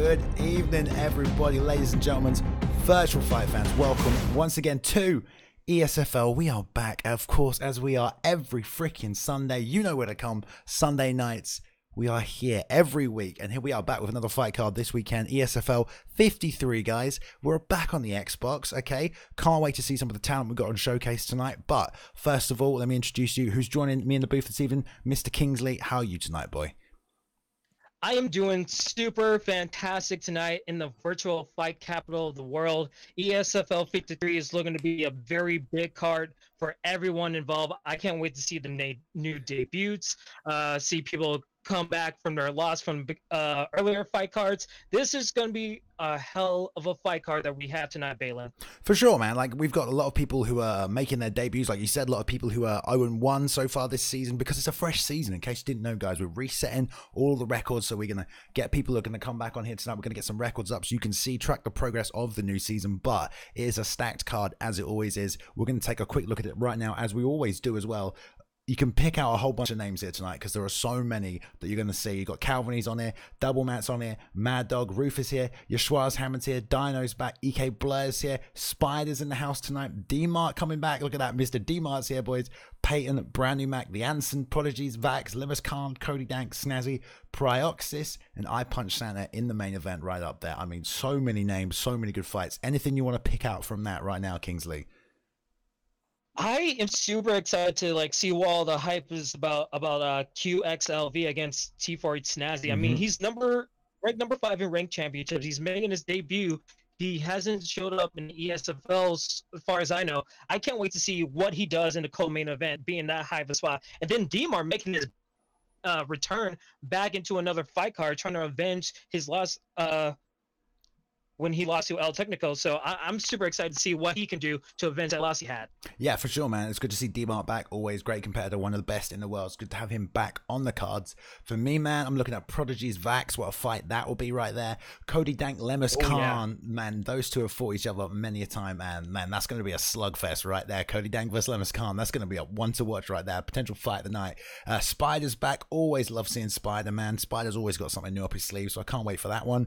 Good evening, everybody, ladies and gentlemen, virtual fight fans. Welcome once again to ESFL. We are back, of course, as we are every freaking Sunday. You know where to come. Sunday nights. We are here every week, and here we are back with another fight card this weekend. ESFL 53, guys. We're back on the Xbox, okay? Can't wait to see some of the talent we've got on Showcase tonight. But first of all, let me introduce you. Who's joining me in the booth this evening? Mr. Kingsley, how are you tonight, boy? I am doing super fantastic tonight in the virtual fight capital of the world. ESFL 53 is looking to be a very big card for everyone involved. I can't wait to see the new debuts, see people come back from their loss from earlier fight cards. This is going to be a hell of a fight card that we have tonight, Balin. For sure, man. Like, we've got a lot of people who are making their debuts. Like you said, a lot of people who are 0-1 so far this season because it's a fresh season. In case you didn't know, guys, we're resetting all the records. So we're going to get people who are going to come back on here tonight. We're going to get some records up so you can see, track the progress of the new season. But it is a stacked card, as it always is. We're going to take a quick look at it right now, as we always do as well. You can pick out a whole bunch of names here tonight because there are so many that you're going to see. You've got Calvin's on here, Double Matt's on here, Mad Dog, Rufus here, Yeshua's Hammond's here, Dino's back, EK Blair's here, Spider's in the house tonight, D-Mart coming back. Look at that, Mr. D-Mart's here, boys. Peyton, Brand New Mac, the Anston, Prodigies, Vax, Khan, Cody, Dank, Snazzy, Prioxis, and I Punch Santa in the main event right up there. I mean, so many names, so many good fights. Anything you want to pick out from that right now, Kingsley? I am super excited to see what all the hype is about QXLV against T4 Snazzy. I mean, he's ranked number 5 in ranked championships. He's making his debut. He hasn't showed up in ESFLs as far as I know. I can't wait to see what he does in the co-main event, being that high of a spot. And then D-Mart making his return back into another fight card, trying to avenge his loss when he lost to El Technico. So I'm super excited to see what he can do to avenge that loss he had. Yeah, for sure, man. It's good to see D-Mart back. Always great competitor, one of the best in the world. It's good to have him back on the cards. For me, man, I'm looking at Prodigies, Vax. What a fight that will be right there. Cody, Dank, Khan. Yeah. Man, those two have fought each other many a time, and man, that's going to be a slugfest right there. Cody Dank versus Khan. That's going to be a one to watch right there. Potential fight of the night. Spider's back. Always love seeing Spider, man. Spider's always got something new up his sleeve, so I can't wait for that one.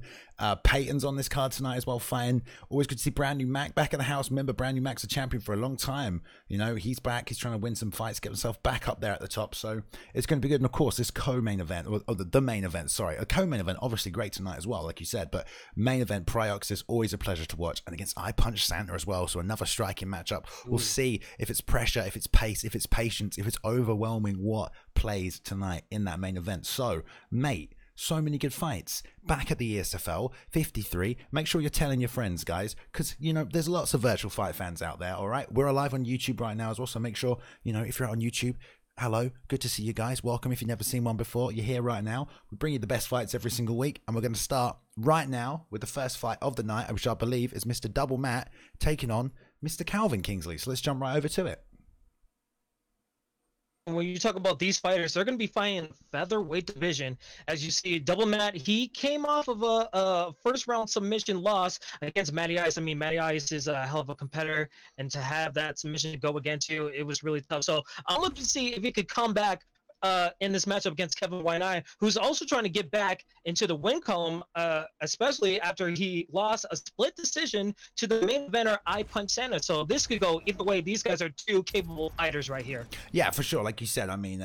Peyton's on this card tonight as well, fighting. Always good to see Brand New Mac back in the house. Remember, Brand New Mac's a champion for a long time. You know, he's back. He's trying to win some fights, get himself back up there at the top. So it's going to be good. And of course, this co-main event, or the main event, sorry, a co-main event, obviously great tonight as well, like you said. But main event, Prioxis, always a pleasure to watch. And against I Punch Santa as well. So another striking matchup. We'll see if it's pressure, if it's pace, if it's patience, if it's overwhelming, what plays tonight in that main event. So, mate, so many good fights back at the ESFL 53. Make sure you're telling your friends, guys, because you know there's lots of virtual fight fans out there. All right, we're live on YouTube right now as well, so make sure you know if you're out on YouTube. Hello, good to see you guys. Welcome. If you've never seen one before, you're here right now. We bring you the best fights every single week, and we're going to start right now with the first fight of the night, which I believe is Mr. Double Matt taking on Mr. Calvin Kingsley. So let's jump right over to it. When you talk about these fighters, they're going to be fighting featherweight division. As you see, Double Matt, he came off of a first-round submission loss against Matty Ice. I mean, Matty Ice is a hell of a competitor, and to have that submission go against you, it was really tough. So I'm looking to see if he could come back in this matchup against Kevin Wynai, who's also trying to get back into the win column, especially after he lost a split decision to the main eventer, I Punch Santa. So this could go either way. These guys are two capable fighters right here. Yeah, for sure. Like you said, I mean,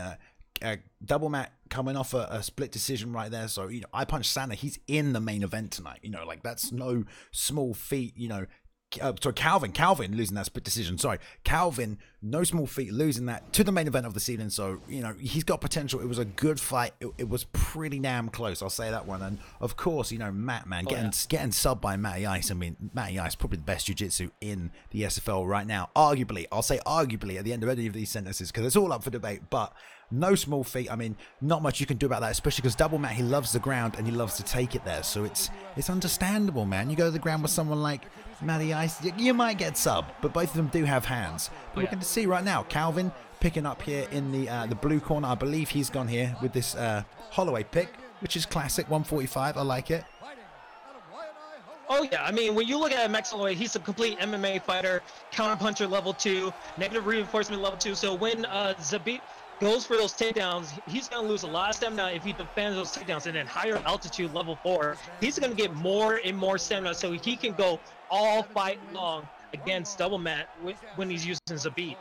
Double Matt coming off a split decision right there. So, you know, I Punch Santa, he's in the main event tonight. You know, like that's no small feat, you know. Sorry, Calvin losing that split decision. Sorry, Calvin, no small feat, losing that to the main event of the season. So, you know, he's got potential. It was a good fight. It was pretty damn close. I'll say that one. And of course, you know, Matt, man, getting subbed by Matty Ice. I mean, Matty Ice, probably the best jiu-jitsu in the SFL right now. Arguably, I'll say arguably at the end of any of these sentences because it's all up for debate. But no small feat. I mean, not much you can do about that, especially because Double Matt, he loves the ground and he loves to take it there. So it's understandable, man. You go to the ground with someone like Matty Ice, you might get sub, but both of them do have hands. But we're going to see right now, Calvin picking up here in the blue corner. I believe he's gone here with this Holloway pick, which is classic, 145. I like it. Oh, yeah. I mean, when you look at Max Holloway, he's a complete MMA fighter, counterpuncher level 2, negative reinforcement level 2. So when goes for those takedowns, he's going to lose a lot of stamina if he defends those takedowns. And then higher altitude, level 4, he's going to get more and more stamina so he can go all fight long against Double Matt when he's using Zabit.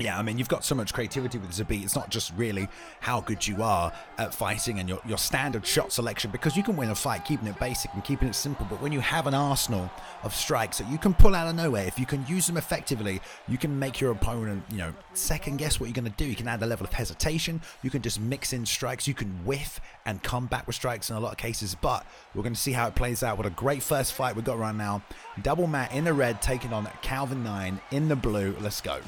Yeah, I mean, you've got so much creativity with Zabit. It's not just really how good you are at fighting and your standard shot selection, because you can win a fight keeping it basic and keeping it simple. But when you have an arsenal of strikes that you can pull out of nowhere, if you can use them effectively, you can make your opponent, you know, second guess what you're going to do. You can add a level of hesitation. You can just mix in strikes. You can whiff and come back with strikes in a lot of cases. But we're going to see how it plays out. What a great first fight we've got right now. Double Matt in the red taking on Calvin 9 in the blue. Let's go.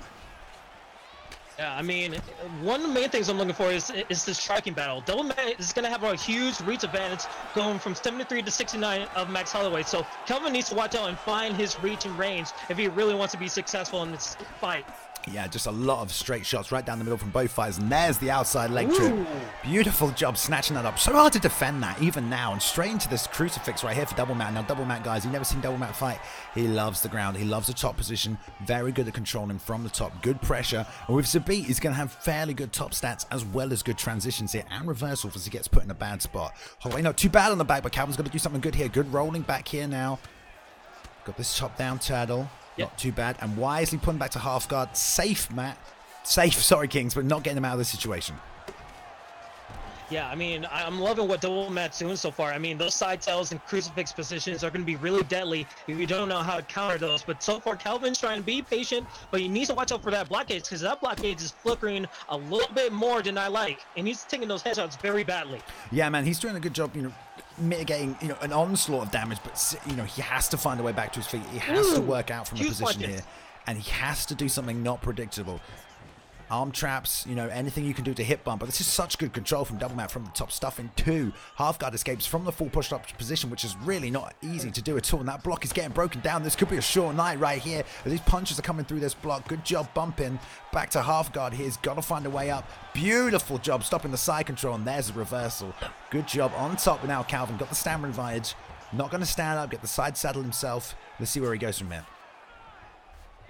Yeah, I mean, one of the main things I'm looking for is the striking battle. Double Matt is going to have a huge reach advantage going from 73 to 69 of Max Holloway. So Calvin needs to watch out and find his reach and range if he really wants to be successful in this fight. Yeah, just a lot of straight shots right down the middle from both fighters. And there's the outside leg trip. Beautiful job snatching that up. So hard to defend that even now. And straight into this crucifix right here for Double Matt. Now, Double Matt, guys, you've never seen Double Matt fight. He loves the ground. He loves the top position. Very good at controlling from the top. Good pressure. And with Zabit, he's going to have fairly good top stats as well as good transitions here. And reversals as he gets put in a bad spot. Holloway, not too bad on the back, but Calvin's got to do something good here. Good rolling back here now. Got this top down turtle. Not too bad, and wisely putting back to half guard. Safe, Matt. Safe, sorry, Kings, but not getting him out of the situation. Yeah, I mean, I'm loving what Double Matt's doing so far. I mean, those side tails and crucifix positions are going to be really deadly if you don't know how to counter those. But so far, Calvin's trying to be patient, but he needs to watch out for that blockade, because that blockade is flickering a little bit more than I like, and he's taking those headshots very badly. Yeah, man, he's doing a good job, you know, mitigating, you know, an onslaught of damage, but, you know, he has to find a way back to his feet. He has to work out from the position here, and he has to do something not predictable. Arm traps, you know, anything you can do to hip bump. But this is such good control from Double Matt from the top. Stuffing 2 half guard escapes from the full pushed up position, which is really not easy to do at all. And that block is getting broken down. This could be a short night right here. These punches are coming through this block. Good job bumping back to half guard here. He's got to find a way up. Beautiful job stopping the side control. And there's a reversal. Good job on top now. Calvin got the stamina advantage. Not going to stand up. Get the side saddle himself. Let's see where he goes from here.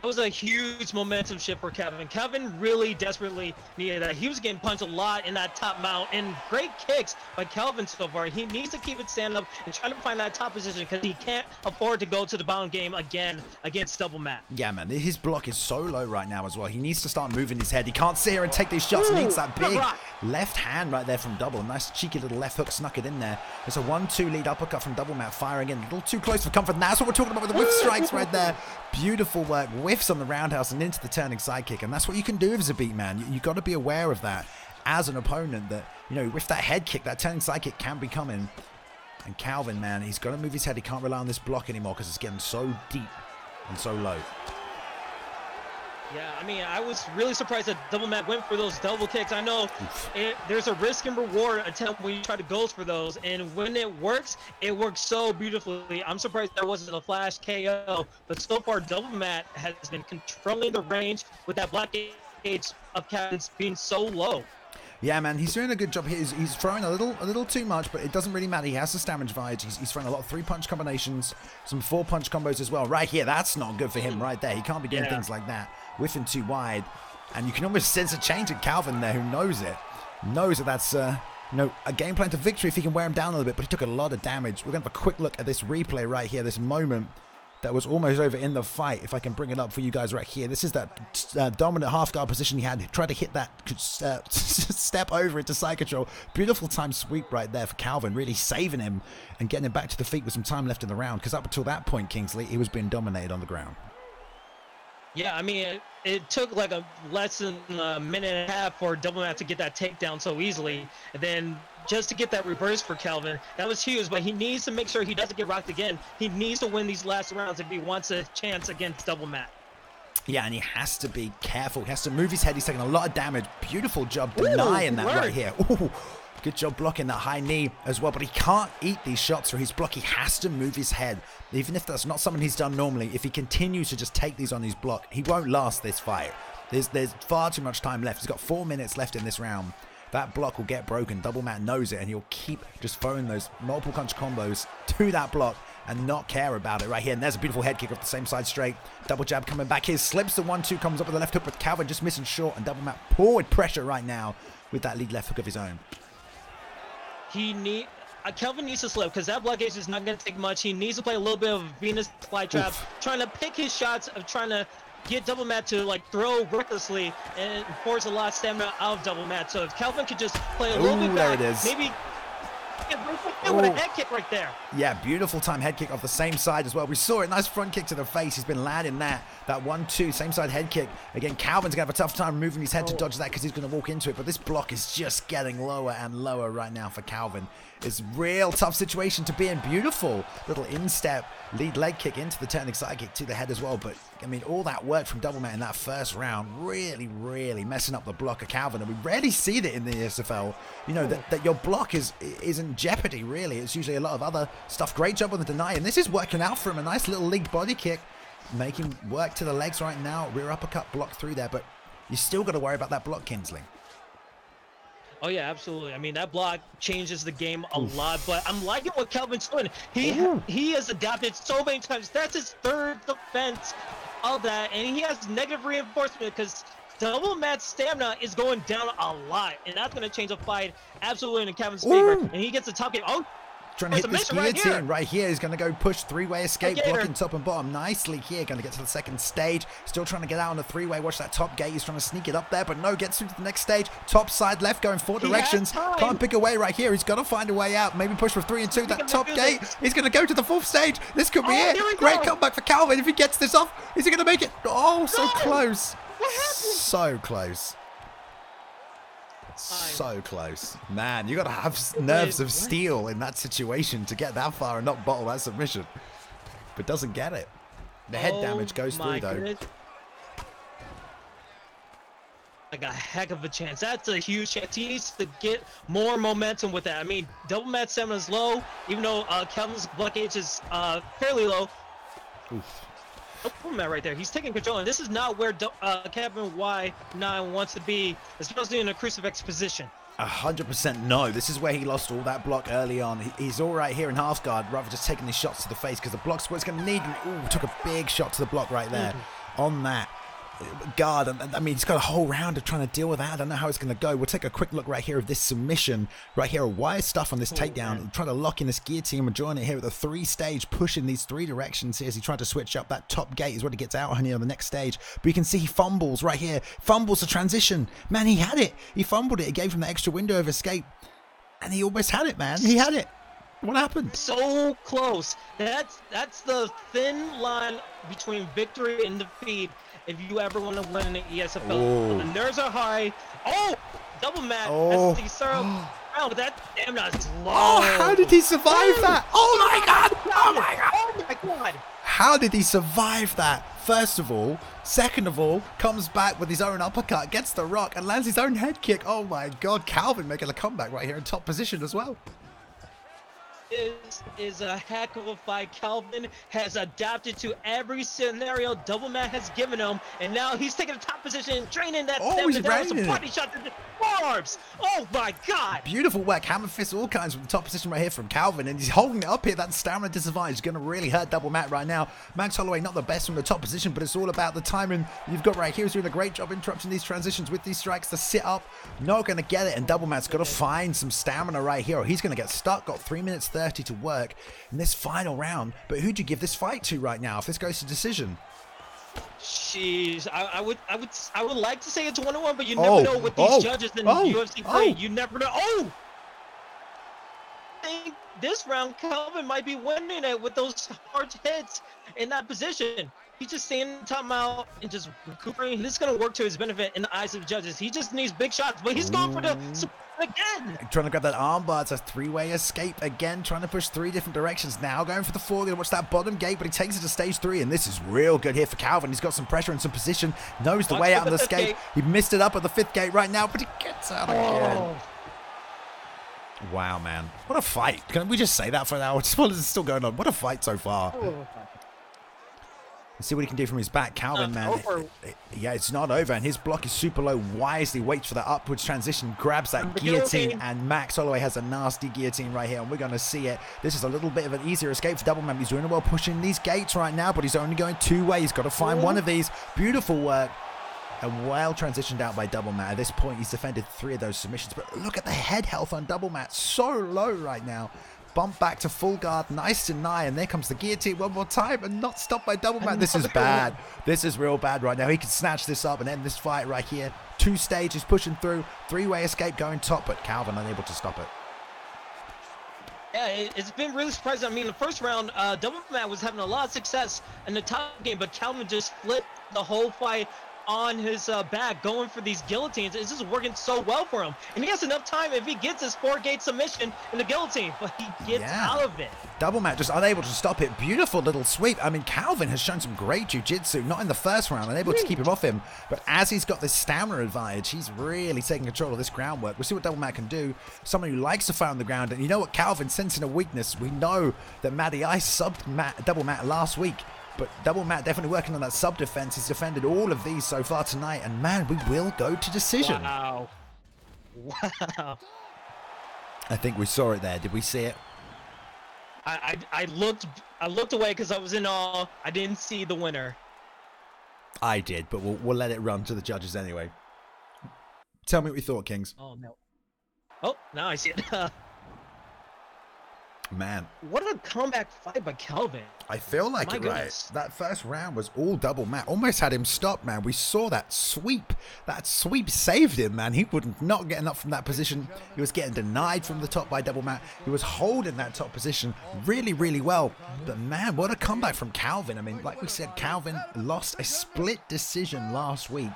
That was a huge momentum shift for Calvin. Calvin really desperately needed that. He was getting punched a lot in that top mount, and great kicks by Calvin so far. He needs to keep it stand up and try to find that top position, because he can't afford to go to the bottom game again against Double Matt. Yeah, man, his block is so low right now as well. He needs to start moving his head. He can't sit here and take these shots. Needs that big left hand right there from Double. Nice cheeky little left hook snuck it in there. There's a 1-2 lead uppercut from Double Matt firing in. A little too close for comfort. And that's what we're talking about with the whiff strikes right there. Beautiful work. Whiffs on the roundhouse and into the turning sidekick. And that's what you can do with Zabit, man. You got to be aware of that as an opponent, that, you know, with that head kick, that turning sidekick can be coming. And Calvin, man, he's got to move his head. He can't rely on this block anymore because it's getting so deep and so low. Yeah, I mean, I was really surprised that Double Matt went for those double kicks. I know there's a risk and reward attempt when you try to go for those, and when it works so beautifully. I'm surprised that wasn't a flash KO, but so far Double Matt has been controlling the range with that blockade of Calvin's being so low. Yeah, man, he's doing a good job here. He's throwing a little too much, but it doesn't really matter. He has the stamina advantage. He's throwing a lot of 3-punch combinations, some 4-punch combos as well. Right here, that's not good for him right there. He can't be doing things like that. Whiffing too wide. And you can almost sense a change in Calvin there, who knows it. Knows that that's, you know, a game plan to victory if he can wear him down a little bit, but he took a lot of damage. We're going to have a quick look at this replay right here, this moment that was almost over in the fight. If I can bring it up for you guys right here. This is that dominant half guard position he had. He tried to hit that step over into side control. Beautiful time sweep right there for Calvin, really saving him and getting him back to the feet with some time left in the round. Because up until that point, Kingsley, he was being dominated on the ground. Yeah, I mean, it took like less than a minute and a half for Double Matt to get that takedown so easily. And then just to get that reverse for Calvin, that was huge. But he needs to make sure he doesn't get rocked again. He needs to win these last rounds if he wants a chance against Double Matt. Yeah, and he has to be careful. He has to move his head. He's taking a lot of damage. Beautiful job denying that right here. Ooh. Good job blocking that high knee as well, but he can't eat these shots through his block. He has to move his head. Even if that's not something he's done normally, if he continues to just take these on his block, he won't last this fight. There's far too much time left. He's got 4 minutes left in this round. That block will get broken. Double Matt knows it, and he'll keep just throwing those multiple punch combos to that block and not care about it right here. And there's a beautiful head kick off the same side straight. Double jab coming back here. Slips the 1-2, comes up with the left hook, but Calvin just missing short, and Double Matt forward pressure right now with that lead left hook of his own. Calvin needs to slip because that blockage is not going to take much. He needs to play a little bit of Venus flytrap, trying to pick his shots of trying to get Double Matt to like throw recklessly and force a lot of stamina out of Double Matt. So if Calvin could just play a little bit back, there it is. maybe with a head kick right there. Yeah, beautiful time head kick off the same side as well. We saw it. Nice front kick to the face. He's been landing that 1-2 same side head kick. Again, Calvin's gonna have a tough time moving his head to dodge that because he's gonna walk into it. But this block is just getting lower and lower right now for Calvin. It's real tough situation to be in. Beautiful little instep lead leg kick into the turning side kick to the head as well. But I mean, all that work from Double Matt in that first round really messing up the block of Calvin, and we rarely see that in the SFL. You know that your block is in jeopardy. Really, it's usually a lot of other stuff. Great job on the deny, and this is working out for him. A nice little league body kick, making work to the legs right now. Rear uppercut block through there, but you still got to worry about that block, Kinsley. Oh yeah, absolutely. I mean, that block changes the game a lot, but I'm liking what Calvin's doing. He has adapted so many times. That's his third defense of that, and he has negative reinforcement because Double Matt's stamina is going down a lot, and that's going to change the fight absolutely in Calvin's favor. And he gets the top game. Oh, trying to hit this guillotine right here. He's going to go push three-way escape, blocking top and bottom nicely here. Going to get to the second stage. Still trying to get out on the three-way. Watch that top gate. He's trying to sneak it up there, but no, gets through to the next stage. Top side left going 4 directions. Can't pick a way right here. He's got to find a way out. Maybe push for 3 and 2. That top gate. He's going to go to the 4th stage. This could be it. Great comeback for Calvin. If he gets this off, is he going to make it? Oh, so close. So close. So close. Man, you got to have nerves of steel in that situation to get that far and not bottle that submission. But doesn't get it. The head damage goes through, though. Like a heck of a chance. That's a huge chance. He needs to get more momentum with that. I mean, Double Matt's stamina is low, even though Calvin's blockage is fairly low. Double Matt right there. He's taking control, and this is not where Calvin Y9 wants to be, especially in a crucifix position. 100% no. This is where he lost all that block early on. He's all right here in half guard, rather just taking these shots to the face because the block's what it's going to need. Ooh, took a big shot to the block right there on that guard. And I mean, he's got a whole round of trying to deal with that. I don't know how it's going to go. We'll take a quick look right here of this submission right here. Wire stuff on this takedown. Trying to lock in this guillotine. We're drawing it here with a 3-stage, pushing these 3 directions here as he tried to switch up. That top gate is what he gets out on here on the next stage. But you can see he fumbles right here. Fumbles the transition. Man, he had it. He fumbled it. It gave him the extra window of escape. And he almost had it, man. He had it. What happened? So close. That's the thin line between victory and defeat. If you ever want to win in the ESFL, the nerves are high. Oh, Double Matt. As he started around, but that stamina is low. Oh, how did he survive that? Oh my god! Oh my god! Oh my god! How did he survive that? First of all, second of all, comes back with his own uppercut, gets the rock, and lands his own head kick. Oh my god! Calvin making a comeback right here in top position as well. Is a heck of a fight. Calvin has adapted to every scenario Double Matt has given him, and now he's taking a top position, draining that stamina down with some body shots to the forearms. Oh my god! Beautiful work, hammer fist, all kinds from the top position right here from Calvin, and he's holding it up here. That stamina disadvantage is going to really hurt Double Matt right now. Max Holloway not the best from the top position, but it's all about the timing you've got right here. He's doing a great job interrupting these transitions with these strikes. The sit up, not going to get it, and Double Matt's got to find some stamina right here, or he's going to get stuck. Got 3 minutes 30 to work in this final round. But who'd you give this fight to right now if this goes to decision? Jeez, I would like to say it's 1-1, but you never know with these judges in UFC fight. You never know. I think this round Calvin might be winning it with those hard hits in that position. He's just staying in timeout and just recuperating. This is going to work to his benefit in the eyes of the judges. He just needs big shots, but he's going for the again. Trying to grab that armbar. It's a 3-way escape again. Trying to push 3 different directions. Now going for the 4. Going to watch that bottom gate, but he takes it to stage 3, and this is real good here for Calvin. He's got some pressure and some position. Knows the way out of the escape. He missed it up at the 5th gate right now, but he gets out again. Wow, man. What a fight. Can we just say that for an hour? What is still going on? What a fight so far. Let's see what he can do from his back. Calvin, man. Yeah, it's not over. And his block is super low. Wisely waits for the upwards transition. Grabs that guillotine. And Max Holloway has a nasty guillotine right here. And we're going to see it. This is a little bit of an easier escape for Double Man. He's doing well pushing these gates right now. But he's only going 2 ways. He's got to find one of these. Beautiful work. And well transitioned out by Double Matt. At this point, he's defended 3 of those submissions. But look at the head health on Double Matt. So low right now. Bump back to full guard. Nice deny. And there comes the guillotine one more time. And not stopped by Double Matt. This is bad. This is real bad right now. He can snatch this up and end this fight right here. 2 stages pushing through. 3-way escape going top. But Calvin unable to stop it. Yeah, it's been really surprising. I mean, the first round, Double Matt was having a lot of success in the top game. But Calvin just flipped the whole fight on his back, going for these guillotines. It's just working so well for him, and he has enough time if he gets his 4-gate submission in the guillotine, but he gets out of it. Double Matt just unable to stop it. Beautiful little sweep. I mean, Calvin has shown some great jiu-jitsu, not in the first round, unable to keep him off him, but as he's got this stamina advantage, he's really taking control of this groundwork. We'll see what Double Matt can do. Someone who likes to fight on the ground, and you know what, Calvin, sensing a weakness, we know that Matty Ice subbed Double Matt last week. But Double Matt definitely working on that sub defense. He's defended all of these so far tonight. And man, we will go to decision. Wow. I think we saw it there. Did we see it? I looked away because I was in awe. I didn't see the winner. I did, but we'll let it run to the judges anyway. Tell me what you thought, Kings. Oh, no. Oh, now I see it. Man, what a comeback fight by Calvin. I feel like it, right? That first round was all Double Matt. Almost had him stopped, man. We saw that sweep. That sweep saved him, man. He wouldn't not getting up from that position. He was getting denied from the top by Double Matt. He was holding that top position really, really well. But man, what a comeback from Calvin. I mean, like we said, Calvin lost a split decision last week.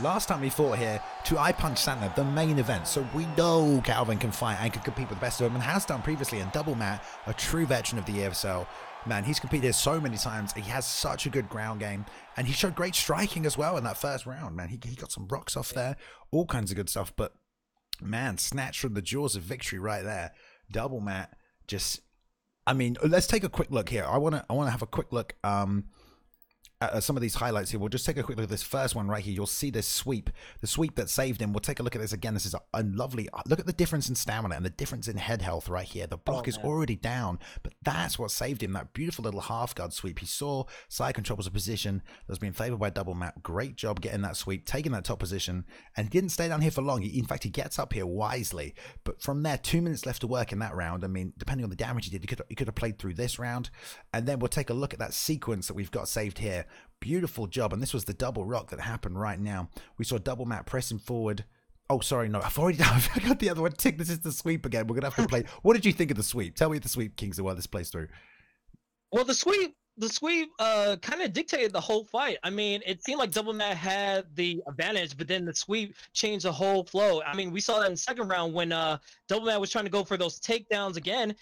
Last time we fought here to I Punch Santa, the main event. So we know Calvin can fight and can compete with the best of them and has done previously. And Double Matt, a true veteran of the EFSL. Man, he's competed here so many times. He has such a good ground game. And he showed great striking as well in that first round, man. He got some rocks off there. All kinds of good stuff. But, man, snatched from the jaws of victory right there. Double Matt just... I mean, let's take a quick look here. I wanna have a quick look... at some of these highlights here. We'll just take a quick look at this first one right here. You'll see this sweep, the sweep that saved him. We'll take a look at this again. This is a lovely look at the difference in stamina and the difference in head health right here. The block is already down, but that's what saved him. That beautiful little half guard sweep. He saw side control was a position that was being favored by Double Matt. Great job getting that sweep, taking that top position, and he didn't stay down here for long. In fact, he gets up here wisely, but from there, 2 minutes left to work in that round. I mean, depending on the damage he did, he could have played through this round, and then we'll take a look at that sequence that we've got saved here. Beautiful job, and this was the double rock that happened right now. We saw Double Matt pressing forward. Oh, sorry, no, I've already done. I got the other one tick. This is the sweep again. We're gonna have to play. What did you think of the sweep? Tell me the sweep, Kings, while this plays through. Well, the sweep kind of dictated the whole fight. I mean, it seemed like Double Matt had the advantage, but then the sweep changed the whole flow. I mean, we saw that in the second round when Double Matt was trying to go for those takedowns again.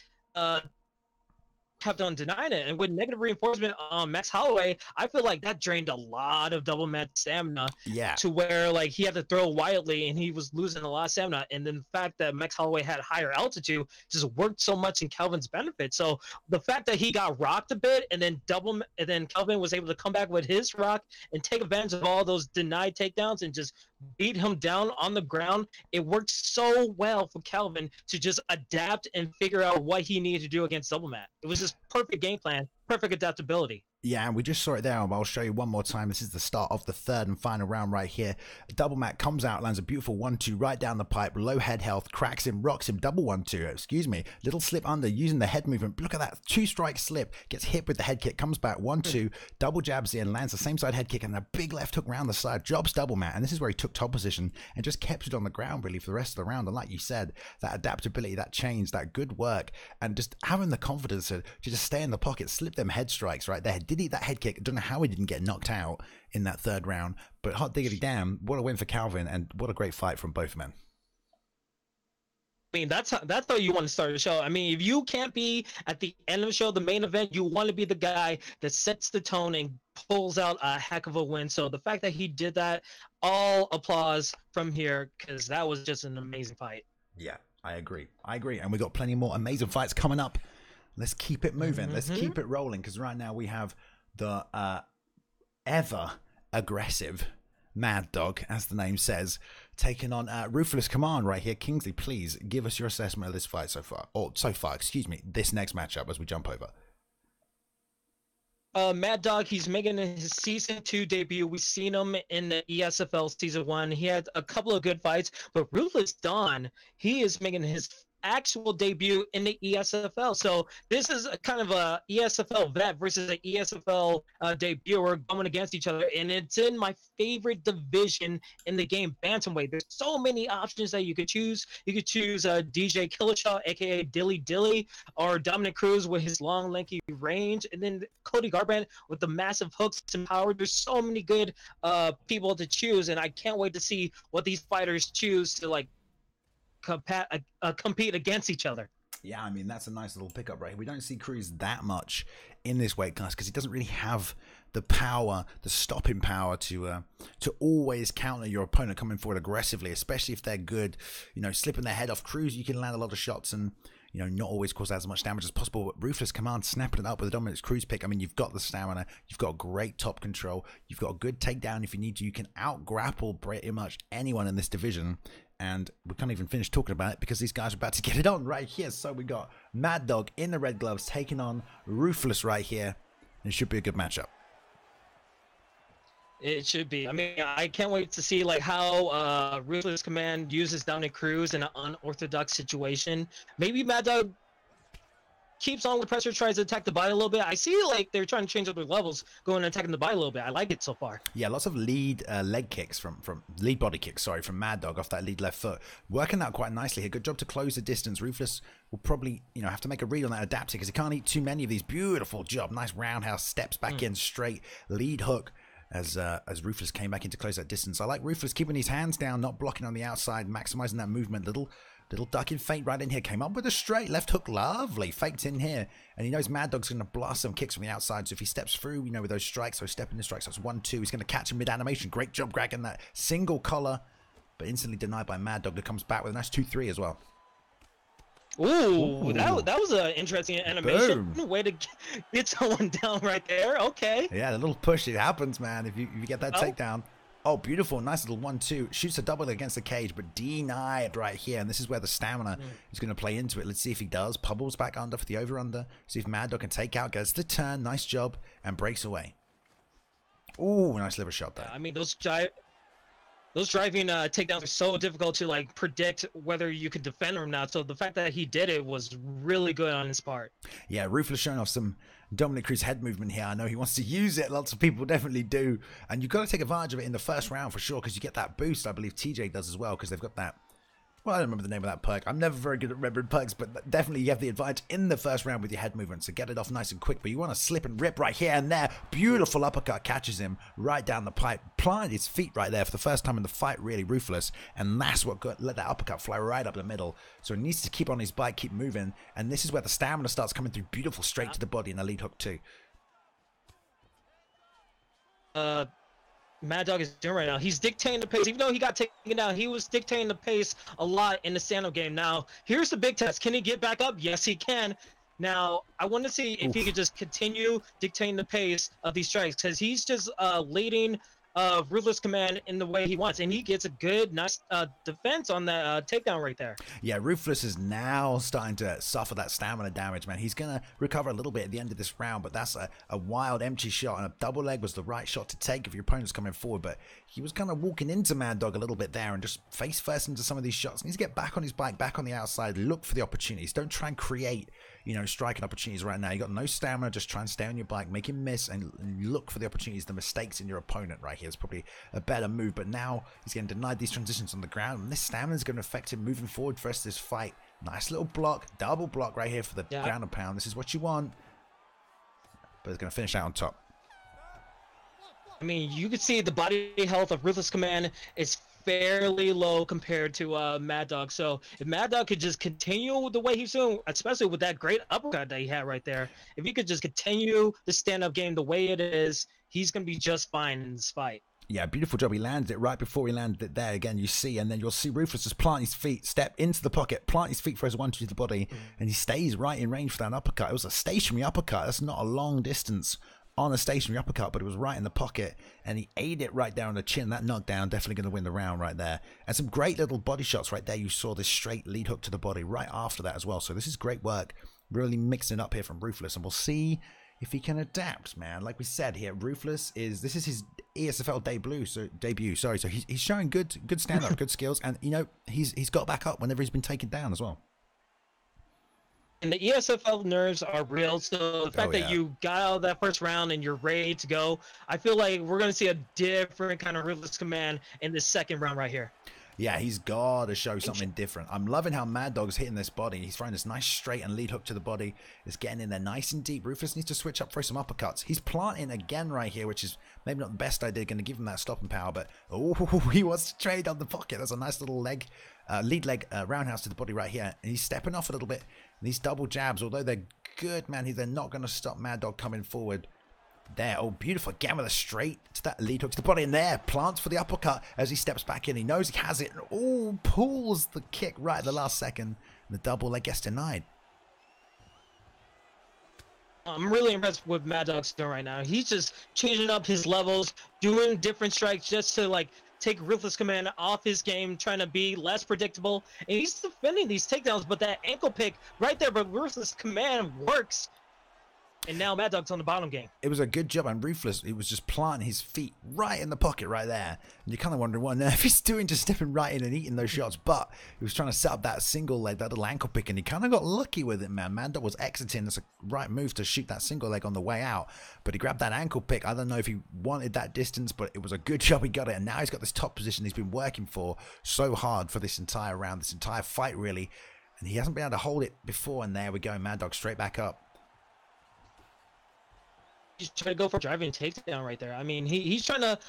Kept on denying it, and with negative reinforcement on Max Holloway, I feel like that drained a lot of Double Matt's stamina. Yeah. To where like he had to throw wildly, and he was losing a lot of stamina. And then the fact that Max Holloway had higher altitude just worked so much in Calvin's benefit. So the fact that he got rocked a bit, and then Calvin was able to come back with his rock and take advantage of all those denied takedowns and just beat him down on the ground. It worked so well for Calvin to just adapt and figure out what he needed to do against Double Matt. It was just perfect game plan, perfect adaptability. Yeah, and we just saw it there. I'll show you one more time. This is the start of the third and final round right here. Double Matt comes out, lands a beautiful 1-2 right down the pipe. Low head health, cracks him, rocks him, double 1-2, excuse me. Little slip under, using the head movement. Look at that, 2-strike slip. Gets hit with the head kick, comes back, 1-2, double jabs in, lands the same side head kick, and a big left hook round the side. Jobs Double Matt, and this is where he took top position and just kept it on the ground really for the rest of the round. And like you said, that adaptability, that change, that good work, and just having the confidence to just stay in the pocket, slip them head strikes right there. Did eat that head kick. Don't know how he didn't get knocked out in that third round, but hot diggity damn, what a win for Calvin, and what a great fight from both men. I mean, that's how you want to start the show. I mean, if you can't be at the end of the show, the main event, you want to be the guy that sets the tone and pulls out a heck of a win. So the fact that he did that, all applause from here, because that was just an amazing fight. Yeah, I agree, and we got plenty more amazing fights coming up. Let's keep it moving. Let's keep it rolling, because right now we have the ever aggressive Mad Dog, as the name says, taking on Ruthless Command right here. Kingsley, please give us your assessment of this fight so far. Excuse me, this next matchup as we jump over. Mad Dog, he's making his season 2 debut. We've seen him in the ESFL season 1. He had a couple of good fights, but Ruthless Dawn, he is making his actual debut in the ESFL. So this is a kind of a ESFL vet versus an ESFL debuter going against each other, and it's in my favorite division in the game, bantamweight. There's so many options that you could choose. You could choose DJ Killershaw, aka Dilly Dilly, or Dominic Cruz with his long, lanky range, and then Cody Garbrandt with the massive hooks and power. There's so many good people to choose, and I can't wait to see what these fighters choose to like compete against each other. Yeah, I mean, that's a nice little pickup right here. We don't see Cruz that much in this weight class because he doesn't really have the power, the stopping power to always counter your opponent coming forward aggressively, especially if they're good, slipping their head off. Cruz, you can land a lot of shots and, not always cause as much damage as possible. But Ruthless Command snapping it up with a dominant Cruz pick. I mean, you've got the stamina, you've got great top control, you've got a good takedown if you need to. You can out-grapple pretty much anyone in this division. And we can't even finish talking about it because these guys are about to get it on right here. So we got Mad Dog in the red gloves taking on Ruthless right here. It should be a good matchup. It should be. I mean, I can't wait to see like how Ruthless Command uses Dominic Cruz in an unorthodox situation. Maybe Mad Dog keeps on with pressure, tries to attack the body a little bit. I see like they're trying to change up their levels, going and attacking the body a little bit. I like it so far. Yeah, lots of lead leg kicks from lead body kicks, from Mad Dog off that lead left foot. Working that quite nicely here. Good job to close the distance. Ruthless will probably, have to make a read on that adapting because he can't eat too many of these. Beautiful job. Nice roundhouse, steps back in straight, lead hook. As Ruthless came back in to close that distance. I like Ruthless keeping his hands down, not blocking on the outside, maximizing that movement. Little ducking feint right in here. Came up with a straight left hook. Lovely. Faked in here. And he knows Mad Dog's going to blast some kicks from the outside. So if he steps through, with those strikes, so stepping the strikes, that's 1-2. He's going to catch him mid-animation. Great job grabbing that single collar, but instantly denied by Mad Dog, that comes back with a nice 2-3 as well. Ooh, that was an interesting animation. Boom. Way to get someone down right there. Okay. Yeah, the little push, it happens, man, if you get that takedown. Oh, beautiful. Nice little 1-2. Shoots a double against the cage, but denied right here. And this is where the stamina is going to play into it. Let's see if he does. Pubbles back under for the over-under. See if Mad Dog can take out, gets the turn. Nice job. And breaks away. Ooh, nice liver shot there. I mean, those driving takedowns are so difficult to like predict whether you could defend them or not. So the fact that he did it was really good on his part. Yeah, Ruthless showing off some Dominic Cruz head movement here. I know he wants to use it. Lots of people definitely do. And you've got to take advantage of it in the first round for sure because you get that boost. I believe TJ does as well because they've got that. Well, I don't remember the name of that perk. I'm never very good at remembering perks, but definitely you have the advantage in the first round with your head movement. So get it off nice and quick, but you want to slip and rip right here and there. Beautiful uppercut catches him right down the pipe. Planted his feet right there for the first time in the fight, really Ruthless. And that's what let that uppercut fly right up the middle. So he needs to keep on his bike, keep moving. And this is where the stamina starts coming through. Beautiful straight to the body and the lead hook too. Mad Dog is doing right now. He's dictating the pace. Even though he got taken down, he was dictating the pace a lot in the stand-up game. Now, here's the big test. Can he get back up? Yes, he can. Now, I want to see if he could just continue dictating the pace of these strikes because he's just leading Ruthless Command in the way he wants, and he gets a good, nice defense on that takedown right there. Yeah, Ruthless is now starting to suffer that stamina damage, man. He's going to recover a little bit at the end of this round, but that's a wild empty shot, and a double leg was the right shot to take if your opponent's coming forward, but he was kind of walking into Mad Dog a little bit there and just face first into some of these shots. He needs to get back on his bike, back on the outside, look for the opportunities. Don't try and create, striking opportunities right now. You got no stamina, just try and stay on your bike, make him miss, and look for the opportunities, the mistakes in your opponent right here. It's probably a better move, but now he's getting denied these transitions on the ground, and this stamina is going to affect him moving forward for the rest of this fight. Nice little block, double block right here for the ground and pound. This is what you want, but it's going to finish out on top. I mean, you could see the body health of Ruthless Command is fairly low compared to Mad Dog. So if Mad Dog could just continue the way he's doing, especially with that great uppercut that he had right there, if he could just continue the stand-up game the way it is, he's going to be just fine in this fight. Yeah, beautiful job. He landed it right before he landed it there. Again, you see, and then you'll see Rufus just plant his feet, step into the pocket, plant his feet for his 1-2 to the body, and he stays right in range for that uppercut. It was a stationary uppercut. That's not a long distance on a stationary uppercut, but it was right in the pocket, and he ate it right there on the chin. That knockdown definitely going to win the round right there. And some great little body shots right there. You saw this straight lead hook to the body right after that as well. So this is great work, really mixing up here from Ruthless, and we'll see if he can adapt, man. Like we said here, Ruthless this is his ESFL debut. Sorry, so he's showing good stand up, good skills, and you know he's got back up whenever he's been taken down as well. And the ESFL nerves are real, so the fact that you got out of that first round and you're ready to go, I feel like we're going to see a different kind of Ruthless command in this second round right here. Yeah, he's got to show something different. I'm loving how Mad Dog's hitting this body. He's throwing this nice straight and lead hook to the body. It's getting in there nice and deep. Rufus needs to switch up for some uppercuts. He's planting again right here, which is maybe not the best idea. Going to give him that stopping power, but he wants to trade on the pocket. That's a nice little lead leg roundhouse to the body right here. And he's stepping off a little bit. And these double jabs, although they're good, man, they're not going to stop Mad Dog coming forward. There, oh, beautiful. Again with a straight to that lead hook to the body, and there, plants for the uppercut as he steps back in. He knows he has it, and oh, pulls the kick right at the last second. And the double leg gets denied. I'm really impressed with Mad Dog's doing right now. He's just changing up his levels, doing different strikes just to like take Ruthless command off his game, trying to be less predictable. And he's defending these takedowns, but that ankle pick right there, but Ruthless command works. And now Mad Dog's on the bottom game. It was a good job, and Ruthless, he was just planting his feet right in the pocket right there. And you're kind of wondering what on earth he's doing, just stepping right in and eating those shots. But he was trying to set up that single leg, that little ankle pick, and he kind of got lucky with it, man. Mad Dog was exiting. That's a right move to shoot that single leg on the way out. But he grabbed that ankle pick. I don't know if he wanted that distance, but it was a good job he got it. And now he's got this top position he's been working for so hard for this entire round, this entire fight, really. And he hasn't been able to hold it before. And there we go, Mad Dog straight back up. He's trying to go for driving takedown right there. I mean, he's trying to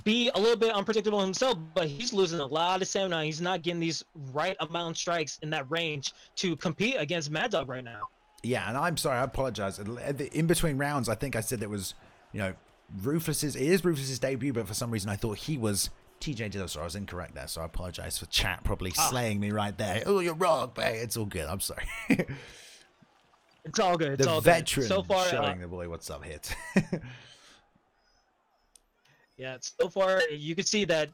be a little bit unpredictable himself, but he's losing a lot of stamina. He's not getting these right amount of strikes in that range to compete against Mad Dog right now. Yeah, and I'm sorry, I apologize. In between rounds, I think I said it was, you know, Rufus's debut, but for some reason I thought he was TJ Dillo, so I was incorrect there. So I apologize for chat probably slaying me right there. Oh, you're wrong, man. It's all good. I'm sorry. It's all good. It's all good. The veteran so far, showing the boy what's up here. Yeah, so far you can see that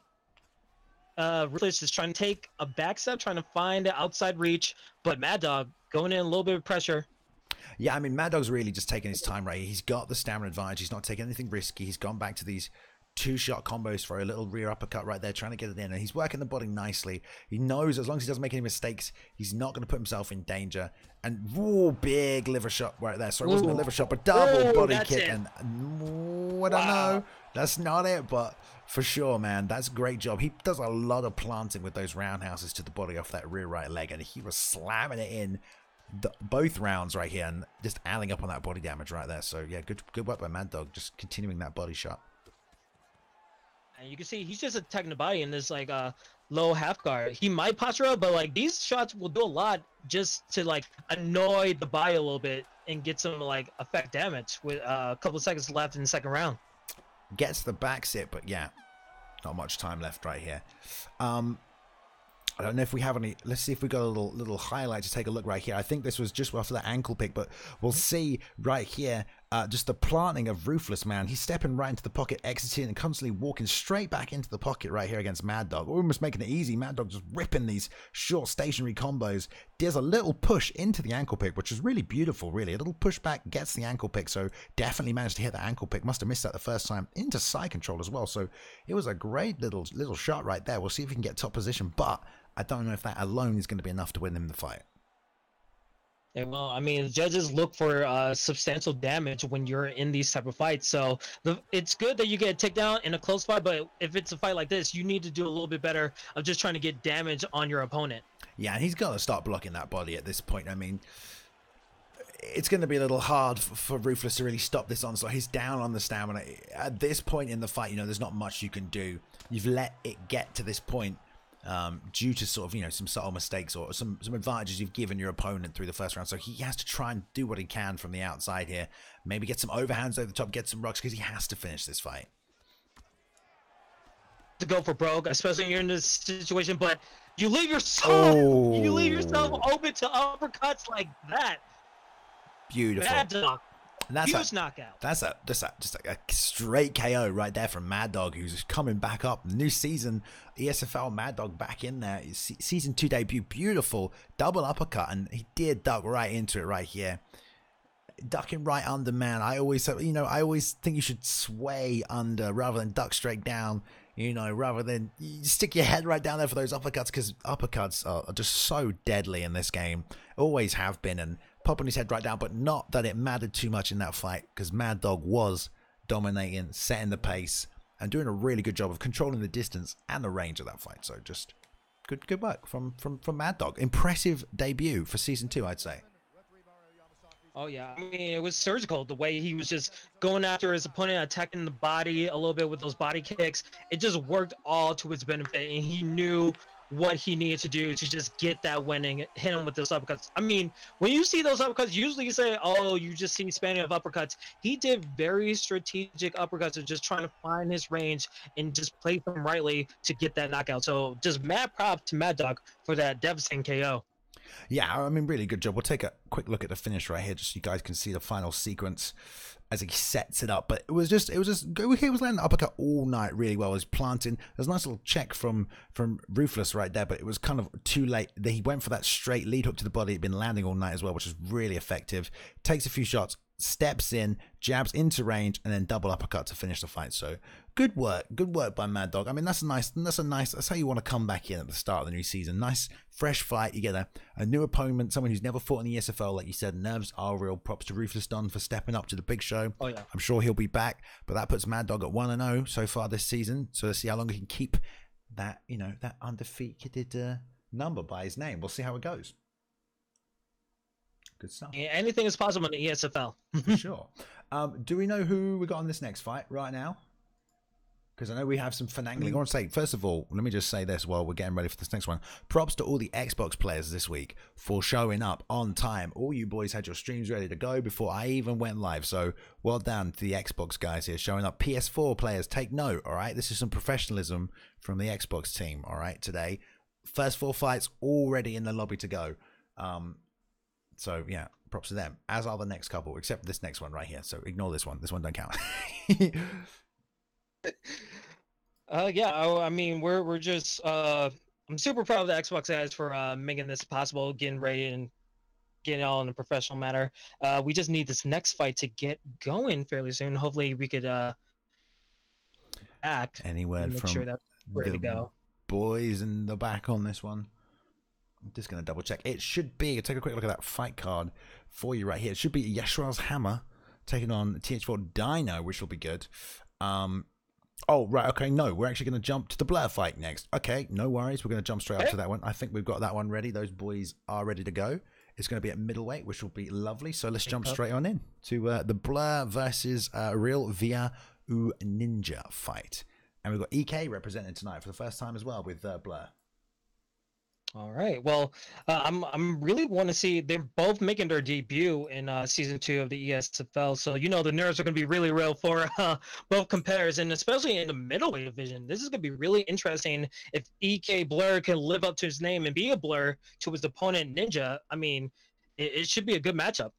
Ruthless is trying to take a back step, trying to find the outside reach, but Mad Dog going in a little bit of pressure. Yeah, I mean, Mad Dog's really just taking his time right here. He's got the stamina advantage. He's not taking anything risky. He's gone back to these two-shot combos for a little rear uppercut right there, trying to get it in, and he's working the body nicely. He knows as long as he doesn't make any mistakes, he's not going to put himself in danger. And whoa, big liver shot right there. So it wasn't a liver shot, but double body kick. And I don't know, that's not it, but for sure, man, that's a great job. He does a lot of planting with those roundhouses to the body off that rear right leg, and he was slamming it in both rounds right here, and just adding up on that body damage right there. So yeah, good work by Mad Dog, just continuing that body shot. And you can see he's just attacking the body in this like low half guard. He might posture up, but like these shots will do a lot just to like annoy the body a little bit and get some like effect damage with a couple of seconds left in the second round. Gets the back sit, but yeah, not much time left right here. I don't know if we have any. Let's see if we got a little highlight to take a look right here. I think this was just after that ankle pick, but we'll see right here just the planting of Ruthless, man. He's stepping right into the pocket, exiting, and constantly walking straight back into the pocket right here against Mad Dog. Almost making it easy. Mad Dog just ripping these short stationary combos. Does a little push into the ankle pick, which is really beautiful, really. A little push back, gets the ankle pick, so definitely managed to hit the ankle pick. Must have missed that the first time. Into side control as well, so it was a great little shot right there. We'll see if we can get top position, but I don't know if that alone is going to be enough to win him the fight. Yeah, well, I mean, judges look for substantial damage when you're in these type of fights. So it's good that you get a takedown in a close fight, but if it's a fight like this, you need to do a little bit better of just trying to get damage on your opponent. Yeah, and he's got to start blocking that body at this point. I mean, it's going to be a little hard for Ruthless to really stop this onslaught. He's down on the stamina. At this point in the fight, you know, there's not much you can do. You've let it get to this point. Due to sort of, you know, some subtle mistakes or some advantages you've given your opponent through the first round. So he has to try and do what he can from the outside here. Maybe get some overhands over the top, get some rocks, because he has to finish this fight. To go for broke, especially when you're in this situation, but you leave yourself open to uppercuts like that. Beautiful. And that's Huge knockout. That's just like a straight KO right there from Mad Dog, who's coming back up. New season, ESFL Mad Dog back in there. Season 2 debut, beautiful double uppercut, and he did duck right into it right here. Ducking right under, man. I always think you should sway under rather than duck straight down. Rather than you stick your head right down there for those uppercuts, because uppercuts are just so deadly in this game. Always have been, and popping his head right down, but not that it mattered too much in that fight, because Mad Dog was dominating, setting the pace, and doing a really good job of controlling the distance and the range of that fight. So just good work from Mad Dog. Impressive debut for season 2, I'd say. Oh yeah, I mean, it was surgical, the way he was just going after his opponent, attacking the body a little bit with those body kicks. It just worked all to his benefit, and he knew what he needed to do to just get that win and hit him with those uppercuts. I mean, when you see those uppercuts, usually you say, oh, you just see spanning of uppercuts. He did very strategic uppercuts of just trying to find his range and just place them rightly to get that knockout. So just mad props to Mad Dog for that devastating KO. Yeah, I mean, really good job. We'll take a quick look at the finish right here, just so you guys can see the final sequence as he sets it up. But it was landing the uppercut all night really well. He was planting. There's a nice little check from Rufus right there, but it was kind of too late. He went for that straight lead hook to the body. He'd been landing all night as well, which is really effective. Takes a few shots, steps in, jabs into range, and then double uppercut to finish the fight. So good work by Mad Dog. I mean, that's how you want to come back in at the start of the new season. Nice fresh fight. You get a new opponent, someone who's never fought in the ESFL. Like you said, nerves are real. Props to Rufus Dunn for stepping up to the big show. Oh yeah, I'm sure he'll be back, but that puts Mad Dog at 1-0 so far this season. So let's see how long he can keep that that undefeated number by his name. We'll see how it goes. Good stuff. Yeah, anything is possible in the ESFL. For sure. Do we know who we got on this next fight right now? Because I know we have some finagling. I want to say, first of all, let me just say this while we're getting ready for this next one. Props to all the Xbox players this week for showing up on time. All you boys had your streams ready to go before I even went live. So well done to the Xbox guys here showing up. PS4 players, take note, all right? This is some professionalism from the Xbox team, all right, today. First 4 fights already in the lobby to go. So yeah, props to them, as are the next couple, except this next one right here. So ignore this one. This one don't count. Yeah, I mean, we're just I'm super proud of the Xbox guys for making this possible, getting ready and getting all in a professional manner. We just need this next fight to get going fairly soon. Hopefully we could act anywhere from sure that's ready to go. Boys in the back on this one. I'm just going to double check. It should be, take a quick look at that fight card for you right here. It should be Yeshua's Hammer taking on TH4 Dino, which will be good. Oh, right. Okay. No, we're actually going to jump to the Blair fight next. Okay. No worries. We're going to jump straight up to that one. I think we've got that one ready. Those boys are ready to go. It's going to be at middleweight, which will be lovely. So let's jump straight on in to the Blair versus Real Via U Ninja fight. And we've got EK representing tonight for the first time as well with Blair. All right. Well, I'm really want to see they're both making their debut in season 2 of the ESFL. So the nerves are going to be really real for both competitors, and especially in the middleweight division. This is going to be really interesting if EK Blair can live up to his name and be a Blair to his opponent Ninja. I mean, it should be a good matchup.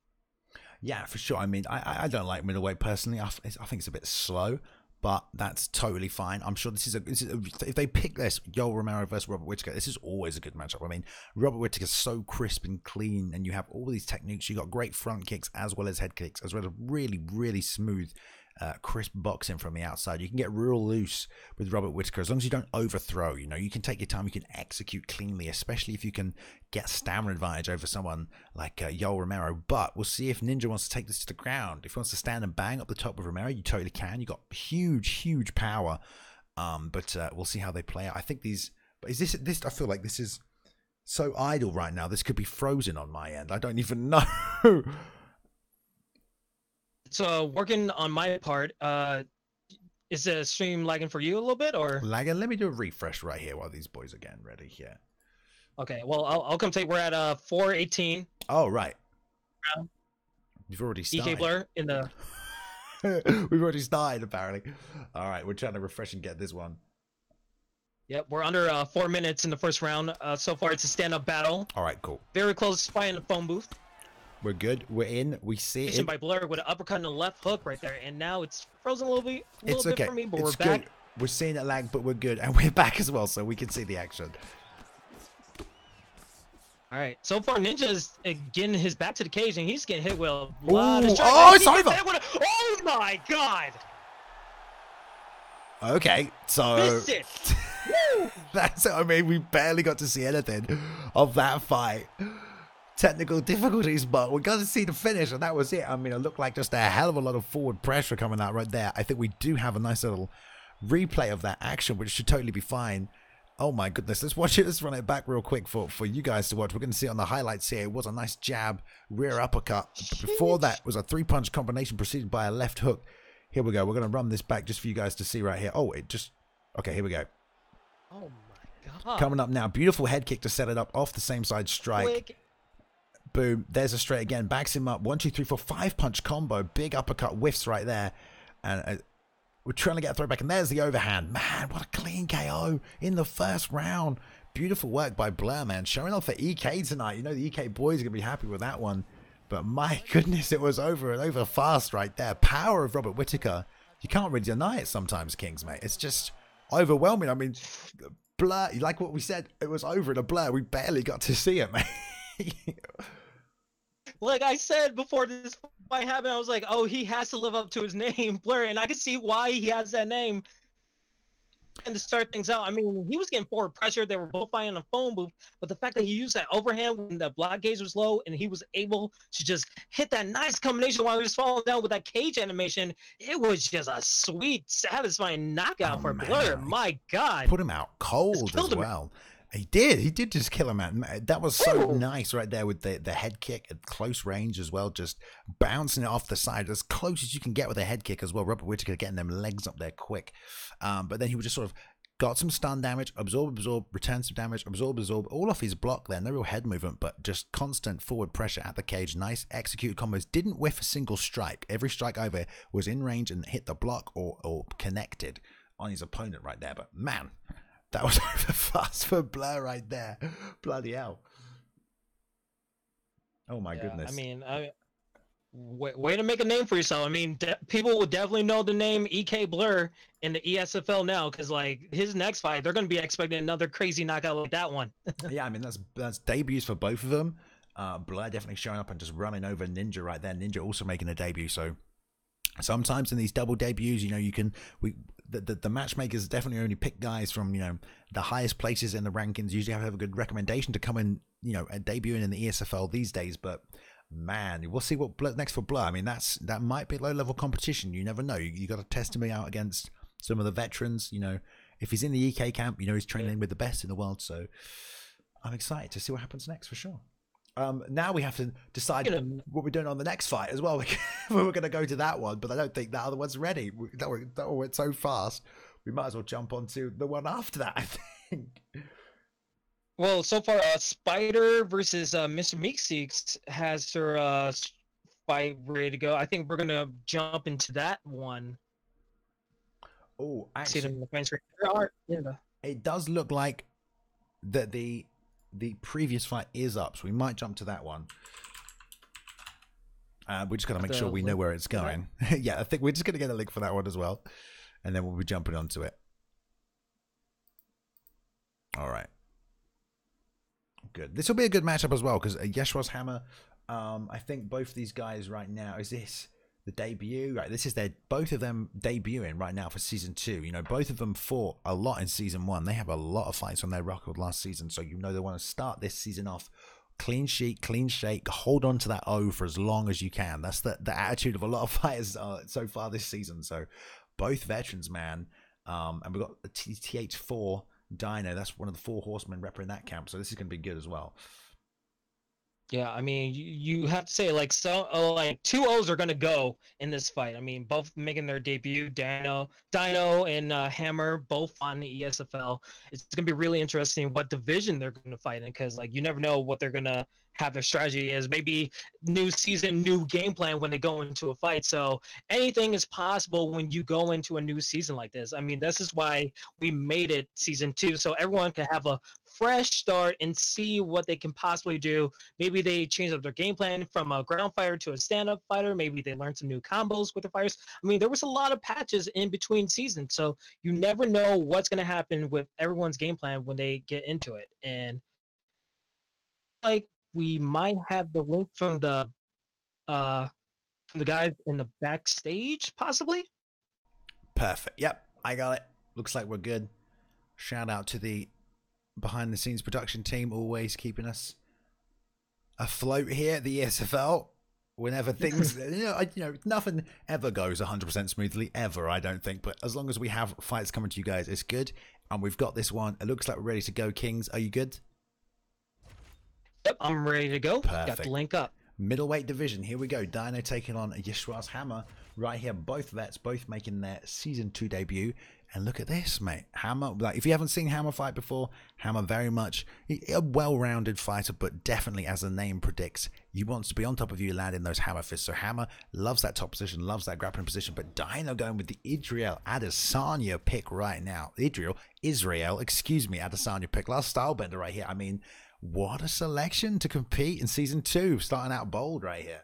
Yeah, for sure. I mean, I don't like middleweight personally. I think it's a bit slow. But that's totally fine. I'm sure this is if they pick this, Yoel Romero versus Robert Whittaker, this is always a good matchup. I mean, Robert Whittaker's so crisp and clean, and you have all these techniques. You got great front kicks as well as head kicks, as well as really, really smooth, crisp boxing from the outside. You can get real loose with Robert Whittaker as long as you don't overthrow. You can take your time. You can execute cleanly, especially if you can get stamina advantage over someone like Yoel Romero. But we'll see if Ninja wants to take this to the ground. If he wants to stand and bang up the top of Romero, you totally can. You got huge power. But we'll see how they play it. I think these. But is this? I feel like this is so idle right now. This could be frozen on my end. I don't even know. So working on my part, is the stream lagging for you a little bit or lagging? Let me do a refresh right here while these boys are getting ready here. Okay, well I'll come take. We're at 4:18. Oh right. You've already started. EK Blair in the. We've already started apparently. All right, we're trying to refresh and get this one. Yep, we're under 4 minutes in the first round. So far, it's a stand-up battle. All right, cool. Very close fight in the phone booth. We're good. We're in. We see it. By Blair with an uppercut and a left hook right there, and now it's frozen a little bit Okay. for me, but It's we're back. good. We're seeing it lag, but we're good, and we're back as well, so we can see the action. All right. So far, Ninja's getting his back to the cage, and he's getting hit with a lot of strikes. Oh, it's over! Oh my God! Okay, so that's it. I mean, we barely got to see anything of that fight. Technical difficulties, but we got to see the finish, and that was it. I mean, it looked like just a hell of a lot of forward pressure coming out right there. I think we do have a nice little replay of that action, which should totally be fine. Oh my goodness, let's watch it. Let's run it back real quick for you guys to watch. We're going to see it on the highlights here. It was a nice jab, rear uppercut. But before that was a 3-punch combination preceded by a left hook. Here we go. We're going to run this back just for you guys to see right here. Oh, it just... Okay, here we go. Oh my God. Coming up now. Beautiful head kick to set it up off the same side strike. Quick. Boom. There's a straight again. Backs him up. 1, 2, 3, 4, 5-punch combo. Big uppercut whiffs right there. And we're trying to get a throw back. And there's the overhand. Man, what a clean KO in the first round. Beautiful work by Blair, man. Showing off for EK tonight. You know the EK boys are going to be happy with that one. But my goodness, it was over and over fast right there. Power of Robert Whittaker. You can't really deny it sometimes, Kings, mate. It's just overwhelming. I mean, Blair, like what we said, it was over in a blur. We barely got to see it, mate. Like I said before this fight happened, I was like, oh, he has to live up to his name, Blair. And I can see why he has that name. And to start things out, I mean, he was getting forward pressure. They were both fighting on a phone booth, but the fact that he used that overhand when the block gauge was low and he was able to just hit that nice combination while he was falling down with that cage animation, it was just a sweet, satisfying knockout for Blair. My God. Put him out cold as well. He did just kill him, man. That was so nice right there with the head kick at close range as well, just bouncing it off the side as close as you can get with a head kick as well. Robert Whittaker getting them legs up there quick. But then he would just sort of got some stun damage, absorb, return some damage, absorb, all off his block there. No real head movement, but just constant forward pressure at the cage. Nice executed combos. Didn't whiff a single strike. Every strike over was in range and hit the block or connected on his opponent right there. But man, that was over fast for Blair right there. Bloody hell. Oh my goodness. I mean, way to make a name for yourself. I mean, people will definitely know the name EK Blair in the ESFL now, because like his next fight, they're going to be expecting another crazy knockout like that one. Yeah, I mean, that's debuts for both of them. Blair definitely showing up and just running over Ninja right there. Ninja also making a debut, so sometimes in these double debuts, you know, the matchmakers definitely only pick guys from, you know, the highest places in the rankings. Usually have a good recommendation to come in, you know, and debuting in the ESFL these days. But man, we'll see what next for Blair. I mean, that might be low level competition. You never know. You got to test him out against some of the veterans. You know, if he's in the EK camp, you know, he's training with the best in the world. So I'm excited to see what happens next for sure. Now we have to decide what we're doing on the next fight as well. We're going to go to that one, but I don't think that other one's ready. That went so fast. We might as well jump onto the one after that, I think. Well, so far, Spider versus Mr. Meeseeks has their fight ready to go. I think we're going to jump into that one. Oh, actually, it does look like that the previous fight is up, so we might jump to that one. We're just going to make sure we know where it's going. Yeah, I think we're just going to get a link for that one as well, and then we'll be jumping onto it. All right. Good. This will be a good matchup as well, because Yeshwa's Hammer, I think both these guys right now, is this the debut? Right, this is both of them debuting right now for season 2. You know, both of them fought a lot in season 1. They have a lot of fights on their record last season, so you know they want to start this season off clean sheet, clean shake, hold on to that O for as long as you can. That's the attitude of a lot of fighters so far this season. So both veterans, man. And we've got the TH4 Dino. That's one of the 4 horsemen repping that camp, so this is going to be good as well. Yeah, I mean, you have to say, like, like 2 O's are going to go in this fight. I mean, both making their debut, Dino and Hammer, both on the ESFL. It's going to be really interesting what division they're going to fight in, because, like, you never know what they're going to have their strategy is. Maybe new season, new game plan when they go into a fight. So anything is possible when you go into a new season like this. I mean, this is why we made it season 2, so everyone can have a fresh start and see what they can possibly do. Maybe they change up their game plan from a ground fighter to a stand-up fighter. Maybe they learn some new combos with the fighters. I mean, there was a lot of patches in between seasons, so you never know what's going to happen with everyone's game plan when they get into it. And like we might have the link uh from the guys in the backstage, possibly. Perfect. Yep, I got it. Looks like we're good. Shout out to the behind the scenes production team, always keeping us afloat here at the Esfl. Whenever things, nothing ever goes 100% smoothly, ever, I don't think. But as long as we have fights coming to you guys, it's good. And we've got this one. It looks like we're ready to go, Kings. Are you good? Yep, I'm ready to go. Perfect. Got the link up. Middleweight division, here we go. Dino taking on Yeshua's Hammer right here. Both vets, both making their season 2 debut. And look at this, mate. Hammer, like if you haven't seen Hammer fight before, Hammer very much a well-rounded fighter, but definitely, as the name predicts, he wants to be on top of you, landing those hammer fists. So Hammer loves that top position, loves that grappling position, but Dino going with the Israel Adesanya pick right now. Israel, excuse me, Adesanya pick. Last style bender right here. I mean, what a selection to compete in season 2, starting out bold right here.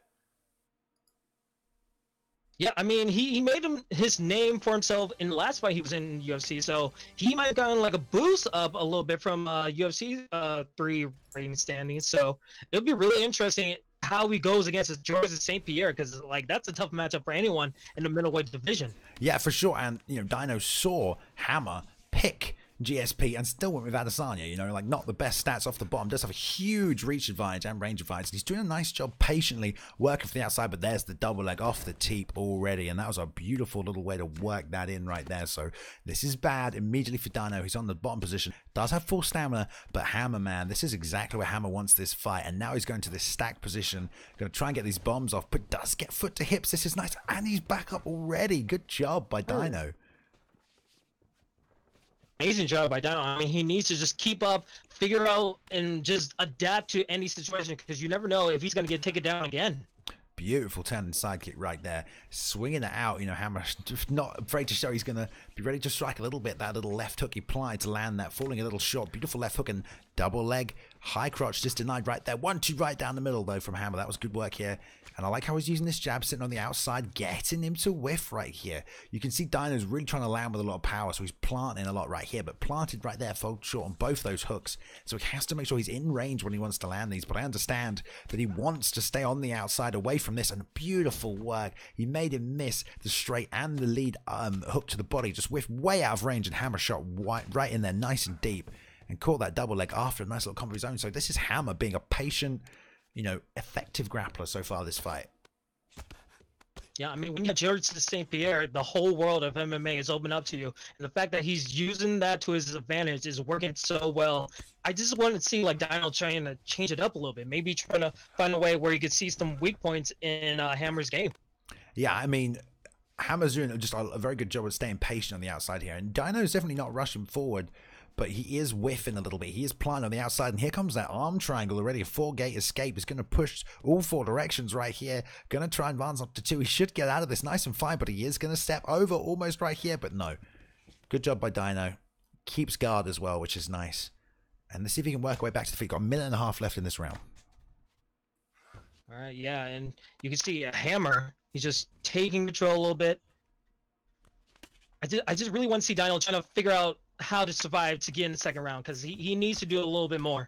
Yeah, I mean, he made his name for himself in the last fight he was in UFC, so he might have gotten like a boost up a little bit from UFC 3 rating standings. So it'll be really interesting how he goes against George St. Pierre, because like that's a tough matchup for anyone in the middleweight division. Yeah, for sure. And Dino saw Hammer pick GSP and still went with Adesanya, like not the best stats off the bottom, does have a huge reach advantage and range advantage. And he's doing a nice job patiently working from the outside, but there's the double leg off the teep already, and that was a beautiful little way to work that in right there. So this is bad immediately for Dino. He's on the bottom position, does have full stamina, but Hammer, man, this is exactly where Hammer wants this fight, and now he's going to this stack position, going to try and get these bombs off, but does get foot to hips. This is nice, and he's back up already. Good job by Dino. Amazing job by Dino. I mean, he needs to just keep up, figure out, and just adapt to any situation, because you never know if he's going to get taken down again. Beautiful turn sidekick right there. Swinging it out, Hammer not afraid to show he's going to be ready to strike a little bit. That little left hook he applied to land that, falling a little short. Beautiful left hook and double leg. High crotch just denied right there. 1-2 right down the middle, though, from Hammer. That was good work here. And I like how he's using this jab, sitting on the outside, getting him to whiff right here. You can see Dino's really trying to land with a lot of power, so he's planting a lot right here, but planted right there, fold short on both those hooks. So he has to make sure he's in range when he wants to land these, but I understand that he wants to stay on the outside away from this, and beautiful work. He made him miss the straight and the lead hook to the body, just whiffed way out of range, and Hammer shot right in there, nice and deep, and caught that double leg after a nice little combo of his own. So this is Hammer being a patient, effective grappler so far this fight. Yeah, I mean, when you have George St. Pierre, the whole world of MMA is open up to you. And the fact that he's using that to his advantage is working so well. I just want to see like Dino trying to change it up a little bit. Maybe trying to find a way where you could see some weak points in Hammer's game. Yeah, I mean, Hammer's doing just a very good job of staying patient on the outside here. And Dino's definitely not rushing forward, but he is whiffing a little bit. He is planting on the outside, and here comes that arm triangle already. A 4-gate escape is going to push all 4 directions right here. Going to try and advance up to 2. He should get out of this nice and fine, but he is going to step over almost right here, but no. Good job by Dino. Keeps guard as well, which is nice. And let's see if he can work our way back to the feet. Got a minute and a half left in this round. All right, yeah, and you can see a Hammer. He's just taking control a little bit. I just really want to see Dino trying to figure out how to survive to get in the second round, because he needs to do a little bit more.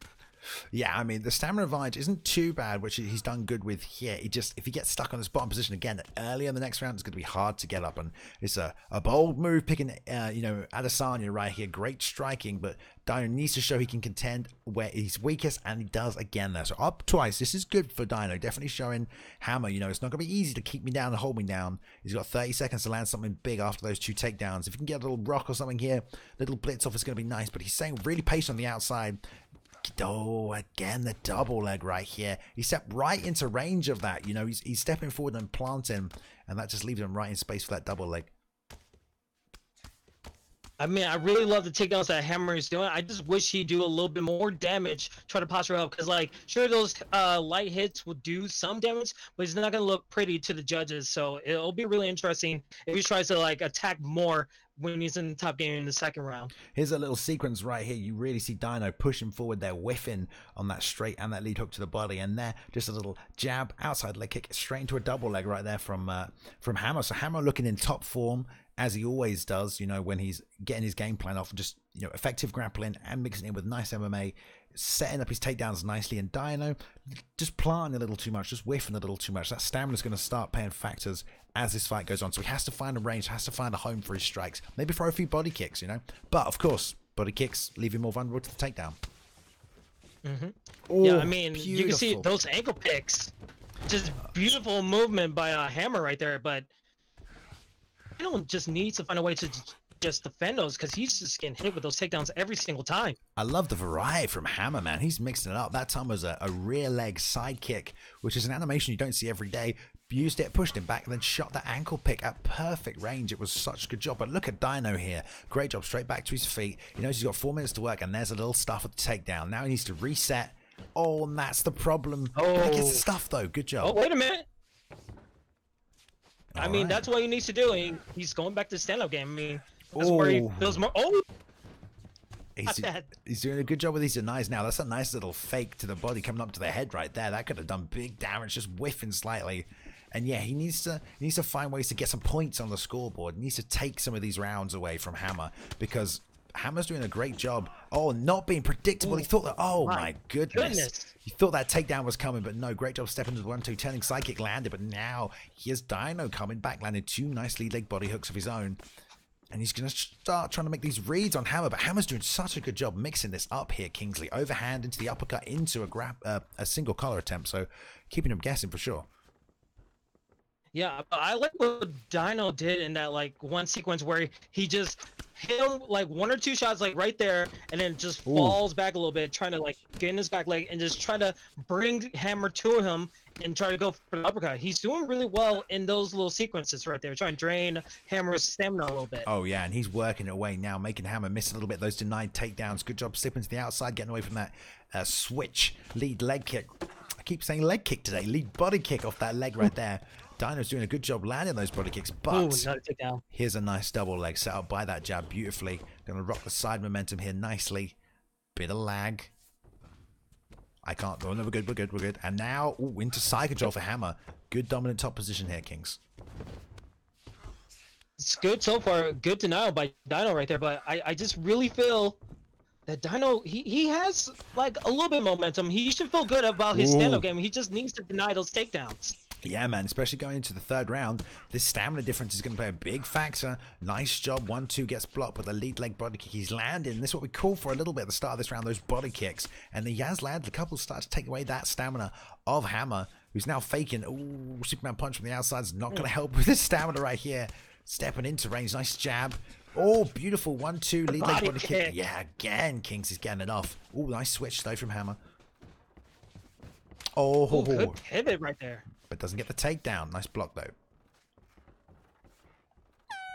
Yeah, I mean, the stamina advantage isn't too bad, which he's done good with here. If he gets stuck on this bottom position again early in the next round, it's going to be hard to get up. And it's a bold move picking, Adesanya right here. Great striking, but Dino needs to show he can contend where he's weakest, and he does again there. So up twice. This is good for Dino. Definitely showing Hammer, it's not going to be easy to keep me down and hold me down. He's got 30 seconds to land something big after those 2 takedowns. If he can get a little rock or something here, little blitz off, is going to be nice. But he's staying really patient on the outside. Oh, again, the double leg right here. He stepped right into range of that. He's stepping forward and planting, and that just leaves him right in space for that double leg. I mean, I really love the takedowns that Hammer is doing. I just wish he'd do a little bit more damage, try to posture up, because, sure, those light hits will do some damage, but it's not going to look pretty to the judges. So it'll be really interesting if he tries to, attack more when he's in the top game in the second round. Here's a little sequence right here. You really see Dino pushing forward there, whiffing on that straight and that lead hook to the body, and there just a little jab, outside leg kick, straight into a double leg right there from Hammer. So Hammer looking in top form, as he always does, you know, when he's getting his game plan off, just, you know, effective grappling and mixing it with nice MMA, setting up his takedowns nicely. And Dino just planting a little too much, just whiffing a little too much. That stamina's going to start paying factors as this fight goes on. So he has to find a range, has to find a home for his strikes, maybe throw a few body kicks, you know. But of course, body kicks leave him more vulnerable to the takedown. Yeah, I mean, beautiful. You can see those ankle picks, just beautiful movement by Hammer right there. But Dino just needs to find a way to just defend those, because he's just getting hit with those takedowns every single time. I love the variety from Hammer, man. He's mixing it up. That time was a rear leg side kick, which is an animation you don't see every day. Used it, pushed him back, and then shot the ankle pick at perfect range. It was such a good job. But look at Dino here. Great job. Straight back to his feet. He knows he's got 4 minutes to work, and there's a little stuff at the takedown. Now he needs to reset. Oh, and that's the problem. Oh, he gets the stuff, though. Good job. Oh, wait a minute. I mean, that's what he needs to do. He's going back to the stand-up game. I mean, that's where he feels more. Oh! He's doing a good job with these denies now. That's a nice little fake to the body coming up to the head right there. That could have done big damage, just whiffing slightly. And yeah, he needs to find ways to get some points on the scoreboard. He needs to take some of these rounds away from Hammer, because Hammer's doing a great job. Oh, not being predictable. He thought that, oh my goodness. He thought that takedown was coming, but no. Great job stepping into the 1-2, turning sidekick landed. But now here's Dino coming back, landed 2 nice lead leg body hooks of his own. And he's going to start trying to make these reads on Hammer. But Hammer's doing such a good job mixing this up here, Kingsley. Overhand into the uppercut, into a single collar attempt. So keeping him guessing for sure. Yeah, I like what Dino did in that, like, one sequence where he just hit him, like, 1 or 2 shots, like, right there, and then just falls back a little bit, trying to, like, get in his back leg and just try to bring Hammer to him and try to go for the uppercut. He's doing really well in those little sequences right there, trying to drain Hammer's stamina a little bit. Oh, yeah, and he's working it away now, making Hammer miss a little bit. Those denied takedowns. Good job slipping to the outside, getting away from that switch lead leg kick. I keep saying leg kick today. Lead body kick off that leg right there. Dino's doing a good job landing those body kicks, but here's a nice double leg set up by that jab beautifully. Going to rock the side momentum here nicely. Bit of lag. I can't. Oh, no, we're good, we're good, we're good. And now, into side control for Hammer. Good dominant top position here, Kings. It's good so far. Good denial by Dino right there, but I just really feel that Dino, he has, like, a little bit of momentum. He should feel good about his stand-up game. He just needs to deny those takedowns. Yeah, man, especially going into the third round, this stamina difference is going to play a big factor. Nice job. 1-2 gets blocked with a lead leg body kick. He's landing. This is what we call for a little bit at the start of this round, those body kicks. And he has landed a couple, starts to take away that stamina of Hammer, who's now faking. Ooh, Superman punch from the outside is not going to help with his stamina right here. Stepping into range. Nice jab. Oh, beautiful 1-2 lead leg body kick. Yeah, again, Kings is getting it off. Oh, nice switch though from Hammer. Oh, good pivot right there. But doesn't get the takedown. Nice block though.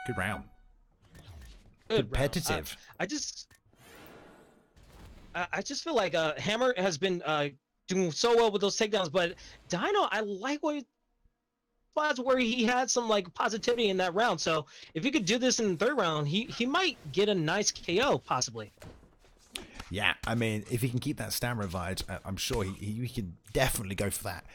Good round. Competitive. I just feel like Hammer has been doing so well with those takedowns, but Dino, I like what spots where he had some, like, positivity in that round. So if he could do this in the third round, he might get a nice KO possibly. Yeah, I mean, if he can keep that stamina vibes, I'm sure he could definitely go for that.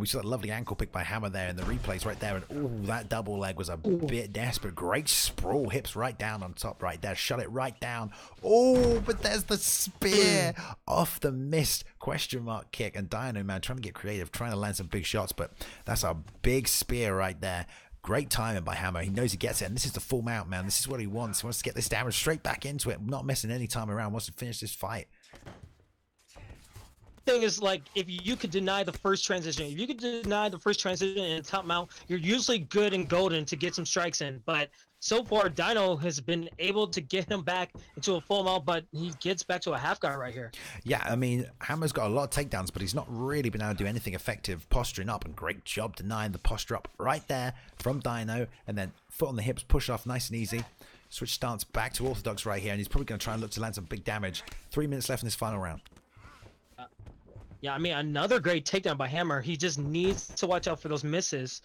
We saw that lovely ankle pick by Hammer there in the replays right there. And that double leg was a bit desperate. Great sprawl, hips right down on top right there. Shut it right down. Oh, but there's the spear off the missed question mark kick. And Dino, man, trying to get creative, trying to land some big shots. But that's a big spear right there. Great timing by Hammer. He knows he gets it. And this is the full mount, man. This is what he wants. He wants to get this damage straight back into it. Not missing any time around. Wants to finish this fight. Thing is, like, if you could deny the first transition, in top mount, you're usually good and golden to get some strikes in. But so far, Dino has been able to get him back into a full mount, but he gets back to a half guard right here. Yeah, I mean, Hammer's got a lot of takedowns, but he's not really been able to do anything effective posturing up. And great job denying the posture up right there from Dino. And then foot on the hips, push off nice and easy. Switch stance back to orthodox right here, and he's probably going to try and look to land some big damage. 3 minutes left in this final round. Yeah, I mean, another great takedown by Hammer. He just needs to watch out for those misses.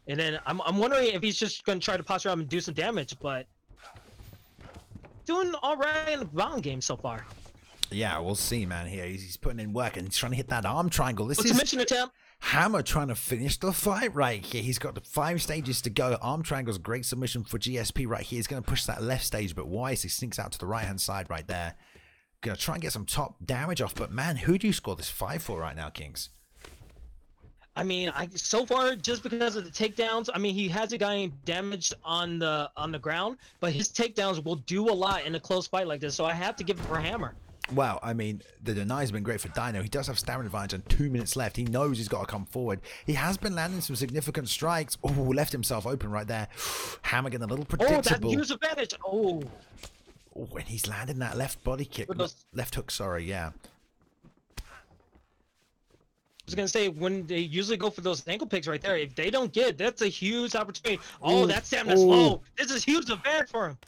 And then I'm wondering if he's just going to try to posture up and do some damage, but doing all right in the bound game so far. Yeah, we'll see, man. Here he's putting in work and he's trying to hit that arm triangle. This is submission attempt. Hammer trying to finish the fight right here. He's got the 5 stages to go. Arm triangle's a great submission for GSP right here. He's going to push that left stage, but wise, he sneaks out to the right-hand side right there. Going to try and get some top damage off, but man, who do you score this fight for right now, Kings? I mean, so far, just because of the takedowns, I mean, he hasn't got any damage on the ground, but his takedowns will do a lot in a close fight like this, so I have to give it for Hammer. Well, I mean, the deny's been great for Dino. He does have stamina advantage and 2 minutes left. He knows he's got to come forward. He has been landing some significant strikes. Oh, left himself open right there. Hammer getting a little predictable. Oh, that use advantage. Oh, and he's landing that left body kick. Left hook, sorry, yeah. I was going to say, when they usually go for those ankle picks right there, if they don't get, that's a huge opportunity. Oh, that stamina's low. This is huge advantage for him.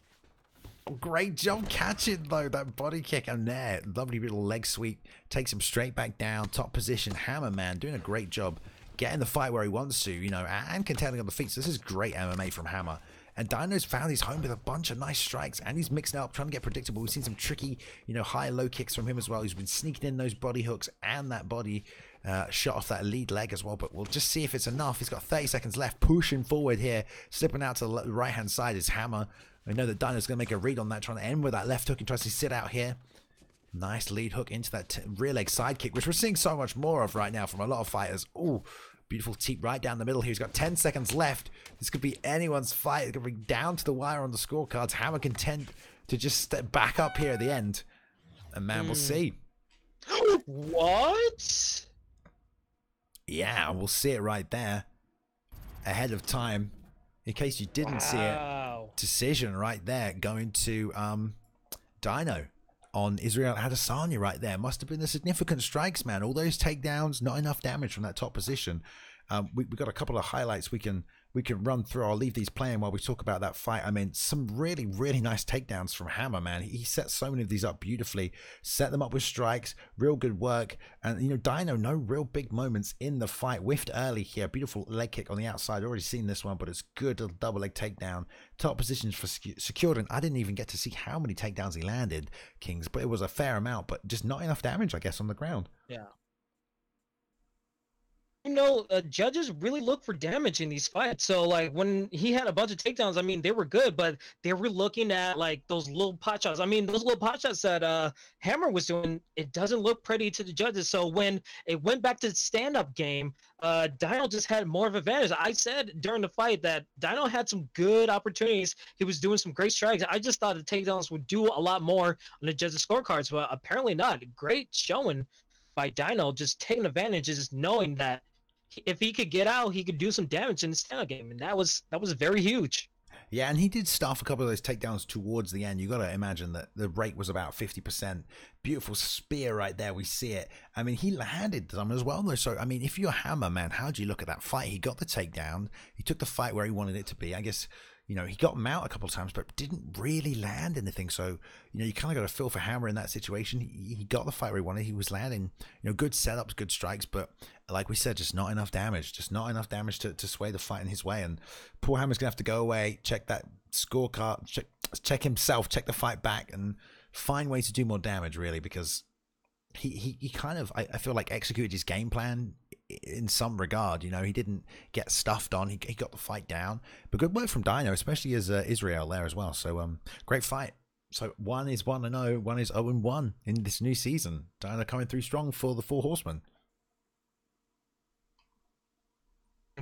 Great job catching, though, that body kick and there. Lovely little leg sweep. Takes him straight back down. Top position. Hammer, man, doing a great job getting the fight where he wants to, you know, and contending on the feet. So this is great MMA from Hammer. And Dino's found his home with a bunch of nice strikes, and he's mixing it up, trying to get predictable. We've seen some tricky, you know, high and low kicks from him as well. He's been sneaking in those body hooks and that body shot off that lead leg as well. But we'll just see if it's enough. He's got 30 seconds left, pushing forward here, slipping out to the right-hand side is Hammer. I know that Dino's going to make a read on that, trying to end with that left hook and tries to sit out here. Nice lead hook into that rear leg side kick, which we're seeing so much more of right now from a lot of fighters. Oh, beautiful teep right down the middle here. He's got 10 seconds left. This could be anyone's fight. It could be down to the wire on the scorecards. Hammer content to just step back up here at the end. And man, we'll see. What? Yeah, we'll see it right there. Ahead of time. In case you didn't see it. Decision right there going to Dino on Israel Adesanya right there. Must have been the significant strikes, man. All those takedowns, not enough damage from that top position. We've got a couple of highlights we can run through. I'll leave these playing while we talk about that fight. I mean, some really, really nice takedowns from Hammer, man. He set so many of these up beautifully, set them up with strikes, real good work. And, you know, Dino, no real big moments in the fight. Whiffed early here. Beautiful leg kick on the outside. Already seen this one, but it's good. A double leg takedown. Top positions for secured. And I didn't even get to see how many takedowns he landed, Kings, but it was a fair amount, but just not enough damage, I guess, on the ground. Yeah. You know, judges really look for damage in these fights. So, like, when he had a bunch of takedowns, I mean, they were good, but they were looking at, like, those little pot shots. I mean, those little pot shots that Hammer was doing, it doesn't look pretty to the judges. So when it went back to the stand-up game, Dino just had more of an advantage. I said during the fight that Dino had some good opportunities. He was doing some great strikes. I just thought the takedowns would do a lot more on the judges' scorecards, but apparently not. Great showing by Dino, just taking advantage, just knowing that if he could get out, he could do some damage in the stand-up game, and that was very huge. Yeah, and he did stuff a couple of those takedowns towards the end. You got to imagine that the rate was about 50%. Beautiful spear right there. We see it. I mean, he landed some as well, though. So, I mean, if you're Hammer, man, how do you look at that fight? He got the takedown. He took the fight where he wanted it to be. I guess, you know, he got him out a couple of times, but didn't really land anything. So, you know, you kind of got to feel for Hammer in that situation. He got the fight where he wanted. He was landing, you know, good setups, good strikes, but like we said, just not enough damage. Just not enough damage to sway the fight in his way. And poor Hammer's going to have to go away, check that scorecard, check himself, check the fight back, and find ways to do more damage, really, because he kind of, I feel like, executed his game plan in some regard. You know, he didn't get stuffed on. He got the fight down. But good work from Dino, especially as Israel there as well. So great fight. So one is 1-0, one is 0-1 in this new season. Dino coming through strong for the Four Horsemen.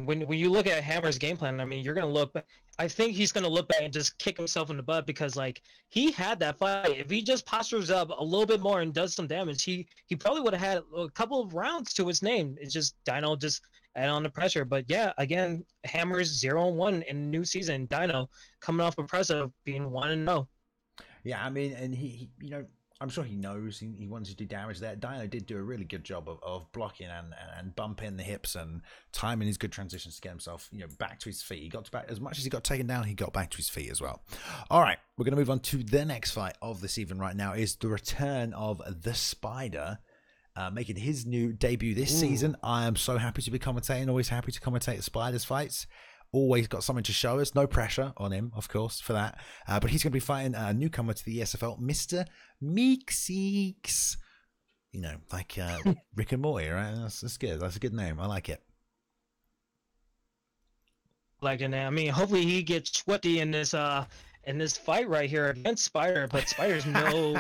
When you look at Hammer's game plan, I mean, you're going to look back. I think he's going to look back and just kick himself in the butt because, like, he had that fight. If he just postures up a little bit more and does some damage, he probably would have had a couple of rounds to his name. It's just Dino just add on the pressure. But, yeah, again, Hammer's 0-1 in the new season. Dino coming off a press of being 1-0. Yeah, I mean, and he you know, I'm sure he knows he wants to do damage there. Dino did do a really good job of blocking and bumping the hips and timing his good transitions to get himself, you know, back to his feet. He got back, as much as he got taken down, he got back to his feet as well. All right, we're going to move on to the next fight of this evening right now. Is the return of the Spider, making his new debut this season. I am so happy to be commentating, always happy to commentate the Spider's fights. always got something to show us. No pressure on him, of course, for that. But he's going to be fighting a newcomer to the ESFL, Mr. Meeseeks. You know, like Rick and Morty, right? That's good. That's a good name. I like it. Like it. I mean, hopefully he gets sweaty in this fight right here against Spider. But Spider's no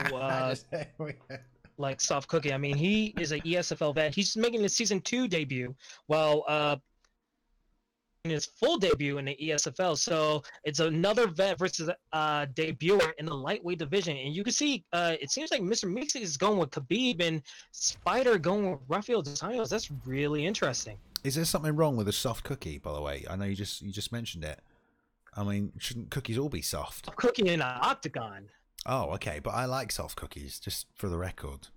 like soft cookie. I mean, he is a ESFL vet. He's making his season 2 debut, while in his full debut in the ESFL. So it's another vet versus debuter in the lightweight division. And you can see it seems like Mr. Meeseeks is going with Khabib and Spider going with Rafael dos Anjos. That's really interesting. Is there something wrong with a soft cookie, by the way? I know you just mentioned it. I mean, shouldn't cookies all be soft? Cookie in an octagon. Oh, okay. But I like soft cookies, just for the record.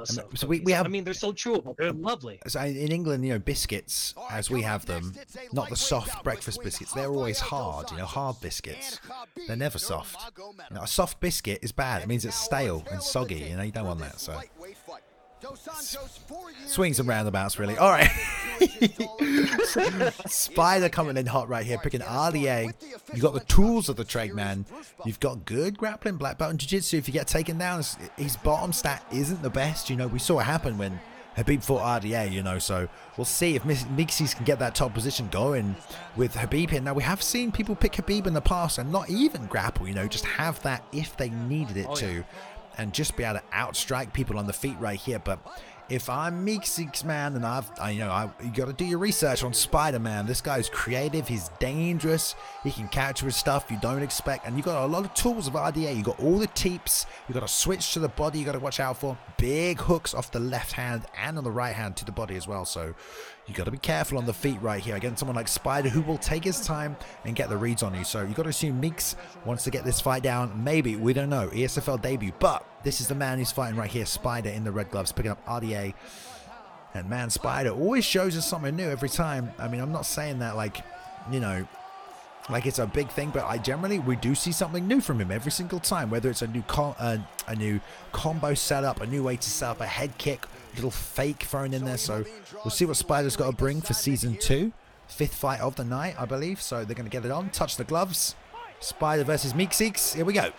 So we have. I mean, they're so chewable. They're lovely. So in England, you know, biscuits as we have them, not the soft breakfast biscuits. They're always hard. You know, hard biscuits. They're never soft. You know, a soft biscuit is bad. It means it's stale and soggy. You know, you don't want that. So swings and roundabouts, really. All right. Spider coming in hot right here, picking RDA. You've got the tools of the trade, man. You've got good grappling, black belt, and jiu-jitsu. If you get taken down, his bottom stat isn't the best. You know, we saw it happen when Khabib fought RDA, you know, so we'll see if Meeseeks can get that top position going with Khabib here. Now, we have seen people pick Khabib in the past and not even grapple, you know, just have that if they needed it to. And just be able to outstrike people on the feet right here. But if I'm Meeseeks, man, and you got to do your research on Spider-Man. This guy's creative. He's dangerous. He can catch with stuff you don't expect. And you got a lot of tools of RDA. You got all the teeps. You got to switch to the body. You got to watch out for big hooks off the left hand and on the right hand to the body as well. So you got to be careful on the feet right here against someone like Spider, who will take his time and get the reads on you. So you got to assume Meeks wants to get this fight down. Maybe, we don't know. ESFL debut, but this is the man who's fighting right here. Spider in the red gloves, picking up RDA. And man, Spider always shows us something new every time. I mean, I'm not saying that like, you know, like it's a big thing, but we do see something new from him every single time. Whether it's a new combo setup, a new way to set up a head kick, little fake thrown in there. So we'll see what Spider's got to bring for season 2, 5th fight of the night, I believe. So they're going to get it on. Touch the gloves. Spider versus Meeseeks. Here we go. Here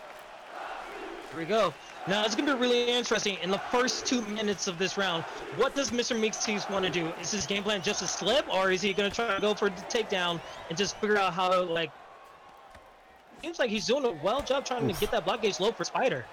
we go. Now, it's going to be really interesting. In the first 2 minutes of this round, what does Mr. Meeseeks want to do? Is his game plan just a slip, or is he going to try to go for the takedown and just figure out how to, like... Seems like he's doing a well job trying to get that block gauge low for Spider.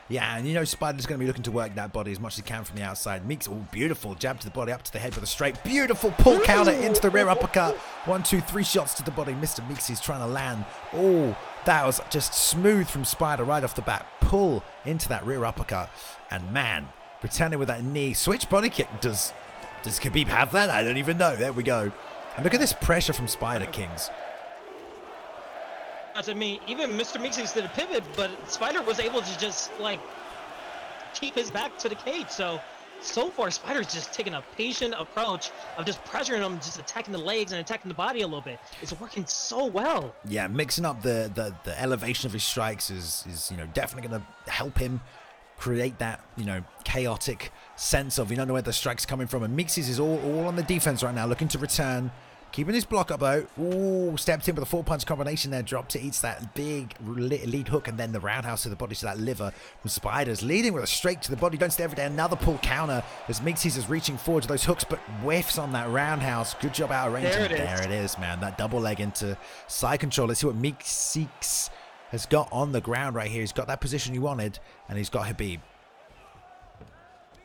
Yeah, and you know Spider's going to be looking to work that body as much as he can from the outside. Meeks, oh, beautiful. Jab to the body, up to the head with a straight. Beautiful pull counter into the rear uppercut. 1, 2, 3 shots to the body. Mr. Meeks is trying to land. Oh, that was just smooth from Spider right off the bat. Pull into that rear uppercut. And man, pretending with that knee. Switch body kick. Does Khabib have that? I don't even know. There we go. And look at this pressure from Spider, Kings. I mean, even Mr. Meeseeks did a pivot, but Spider was able to just, like, keep his back to the cage. So far, Spider's just taking a patient approach of just pressuring him, just attacking the legs and attacking the body a little bit. It's working so well. Yeah, mixing up the elevation of his strikes is you know, definitely going to help him create that, you know, chaotic sense of you don't know where the strike's coming from. And Meeseeks is all on the defense right now, looking to return. Keeping his block up though. Ooh, stepped in with a 4-punch combination there. Dropped it, eats that big lead hook, and then the roundhouse to the body to that liver from Spiders. Leading with a straight to the body. Don't stay every day. Another pull counter as Meeseeks is reaching forward to those hooks, but whiffs on that roundhouse. Good job out of range. There it is, man. That double leg into side control. Let's see what Meeseeks has got on the ground right here. He's got that position he wanted, and he's got Khabib.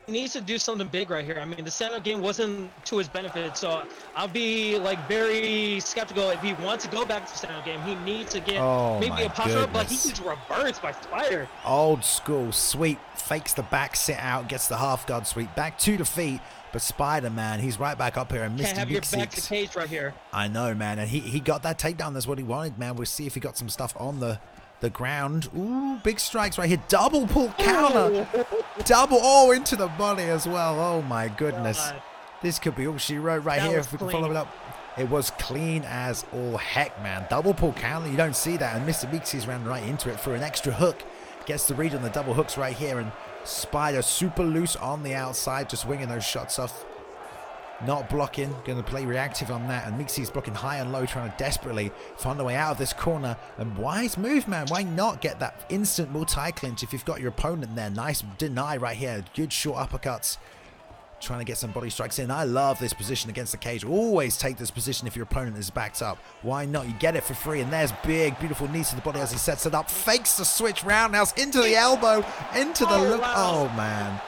He needs to do something big right here. I mean, the stand-up game wasn't to his benefit, so I'll be like very skeptical if he wants to go back to the stand-up game. He needs to get maybe a posture, but he gets reversed by Spider. Old school sweep, fakes the back sit out, gets the half guard sweep back to the feet. But Spider, man, he's right back up here, and Mr. Can't have your back to cage right here. I know, man, and he got that takedown. That's what he wanted, man. We'll see if he got some stuff on the ground. Ooh, big strikes right here. Double pull counter. Double, into the body as well. Oh my goodness. This could be all she wrote right here if we can follow it up. It was clean as all heck, man. Double pull counter. You don't see that. And Mr. Meeseeks ran right into it for an extra hook. Gets the read on the double hooks right here. And Spider super loose on the outside, just winging those shots off. not blocking, going to play reactive on that, and Meeseeks blocking high and low, trying to desperately find a way out of this corner. And wise move, man. Why not get that instant multi-clinch if you've got your opponent there? Nice deny right here. Good short uppercuts. Trying to get some body strikes in. I love this position against the cage. Always take this position if your opponent is backed up. Why not? You get it for free. And there's big, beautiful knees to the body as he sets it up. Fakes the switch roundhouse into the elbow, into the look. Oh, man.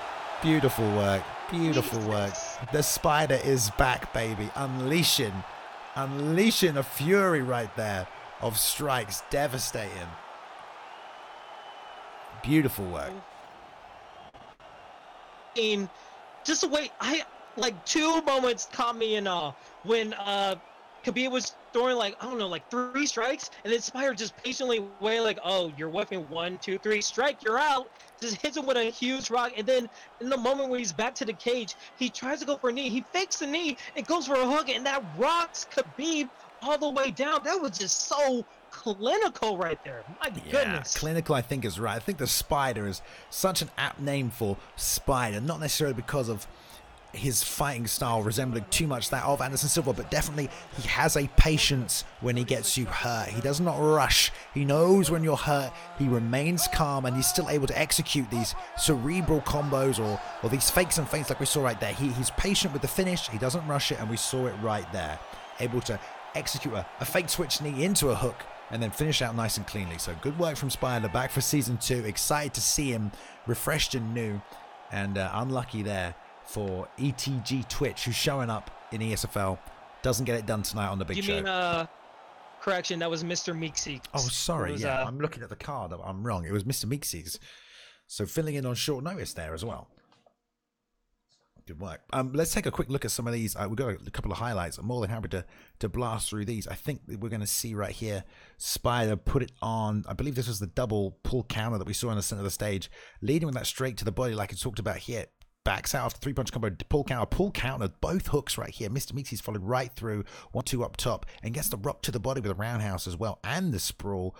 Beautiful work. Beautiful work. The spider is back, baby. Unleashing a fury right there of strikes. Devastating. Beautiful work. Just the way like 2 moments caught me in when Khabib was throwing like, I don't know, like 3 strikes, and then Spider just patiently wait like, oh, you're whiffing 1, 2, 3 strike, you're out. Just hits him with a huge rock, and then in the moment when he's back to the cage, he tries to go for a knee, he fakes the knee, and goes for a hook, and that rocks Khabib all the way down. That was just so clinical right there. My goodness. Clinical, I think, is right. I think the Spider is such an apt name for Spider, not necessarily because of his fighting style resembling too much that of Anderson Silva, but definitely he has a patience when he gets you hurt. He does not rush. He knows when you're hurt. He remains calm, and he's still able to execute these cerebral combos or these fakes and feints like we saw right there. He's patient with the finish. He doesn't rush it, and we saw it right there. Able to execute a fake switch knee into a hook and then finish out nice and cleanly. So good work from Spider, back for season 2. Excited to see him refreshed and new, and unlucky there for ETG Twitch, who's showing up in ESFL. Doesn't get it done tonight on the big show. You mean, correction, that was Mr. Meeseeks. Oh, sorry, yeah, I'm looking at the card. I'm wrong. It was Mr. Meeseeks. So filling in on short notice there as well. Good work. Let's take a quick look at some of these. We've got a couple of highlights. I'm more than happy to blast through these. I think we're going to see right here, Spider put it on. I believe this was the double pull counter that we saw in the center of the stage, leading with that straight to the body like I talked about here. Backs out after 3-punch combo, pull counter, both hooks right here. Mr. Meeseeks followed right through, 1-2 up top, and gets the rock to the body with a roundhouse as well, and the sprawl,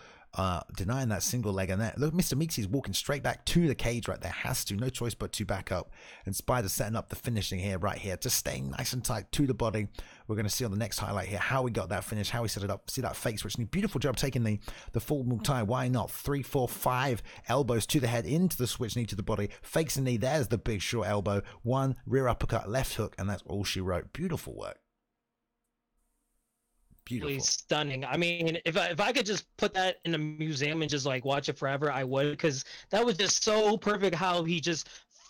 denying that single leg. And that, look, Mr. Meeseeks walking straight back to the cage right there, has to, no choice but to back up. And Spider setting up the finishing here, right here, just staying nice and tight to the body. We're going to see on the next highlight here how we got that finish, how we set it up. See that fake switch. Beautiful job taking the full Muay. Why not? 3, 4, 5 elbows to the head, into the switch knee to the body. Fakes the knee. There's the big short elbow. 1 rear uppercut, left hook, and that's all she wrote. Beautiful work. Beautiful. Stunning. I mean, if I could just put that in a museum and just like watch it forever, I would, because that was just so perfect how he just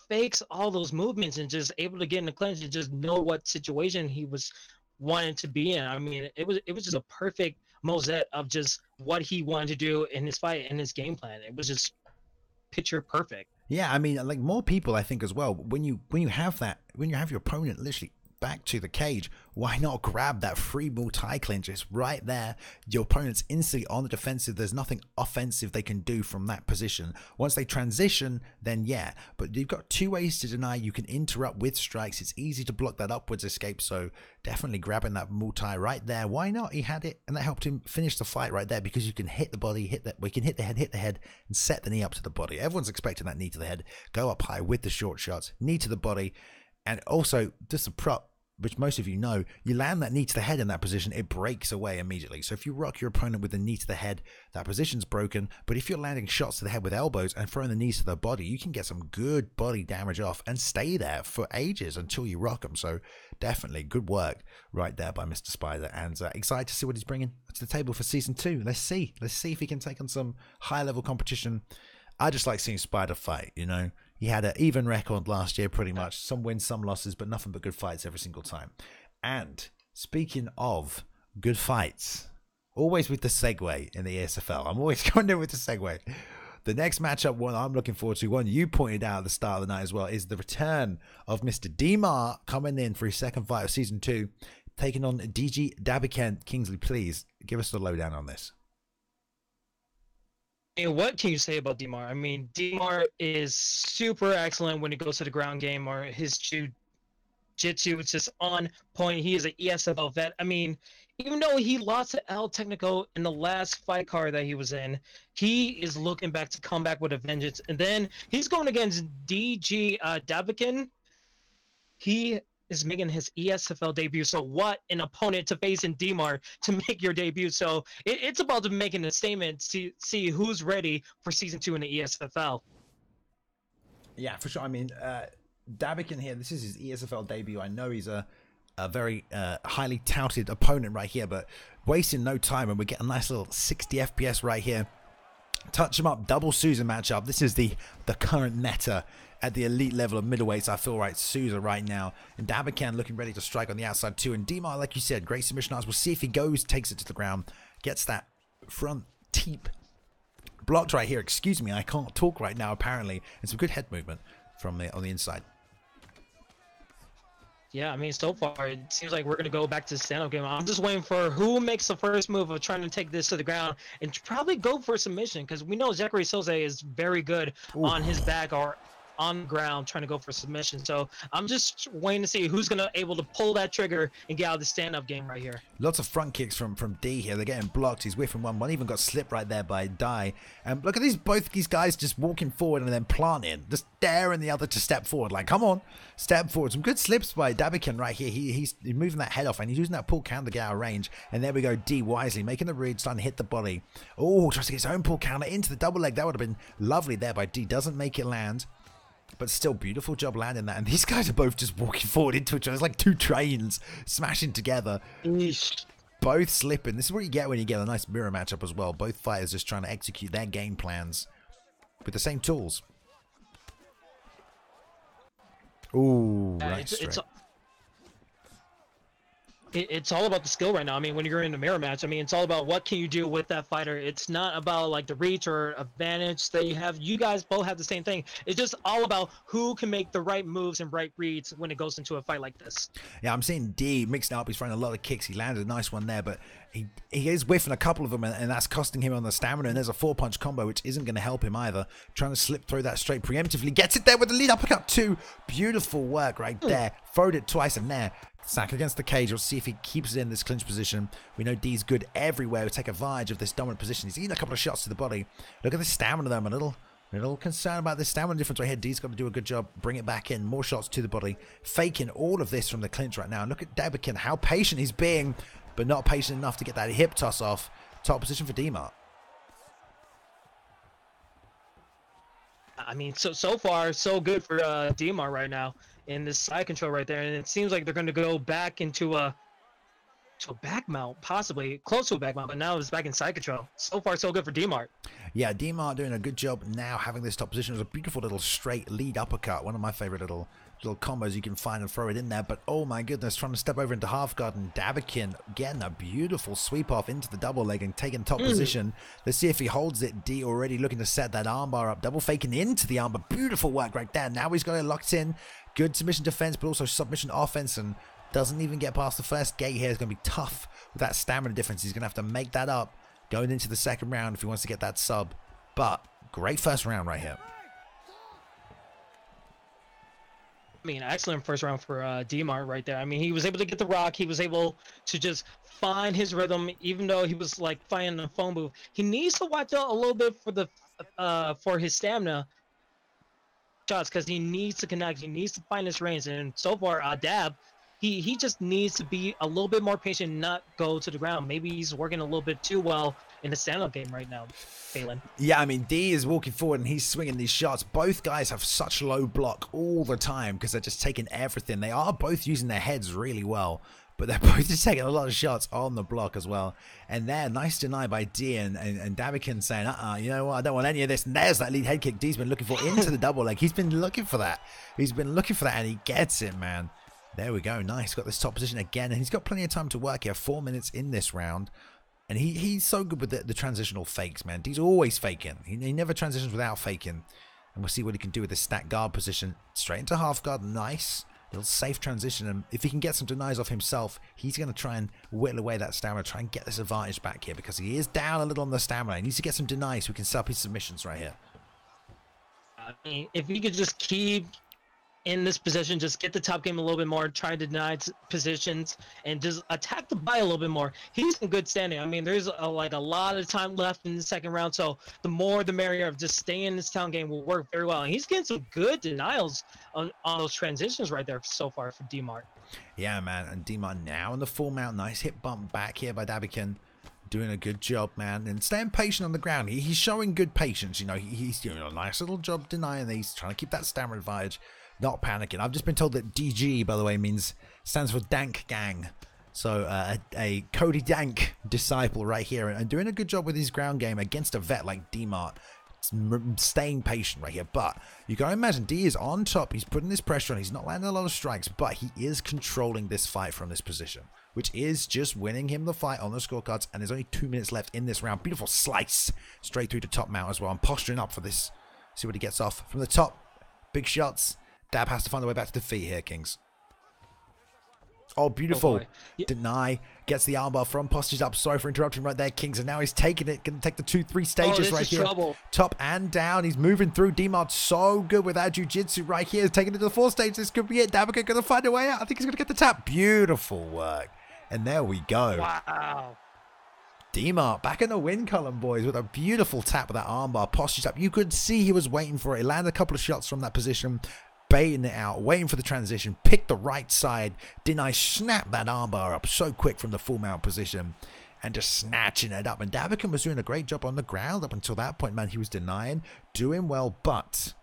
fakes all those movements and just able to get in the clinch and just know what situation he was wanting to be in. I mean, it was just a perfect mosaic of just what he wanted to do in his fight and his game plan. It was just picture perfect. Yeah, I mean, like more people, I think as well. When you have your opponent literally back to the cage, why not grab that free multi clinch? It's right there. Your opponent's instantly on the defensive. There's nothing offensive they can do from that position. Once they transition, then yeah, but you've got 2 ways to deny. You can interrupt with strikes. It's easy to block that upwards escape, so definitely grabbing that multi right there. Why not? He had it, and that helped him finish the fight right there, because you can hit the body, we can hit the head, and set the knee up to the body. Everyone's expecting that knee to the head, go up high with the short shots, knee to the body. And also just a prop, which most of you know, you land that knee to the head in that position, it breaks away immediately. So if you rock your opponent with the knee to the head, that position's broken. But if you're landing shots to the head with elbows and throwing the knees to the body, you can get some good body damage off and stay there for ages until you rock them. So definitely good work right there by Mr. Spider, and excited to see what he's bringing to the table for season 2. Let's see if he can take on some high level competition. I just like seeing Spider fight, you know. He had an even record last year, pretty much. Some wins, some losses, but nothing but good fights every single time. And speaking of good fights, always with the segue in the ESFL. I'm always going there with the segue. The next matchup, one I'm looking forward to, one you pointed out at the start of the night as well, is the return of Mr. D-Mart coming in for his second fight of season 2, taking on Dabba-Ken. Kingsley, please give us the lowdown on this. And what can you say about D-Mart? I mean, D-Mart is super excellent when it goes to the ground game, or his jiu-jitsu is just on point. He is an ESFL vet. I mean, even though he lost to El Technico in the last fight card that he was in, he is looking back to come back with a vengeance. And then he's going against Dabba-Ken. He is making his ESFL debut. So what an opponent to face in D-Mart to make your debut. So it's about to making a statement to see who's ready for season 2 in the ESFL. Yeah, for sure. I mean, Dabba-Ken here, this is his ESFL debut. I know he's a very highly touted opponent right here, but wasting no time, and we get a nice little 60 FPS right here. Touch him up, double Sousa matchup. This is the current meta at the elite level of middleweights. I feel right, Sousa right now. And Dabba-Ken looking ready to strike on the outside too. And D-Mart, like you said, great submission arts. We'll see if he goes, takes it to the ground, gets that front teep blocked right here. Excuse me, I can't talk right now apparently. And some good head movement from on the inside. Yeah, I mean, so far, it seems like we're going to go back to the stand-up game. I'm just waiting for who makes the first move of trying to take this to the ground and probably go for submission, because we know Zachary Souza is very good on his back or on the ground trying to go for submission. So I'm just waiting to see who's going to able to pull that trigger and get out of the stand-up game right here. Lots of front kicks from D here. They're getting blocked. He's whiffing one. One even got slipped right there by Die. And look at both these guys just walking forward and then planting, just daring the other to step forward. Like, come on, step forward. Some good slips by Dabba-Ken right here. He's moving that head off and he's using that pull counter to get out of range. And there we go. D wisely making the read, starting to hit the body. Oh, tries to get his own pull counter into the double leg. That would have been lovely there by D. Doesn't make it land. But still, beautiful job landing that. And these guys are both just walking forward into each other. It's like two trains smashing together. Eesh. Both slipping. This is what you get when you get a nice mirror matchup as well. Both fighters just trying to execute their game plans with the same tools. Ooh, right straight. It's all about the skill right now. I mean, when you're in a mirror match, I mean, it's all about what can you do with that fighter. It's not about like the reach or advantage that you have. You guys both have the same thing. It's just all about who can make the right moves and right reads when it goes into a fight like this. Yeah, I'm seeing D mixing up. He's throwing a lot of kicks. He landed a nice one there, but he is whiffing a couple of them, and that's costing him on the stamina. And there's a 4-punch combo, which isn't going to help him either. Trying to slip through that straight preemptively. Gets it there with the lead uppercut too. Beautiful work right there. Throwed it twice, and there. Sack against the cage. We'll see if he keeps it in this clinch position. We know D's good everywhere. We'll take advantage of this dominant position. He's eating a couple of shots to the body. Look at the stamina though. I'm a little concerned about this stamina difference right here. D's got to do a good job. Bring it back in. More shots to the body. Faking all of this from the clinch right now. And look at Dabba-Ken. How patient he's being, but not patient enough to get that hip toss off. Top position for D-Mart. I mean, so far, so good for D-Mart right now in this side control right there. And it seems like they're going to go back into a back mount, possibly close to a back mount, but now it's back in side control. So far, so good for D-Mart. Yeah, D-Mart doing a good job now having this top position. It was a beautiful little straight lead uppercut. One of my favorite little combos you can find and throw it in there. But oh my goodness, trying to step over into half guard, and Dabba-Ken getting a beautiful sweep off into the double leg and taking top position. Let's see if he holds it. D already looking to set that armbar up. Double faking into the armbar. Beautiful work right there. Now he's got it locked in. Good submission defense, but also submission offense, and doesn't even get past the first gate here. It's going to be tough with that stamina difference. He's going to have to make that up going into the second round if he wants to get that sub. But great first round right here. I mean, excellent first round for D-Mart right there. I mean, he was able to get the rock. He was able to just find his rhythm, even though he was like fighting a phone booth. He needs to watch out a little bit for his stamina shots, because he needs to connect. He needs to find his range. And so far, Dab, he just needs to be a little bit more patient and not go to the ground. Maybe he's working a little bit too well in the stand-up game right now, Peyton. Yeah, I mean, D is walking forward and he's swinging these shots. Both guys have such low block all the time because they're just taking everything. They are both using their heads really well, but they're both just taking a lot of shots on the block as well. And there, nice deny by D, and Dabba-Ken saying, you know what, I don't want any of this. And there's that lead head kick D's been looking for into the double leg. He's been looking for that. He's been looking for that, and he gets it, man. There we go. Nice. Got this top position again, and he's got plenty of time to work here. 4 minutes in this round. And he's so good with the transitional fakes, man. He's always faking. He never transitions without faking. And we'll see what he can do with this stack guard position. Straight into half guard. Nice. Little safe transition. And if he can get some denies off himself, he's going to try and whittle away that stamina. Try and get this advantage back here, because he is down a little on the stamina. He needs to get some denies so we can set up his submissions right here. I mean, if he could just keep in this position, just get the top game a little bit more, try to deny positions, and just attack the buy a little bit more. He's in good standing. I mean, there's a lot of time left in the second round, so the more the merrier of just staying in this town game will work very well. And he's getting some good denials on those transitions right there so far for D-Mart. Yeah, man, and D-Mart now in the full mount. Nice hit bump back here by Dabba-Ken. Doing a good job, man, and staying patient on the ground. He's showing good patience, you know. He's doing a nice little job denying these, trying to keep that stamina advantage, not panicking. I've just been told that DG, by the way, stands for Dank Gang. So a Cody Dank disciple right here, and doing a good job with his ground game against a vet like D-Mart. Staying patient right here, but you gotta imagine D is on top. He's putting this pressure on. He's not landing a lot of strikes, but he is controlling this fight from this position, which is just winning him the fight on the scorecards. And there's only 2 minutes left in this round. Beautiful slice straight through to top mount as well. I'm posturing up for this. See what he gets off from the top. Big shots. Dab has to find a way back to defeat here, Kings. Oh, beautiful. Oh, deny. Gets the armbar from postures up. Sorry for interrupting right there, Kings. And now he's taking it. Going to take the 2-3 stages right here. Trouble. Top and down. He's moving through. D-Mart so good with that jiu-jitsu right here. He's taking it to the 4 stage. This could be it. Dabba-Ken going to find a way out. I think he's going to get the tap. Beautiful work. And there we go. Wow. D-Mart back in the win column, boys, with a beautiful tap with that armbar. Postures up. You could see he was waiting for it. He landed a couple of shots from that position. Baiting it out, waiting for the transition, pick the right side. Didn't I snap that armbar up so quick from the full mount position and just snatching it up? And Dabba-Ken was doing a great job on the ground up until that point, man. He was denying, doing well, but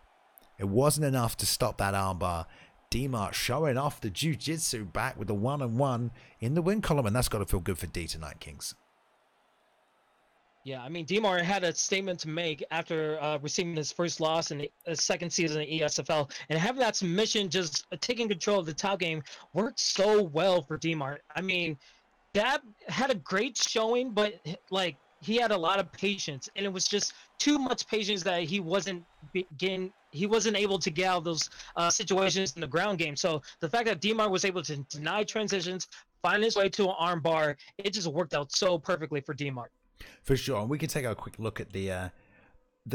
it wasn't enough to stop that armbar. D-Mart showing off the jiu-jitsu back with the 1-on-1 in the win column, and that's got to feel good for D tonight, Kings. Yeah, I mean, D-Mart had a statement to make after receiving his first loss in the second season of ESFL, and having that submission, just taking control of the top game, worked so well for D-Mart. I mean, Dab had a great showing, but like he had a lot of patience, and it was just too much patience that he wasn't able to get out of those situations in the ground game. So the fact that D-Mart was able to deny transitions, find his way to an arm bar, it just worked out so perfectly for D-Mart. For sure, and we can take a quick look at the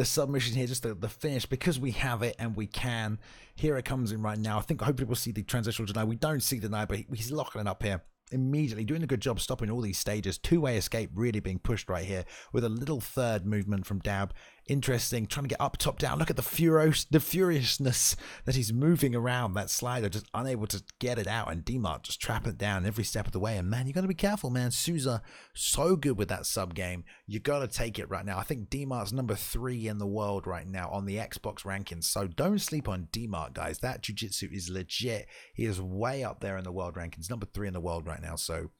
submission here, just the finish, because we have it and we can. Here it comes in right now. I think hopefully we'll see the transitional deny. We don't see deny, but he's locking it up here immediately, doing a good job stopping all these stages. Two-way escape really being pushed right here with a little third movement from Dab. Interesting, trying to get up, top, down. Look at the furiousness that he's moving around that slider, just unable to get it out, and D-Mart just trapping it down every step of the way. And man, you got to be careful, man. Souza so good with that sub game. You got to take it right now. I think D-Mart's number 3 in the world right now on the Xbox rankings, so don't sleep on D-Mart, guys. That jiu-jitsu is legit. He is way up there in the world rankings, number 3 in the world right now, so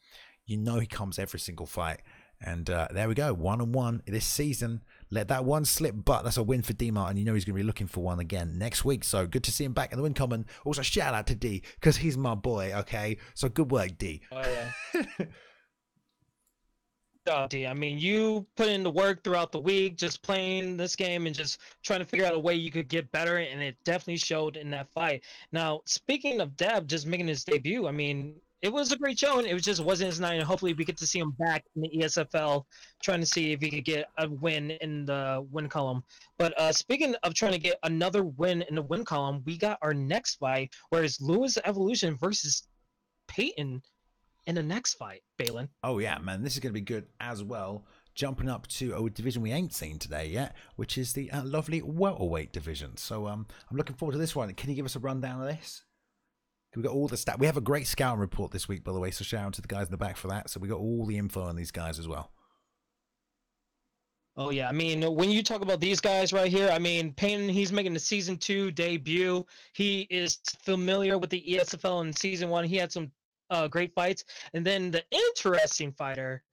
you know he comes every single fight. And there we go, 1-on-1 this season. Let that one slip, but that's a win for D-Mart, and you know he's going to be looking for one again next week. So good to see him back in the win column. Also, shout out to D, because he's my boy, okay? So good work, D. Oh, yeah. Oh, D, I mean, you put in the work throughout the week, just playing this game and just trying to figure out a way you could get better, and it definitely showed in that fight. Now, speaking of Dab just making his debut, I mean, it was a great show, and it just wasn't his night. And hopefully, we get to see him back in the ESFL, trying to see if he could get a win in the win column. But speaking of trying to get another win in the win column, we got our next fight, where it's Lewis Evolution versus Peyton in the next fight, Balin. Oh yeah, man, this is going to be good as well. Jumping up to a division we ain't seen today yet, which is the lovely welterweight division. So I'm looking forward to this one. Can you give us a rundown of this? We got all the stats. We have a great scouting report this week, by the way, so shout out to the guys in the back for that. So we got all the info on these guys as well. Oh, yeah. I mean, when you talk about these guys right here, I mean, Peyton, he's making the Season 2 debut. He is familiar with the ESFL in Season 1. He had some great fights. And then the interesting fighter,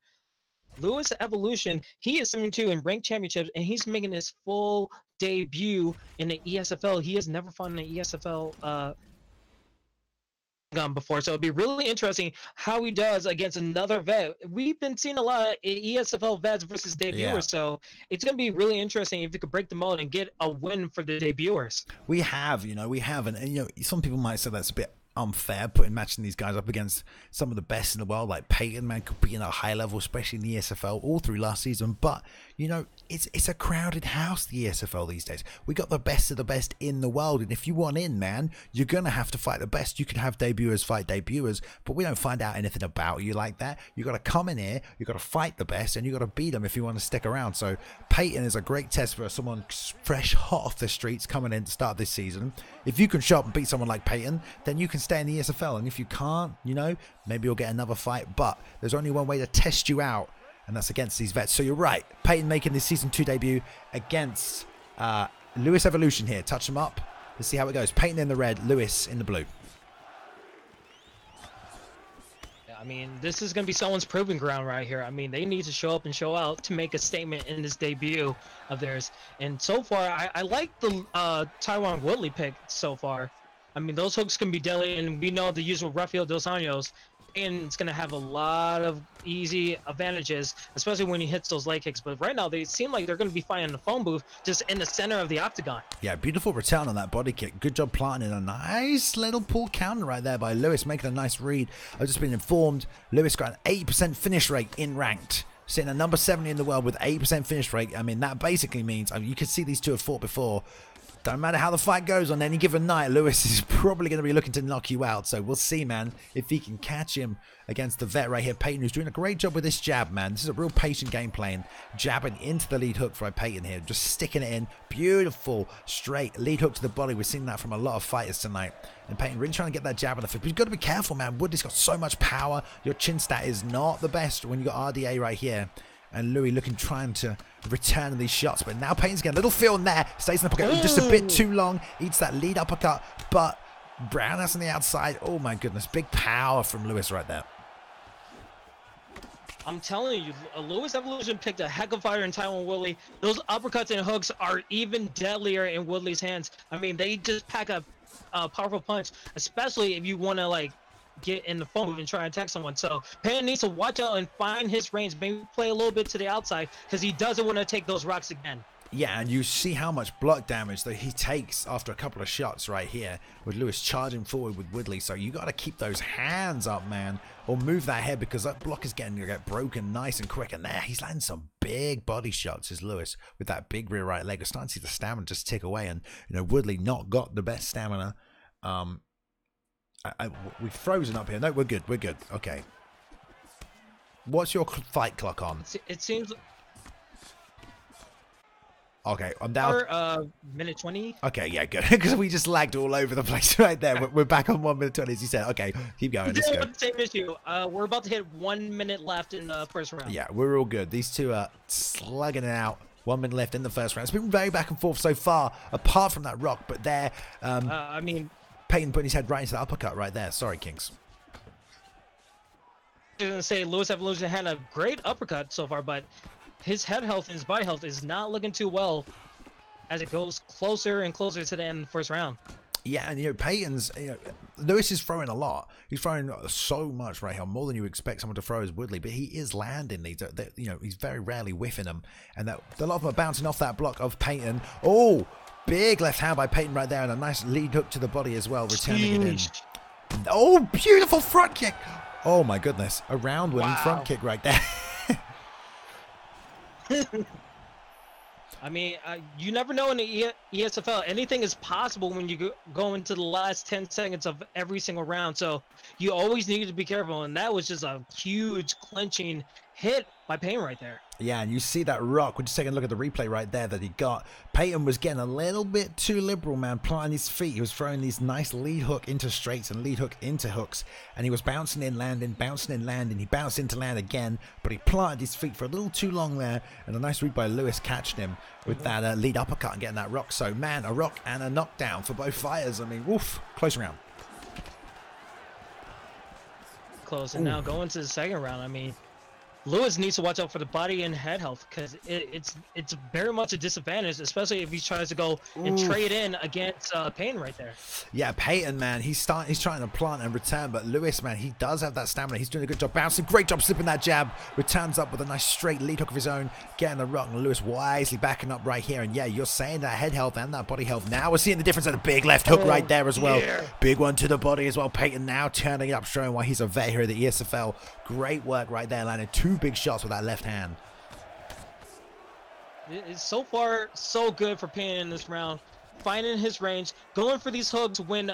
Lewis Evolution, he is 7-2 in ranked championships, and he's making his full debut in the ESFL. He has never fought in the ESFL before, so it'd be really interesting how he does against another vet. We've been seeing a lot of ESFL vets versus debuters, so it's going to be really interesting if you could break the mold and get a win for the debuters. We have, and some people might say that's a bit unfair matching these guys up against some of the best in the world, like Peyton, man, competing at a high level, especially in the ESFL all through last season. But you know, it's a crowded house, the ESFL these days. We got the best of the best in the world, and if you want in, man, you're gonna have to fight the best. You can have debuters fight debuters, but we don't find out anything about you like that. You got to come in here, you got to fight the best, and you got to beat them if you want to stick around. So Peyton is a great test for someone fresh, hot off the streets coming in to start this season. If you can show up and beat someone like Peyton, then you can stay in the ESFL, and if you can't, you know, maybe you'll get another fight. But there's only one way to test you out, and that's against these vets. So you're right, Peyton making this season 2 debut against Lewis Evolution here. Touch them up, let's see how it goes. Peyton in the red, Lewis in the blue. I mean, this is going to be someone's proving ground right here. I mean, they need to show up and show out to make a statement in this debut of theirs. And so far, I like the Taiwan Woodley pick so far. I mean, those hooks can be deadly, and we know the use of Rafael Dos Anjos, and it's going to have a lot of easy advantages, especially when he hits those leg kicks. But right now, they seem like they're going to be fighting the phone booth just in the center of the octagon. Yeah, beautiful return on that body kick. Good job planting a nice little pull counter right there by Lewis, making a nice read. I've just been informed Lewis got an 80% finish rate in ranked, sitting at number 70 in the world with 80% finish rate. I mean, that basically means, I mean, you can see these two have fought before. Don't matter how the fight goes on any given night, Lewis is probably going to be looking to knock you out. So we'll see, man, if he can catch him against the vet right here, Peyton, who's doing a great job with this jab, man. This is a real patient game plan. Jabbing into the lead hook for Peyton here, just sticking it in. Beautiful, straight lead hook to the body. We've seen that from a lot of fighters tonight. And Peyton really trying to get that jab on the foot. But you've got to be careful, man. Woodley's got so much power. Your chin stat is not the best when you got RDA right here. And Louis trying to return these shots. But now Peyton's getting a little feel in there. Stays in the pocket just a bit too long. Eats that lead uppercut. But Brown that's on the outside. Oh my goodness. Big power from Lewis right there. I'm telling you, Lewis Evolution picked a heck of a fighter in Taiwan Woodley. Those uppercuts and hooks are even deadlier in Woodley's hands. I mean, they just pack a powerful punch, especially if you want to, like, get in the phone booth and try and attack someone. So Peyton needs to watch out and find his range, maybe play a little bit to the outside, because he doesn't want to take those rocks again. Yeah, and you see how much block damage that he takes after a couple of shots right here with Lewis charging forward with Woodley. So you got to keep those hands up, man, or move that head, because that block is getting to get broken nice and quick. And there, he's landing some big body shots, is Lewis, with that big rear right leg. We're starting to see the stamina just tick away, and you know, Woodley not got the best stamina. We've frozen up here. No, we're good. We're good. Okay. What's your fight clock on? It seems. Okay, I'm down. Minute 20. Okay, yeah, good. Because we just lagged all over the place right there. We're back on 1 minute 20, as you said. Okay, keep going. Let's go. Same issue. We're about to hit 1 minute left in the first round. Yeah, we're all good. These two are slugging it out. 1 minute left in the first round. It's been very back and forth so far, apart from that rock. But there, I mean, Peyton putting his head right into the uppercut right there. Sorry, Kings. I was going to say Lewis Evolution had a great uppercut so far, but his head health and his body health is not looking too well as it goes closer and closer to the end of the first round. Yeah, and you know, Peyton's, you know, Lewis is throwing a lot. He's throwing so much right here, more than you expect someone to throw as Woodley, but he is landing these. You know, he's very rarely whiffing them, and that a lot of them are bouncing off that block of Peyton. Oh, big left hand by Peyton right there, and a nice lead hook to the body as well, returning it in. Oh, beautiful front kick. Oh my goodness, a round winning front kick right there. I mean, you never know in the ESFL. Anything is possible when you go into the last 10 seconds of every single round. So you always need to be careful. And that was just a huge clinching hit by Peyton right there. Yeah, and you see that rock. We're just taking a look at the replay right there that he got. Peyton was getting a little bit too liberal, man, planting his feet. He was throwing these nice lead hook into straights and lead hook into hooks. And he was bouncing in, landing, bouncing in, landing. He bounced into land again, but he planted his feet for a little too long there. And a nice read by Lewis catching him with that lead uppercut and getting that rock. So, man, a rock and a knockdown for both fighters. I mean, woof, close round. Close. And now going to the second round, I mean, Lewis needs to watch out for the body and head health because it's very much a disadvantage, especially if he tries to go and trade in against Payne right there. Yeah, Peyton, man, he's trying to plant and return, but Lewis, man, he does have that stamina. He's doing a good job bouncing. Great job slipping that jab. Returns up with a nice straight lead hook of his own, getting the rock, and Lewis wisely backing up right here. And yeah, you're saying that head health and that body health. Now we're seeing the difference of the big left hook right there as well. Yeah. Big one to the body as well. Peyton now turning it up, showing why he's a vet here at the ESFL. Great work right there, landing 2 big shots with that left hand. It's so far so good for Payne in this round, finding his range, going for these hooks when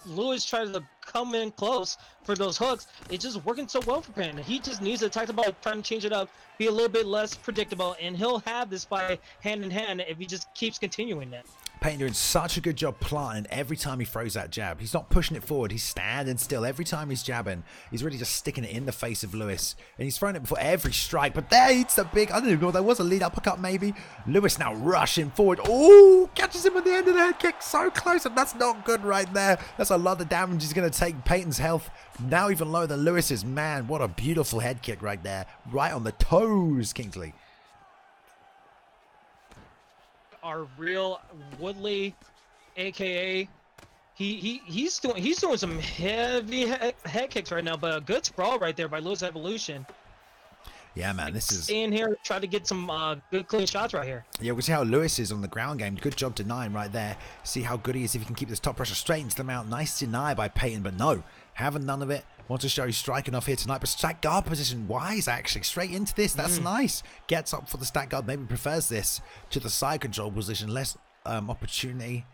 Lewis tries to come in close for those hooks. It's just working so well for Payne. He just needs to talk about trying to change it up, be a little bit less predictable, and he'll have this fight hand in hand if he just keeps continuing that. Peyton doing such a good job planting every time he throws that jab. He's not pushing it forward. He's standing still. Every time he's jabbing, he's really just sticking it in the face of Lewis. And he's throwing it before every strike. But there, it's the big, I don't even know, there was a lead uppercut maybe. Lewis now rushing forward. Oh, catches him at the end of the head kick. So close. And that's not good right there. That's a lot of damage he's going to take. Peyton's health now even lower than Lewis's. Man, what a beautiful head kick right there. Right on the toes, Kingsley. Our real Woodley, aka he's doing some heavy head kicks right now, but a good sprawl right there by Lewis Evolution. Yeah, man, this is staying here, try to get some good clean shots right here. Yeah, we'll see how Lewis is on the ground game. Good job denying right there. See how good he is if he can keep this top pressure straight into the mount. Nice deny by Peyton, but no, having none of it. Want to show he's striking off here tonight, but stack guard position wise actually straight into this. That's nice. Gets up for the stack guard. Maybe prefers this to the side control position. Less opportunity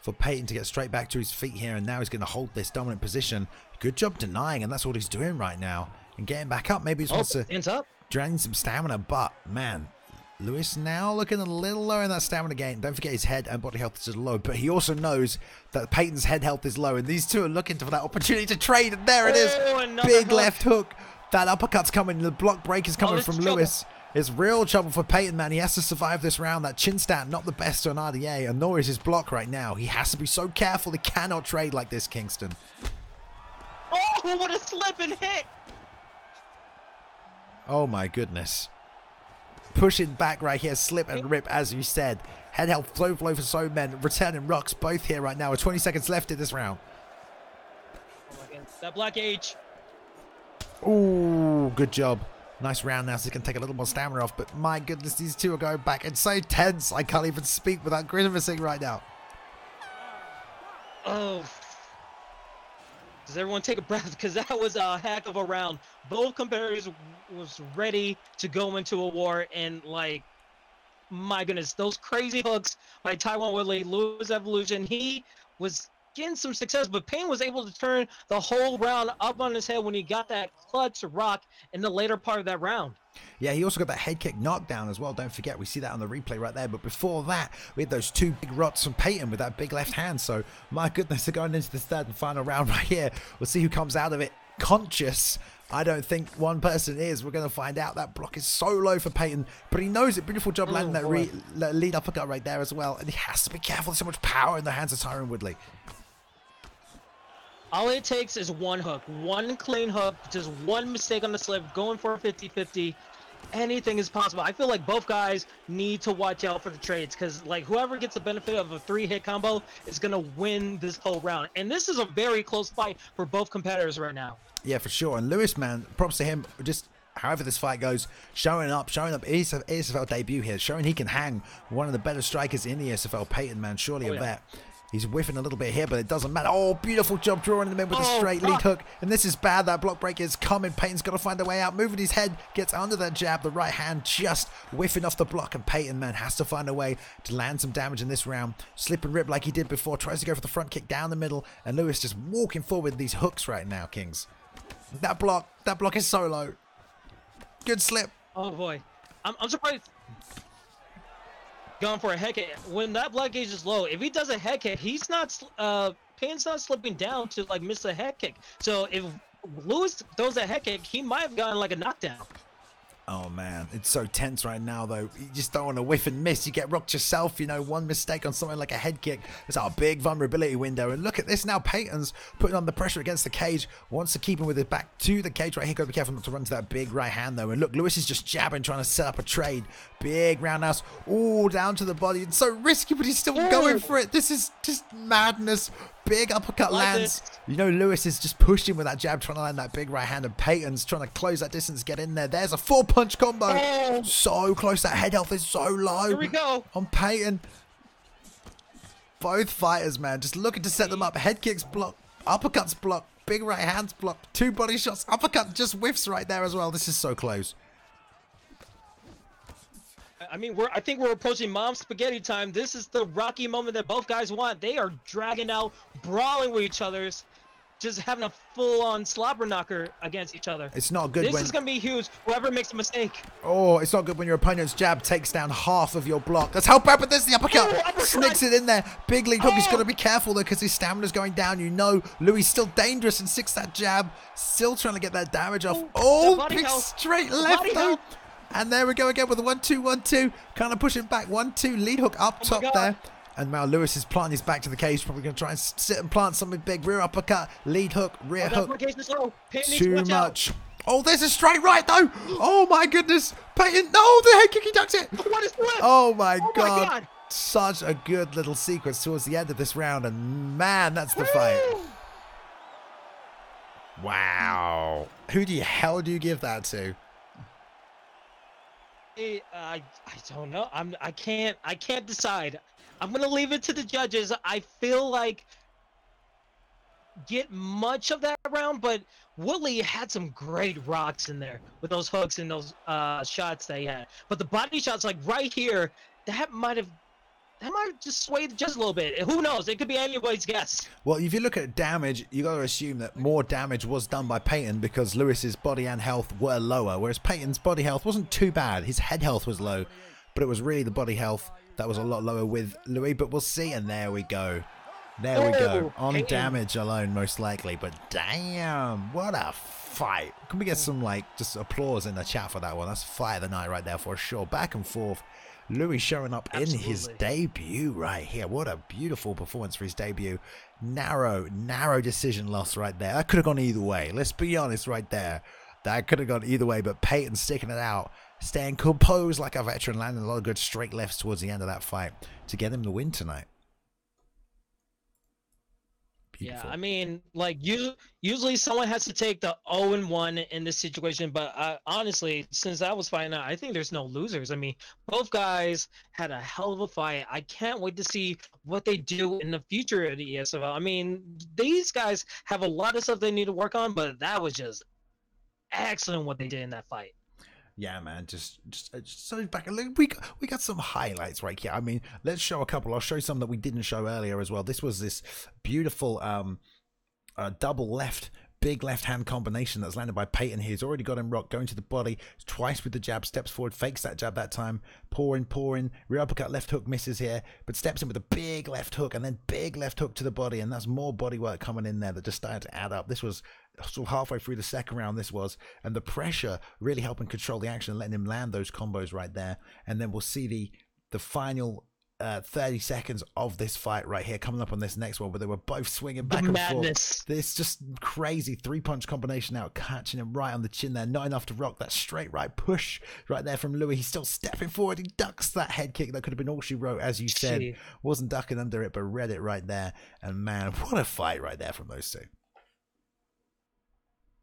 for Peyton to get straight back to his feet here, and now he's going to hold this dominant position. Good job denying, and that's what he's doing right now. And getting back up, maybe he wants to drain some stamina, but man, Lewis now looking a little low in that stamina gain. Don't forget his head and body health is low, but he also knows that Peyton's head health is low, and these two are looking for that opportunity to trade, and there it is. Big left hook. That uppercut's coming. The block break is coming from Lewis. It's real trouble for Peyton, man. He has to survive this round. That chin stat, not the best on RDA, and nor is his block right now. He has to be so careful. He cannot trade like this, Kingston. Oh, what a slip and hit. Oh, my goodness. Pushing back right here, slip and rip, as you said. Head health, flow for so men. Returning rocks both here right now with 20 seconds left in this round. Oh my goodness. That black H. Ooh, good job. Nice round now, so he can take a little more stamina off. But my goodness, these two are going back. It's so tense. I can't even speak without grimacing right now. Oh. Does everyone take a breath? Because that was a heck of a round. Both competitors was ready to go into a war, and like, my goodness, those crazy hooks by Taiwan Woodley, Lewis Evolution, he was getting some success, but Payne was able to turn the whole round up on his head when he got that clutch rock in the later part of that round. Yeah, he also got that head kick knockdown as well. Don't forget, we see that on the replay right there. But before that, we had those 2 big rots from Peyton with that big left hand. So, my goodness, they're going into the third and final round right here. We'll see who comes out of it conscious. I don't think one person is. We're going to find out. That block is so low for Peyton, but he knows it. Beautiful job landing that lead uppercut right there as well. And he has to be careful. There's so much power in the hands of Tyron Woodley. All it takes is one hook, one clean hook, just one mistake on the slip, going for a 50-50. Anything is possible. I feel like both guys need to watch out for the trades, because like whoever gets the benefit of a 3-hit combo is going to win this whole round. And this is a very close fight for both competitors right now. Yeah, for sure. And Lewis, man, props to him. Just however this fight goes, showing up ESFL debut here, showing he can hang one of the better strikers in the ESFL. Peyton, man, surely a vet. He's whiffing a little bit here, but it doesn't matter. Oh, beautiful job drawing him in with a straight lead hook. And this is bad. That block break is coming. Peyton's got to find a way out. Moving his head, gets under that jab. The right hand just whiffing off the block. And Peyton, man, has to find a way to land some damage in this round. Slip and rip like he did before. Tries to go for the front kick down the middle. And Lewis just walking forward with these hooks right now, Kings. That block is so low. Good slip. Oh, boy. I'm surprised. Going for a head kick. When that black gauge is low, if he does a head kick, he's not Payne's not slipping down to like miss a head kick. So if Lewis throws a head kick, he might have gotten like a knockdown. Oh man, it's so tense right now though. You just don't want to whiff and miss. You get rocked yourself, you know, one mistake on something like a head kick. It's our big vulnerability window. And look at this now, Peyton's putting on the pressure against the cage. Wants to keep him with his back to the cage right here. Got to be careful not to run to that big right hand though. And look, Lewis is just jabbing, trying to set up a trade. Big roundhouse, all down to the body. It's so risky, but he's still going for it. This is just madness. Big uppercut lands. You know, Lewis is just pushing with that jab, trying to land that big right hand, and Peyton's trying to close that distance, get in there. There's a 4-punch combo. So close. That head health is so low. Here we go. On Peyton. Both fighters, man, just looking to set them up. Head kicks block, uppercuts block, big right hands block, 2 body shots, uppercut just whiffs right there as well. This is so close. I mean, I think we're approaching mom spaghetti time. This is the rocky moment that both guys want. They are dragging out, brawling with each other, just having a full-on slobber knocker against each other. It's not good. This is going to be huge. Whoever makes a mistake. Oh, it's not good when your opponent's jab takes down half of your block. That's how bad, but there's the uppercut. Sneaks it in there. Big lead hook. He's got to be careful, though, because his stamina's going down. You know, Louis still dangerous and sticks that jab. Still trying to get that damage off. Oh, big straight left, though. And there we go again with a 1-2, 1-2. Kind of pushing back. 1-2. Lead hook up top there. And now Lewis is planting his back to the cage. Probably going to try and sit and plant something big. Rear uppercut. Lead hook. Rear hook. Too much. Oh, there's a straight right, though. Oh, my goodness. Peyton. No, the head kick. He ducks it. What is left? Oh, my God. Such a good little sequence towards the end of this round. And, man, that's the fight. Wow. Who the hell do you give that to? I don't know. I can't decide. I'm gonna leave it to the judges. I feel like get much of that round, but Woodley had some great rocks in there with those hooks and those shots that he had. But the body shots, like right here, that might have just swayed just a little bit. Who knows? It could be anybody's guess. Well, if you look at damage, you got to assume that more damage was done by Peyton because Lewis's body and health were lower, whereas Peyton's body health wasn't too bad. His head health was low, but it was really the body health that was a lot lower with Louis. But we'll see, and there we go. There we go. On Peyton. Damage alone, most likely. But damn, what a fight. Can we get some, like, just applause in the chat for that one? That's fight of the night right there for sure. Back and forth. Louis showing up in his debut right here. What a beautiful performance for his debut. Narrow decision loss right there. That could have gone either way. Let's be honest right there. That could have gone either way, but Peyton sticking it out, staying composed like a veteran, landing a lot of good straight lefts towards the end of that fight to get him the win tonight. Beautiful. Yeah, I mean, like, usually someone has to take the 0-1 in this situation, but honestly, since I was fighting out, I think there's no losers. I mean, both guys had a hell of a fight. I can't wait to see what they do in the future of the ESFL. I mean, these guys have a lot of stuff they need to work on, but that was just excellent what they did in that fight. Yeah, man, just so back. We got some highlights right here. I mean, let's show a couple. I'll show you some that we didn't show earlier as well. This was this beautiful double big left hand combination that's landed by Peyton here. He's already got him rocked, going to the body twice with the jab, steps forward, fakes that jab that time, pouring, rear uppercut, left hook misses here, but steps in with a big left hook and then big left hook to the body, and that's more body work coming in there that just started to add up. This was sort of halfway through the second round, and the pressure really helping control the action and letting him land those combos right there. And then we'll see the final 30 seconds of this fight right here coming up on this next one, where they were both swinging back and forth. This just crazy 3-punch combination out, catching him right on the chin there. Not enough to rock that straight right push right there from Louis. He's still stepping forward. He ducks that head kick that could have been all she wrote, as you said. Wasn't ducking under it, but read it right there. And man, what a fight right there from those two.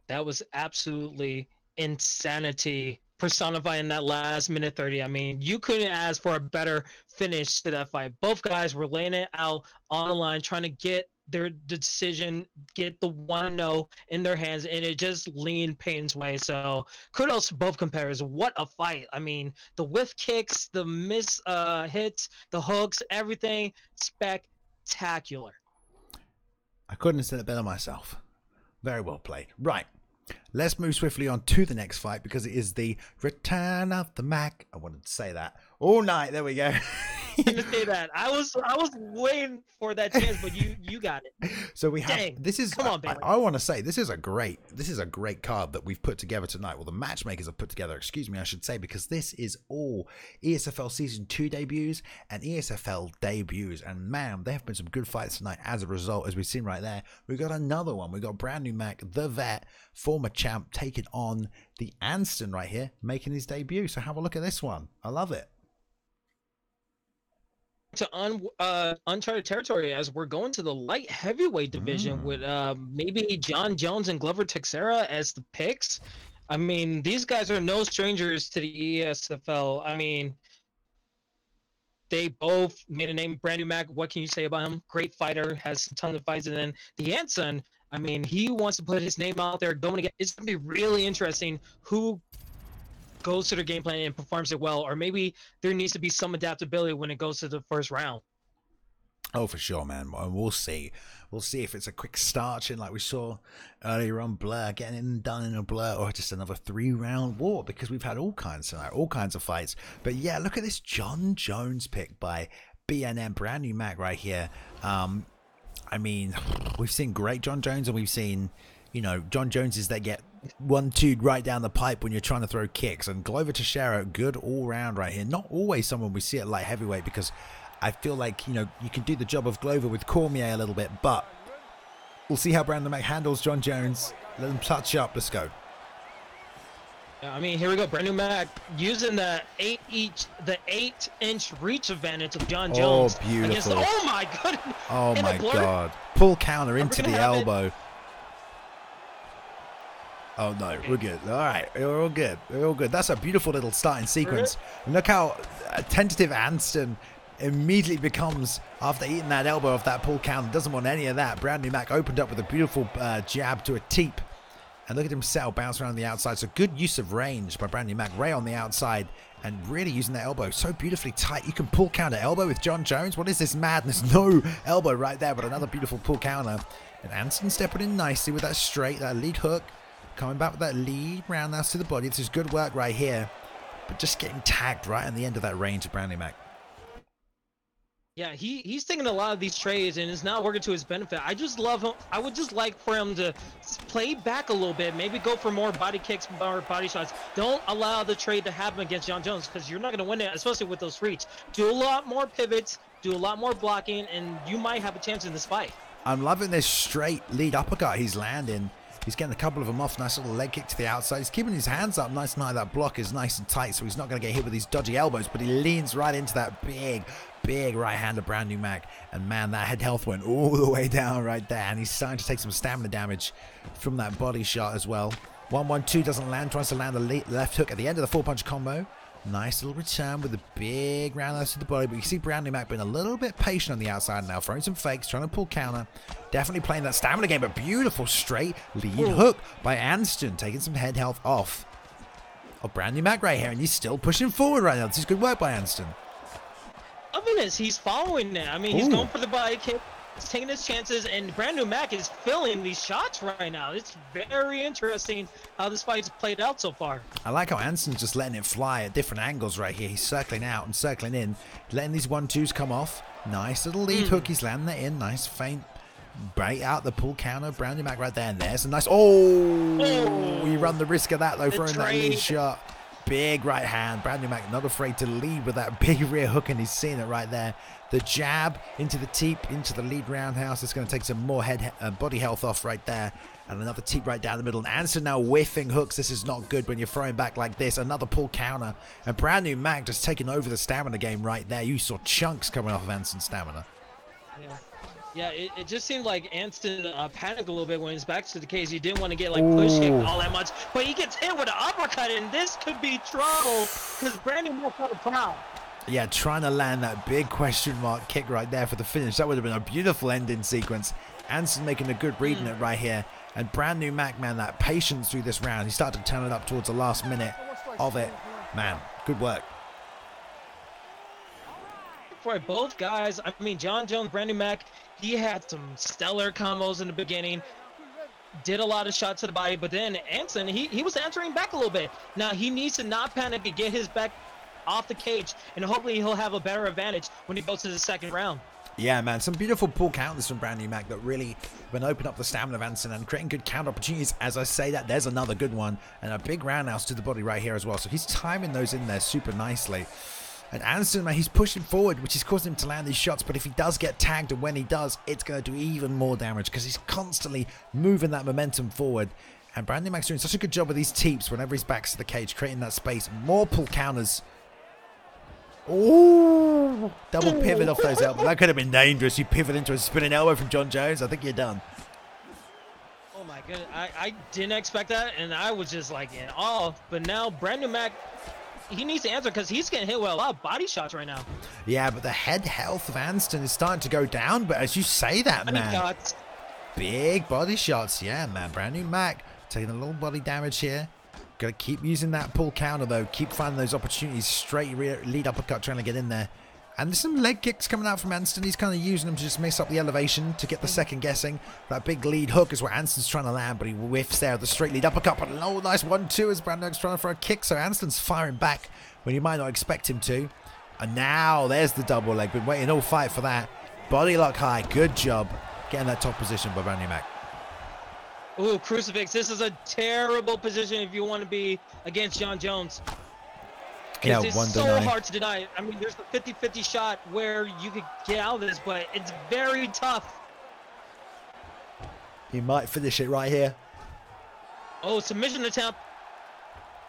That was absolutely insanity personifying that last minute 30. I mean, you couldn't ask for a better finish to that fight. Both guys were laying it out on the line, trying to get their decision, get the 1-0 in their hands, and it just leaned Peyton's way. So kudos to both competitors. What a fight. I mean, the whiff kicks, the miss hits, the hooks, everything spectacular. I couldn't have said it better myself. Very well played. Right. Let's move swiftly on to the next fight, because it is the return of the Mac. I wanted to say that all night. There we go. to say that. I was waiting for that chance, but you got it. So we have Dang. this is Come on, Bailey. I want to say this is a great card that we've put together tonight. Well, the matchmakers have put together, excuse me, I should say, because this is all ESFL Season 2 debuts and ESFL debuts, and man, there have been some good fights tonight as a result, as we've seen right there. We got another one. We got brand new Mac, the vet, former champ, taking on the Anston right here, making his debut. So have a look at this one. I love it. To uncharted territory, as we're going to the light heavyweight division with maybe John Jones and Glover Teixeira as the picks. I mean, these guys are no strangers to the ESFL. I mean, they both made a name. Brand new Mac, what can you say about him? Great fighter, has a ton of fights. And then the Anston, I mean, he wants to put his name out there. It's going to be really interesting who goes to their game plan and performs it well, or maybe there needs to be some adaptability when it goes to the first round. Oh, for sure, man. We'll see. We'll see if it's a quick starch in like we saw earlier on Blair, getting it and done in a Blair, or just another 3-round war, because we've had all kinds of fights. But yeah, look at this John Jones pick by BNM, brand new Mac right here. I mean, we've seen great John Jones, and we've seen, you know, John Joneses that get 1-2 right down the pipe when you're trying to throw kicks. And Glover Teixeira, good all round right here. Not always someone we see at light heavyweight, because I feel like, you know, you can do the job of Glover with Cormier a little bit, but we'll see how Brandon Mac handles John Jones. Let him touch up. Let's go. Yeah, I mean, here we go. Brand new Mac using the 8-inch reach advantage of John Jones. Oh, beautiful. Oh my goodness. Oh my God. Pull counter into the elbow. Oh no, we're good. All right, we're all good. We're all good. That's a beautiful little starting sequence. And look how tentative Anston immediately becomes after eating that elbow off that pull counter. Doesn't want any of that. Brand new Mac opened up with a beautiful jab to a teep. And look at him settle, bounce around the outside. So good use of range by brand new Mac. Ray on the outside and really using that elbow so beautifully tight. You can pull counter elbow with John Jones. What is this madness? No elbow right there, but another beautiful pull counter. And Anston stepping in nicely with that straight, that lead hook. Coming back with that lead roundhouse to the body. This is good work right here. But just getting tagged right on the end of that range of Brand new Mac. Yeah, he's taking a lot of these trades and is now working to his benefit. I just love him. I would just like for him to play back a little bit. Maybe go for more body kicks, more body shots. Don't allow the trade to happen against John Jones, because you're not going to win it, especially with those reach. Do a lot more pivots, do a lot more blocking, and you might have a chance in this fight. I'm loving this straight lead uppercut he's landing. He's getting a couple of them off. Nice little leg kick to the outside. He's keeping his hands up nice and high. That block is nice and tight, so he's not going to get hit with these dodgy elbows, but he leans right into that big right hand of Brand new Mac. And man, that head health went all the way down right there. And he's starting to take some stamina damage from that body shot as well. 1-1-2 doesn't land. Tries to land the left hook at the end of the 4-punch combo. Nice little return with a big roundhouse to the body. But you see Brand new Mac being a little bit patient on the outside now. Throwing some fakes, trying to pull counter. Definitely playing that stamina game. But beautiful straight lead hook by Anston. Taking some head health off of Brand new Mac right here. And he's still pushing forward right now. This is good work by Anston. Loving this. He's following it. I mean, he's going for the body kick. He's taking his chances, and Brand new Mac is filling these shots right now. It's very interesting how this fight's played out so far. I like how Anston's just letting it fly at different angles right here. He's circling out and circling in, letting these 1-2s come off. Nice little lead hook. He's landing it in. Nice feint. Break out the pull counter. Brand new Mac right there, and there's a nice... Oh! You run the risk of that, though, throwing that lead shot. Big right hand. Brand new Mac not afraid to lead with that big rear hook, and he's seeing it right there. The jab into the teep, into the lead roundhouse. It's going to take some more body health off right there. And another teep right down the middle. And Anston now whiffing hooks. This is not good when you're throwing back like this. Another pull counter. And Brand new Mac just taking over the stamina game right there. You saw chunks coming off of Anston's stamina. Yeah, it just seemed like Anston panicked a little bit when his back's to the case. He didn't want to get like push hit all that much, but he gets hit with an uppercut, and this could be trouble because Brandon Moore got a foul. Yeah, trying to land that big question mark kick right there for the finish. That would have been a beautiful ending sequence. Anston making a good read in it right here, and Brand new Mac, man, that patience through this round. He started to turn it up towards the last minute of it. Man, good work. For both guys, I mean, John Jones, Brand new Mac, he had some stellar combos in the beginning, did a lot of shots to the body, but then Anston, he was answering back a little bit. Now, he needs to not panic and get his back off the cage, and hopefully he'll have a better advantage when he goes to the second round. Yeah, man, some beautiful pull counters from Brand New Mac that really been open up the stamina of Anston and creating good counter opportunities. As I say that, there's another good one, and a big roundhouse to the body right here as well. So he's timing those in there super nicely. And Anston, man, he's pushing forward, which is causing him to land these shots. But if he does get tagged, and when he does, it's going to do even more damage because he's constantly moving that momentum forward. And Brand New Mac's doing such a good job with these teeps whenever he's back to the cage, creating that space. More pull counters. Oh, double pivot off those elbows. That could have been dangerous. You pivot into a spinning elbow from John Jones. I think you're done. Oh my goodness, I didn't expect that, and I was just like in awe. But now Brand New Mac, he needs to answer because he's getting hit with a lot of body shots right now. Yeah, but the head health of Anston is starting to go down. But as you say that, man, big body shots. Yeah, man, Brand New Mac taking a little body damage here. Got to keep using that pull counter, though. Keep finding those opportunities. Straight lead uppercut, trying to get in there. And there's some leg kicks coming out from Anston. He's kind of using them to just mess up the elevation to get the second guessing. That big lead hook is what Anston's trying to land, but he whiffs there with the straight lead uppercut. But oh, nice 1-2 as Brandon's trying to throw a kick. So Anston's firing back when you might not expect him to. And now there's the double leg. Been waiting all fight for that. Body lock high. Good job getting that top position by Brand New Mac. Ooh, crucifix. This is a terrible position if you want to be against John Jones. Yeah, it's so hard to deny. I mean, there's a 50-50 shot where you could get out of this, but it's very tough. He might finish it right here. Oh, submission attempt.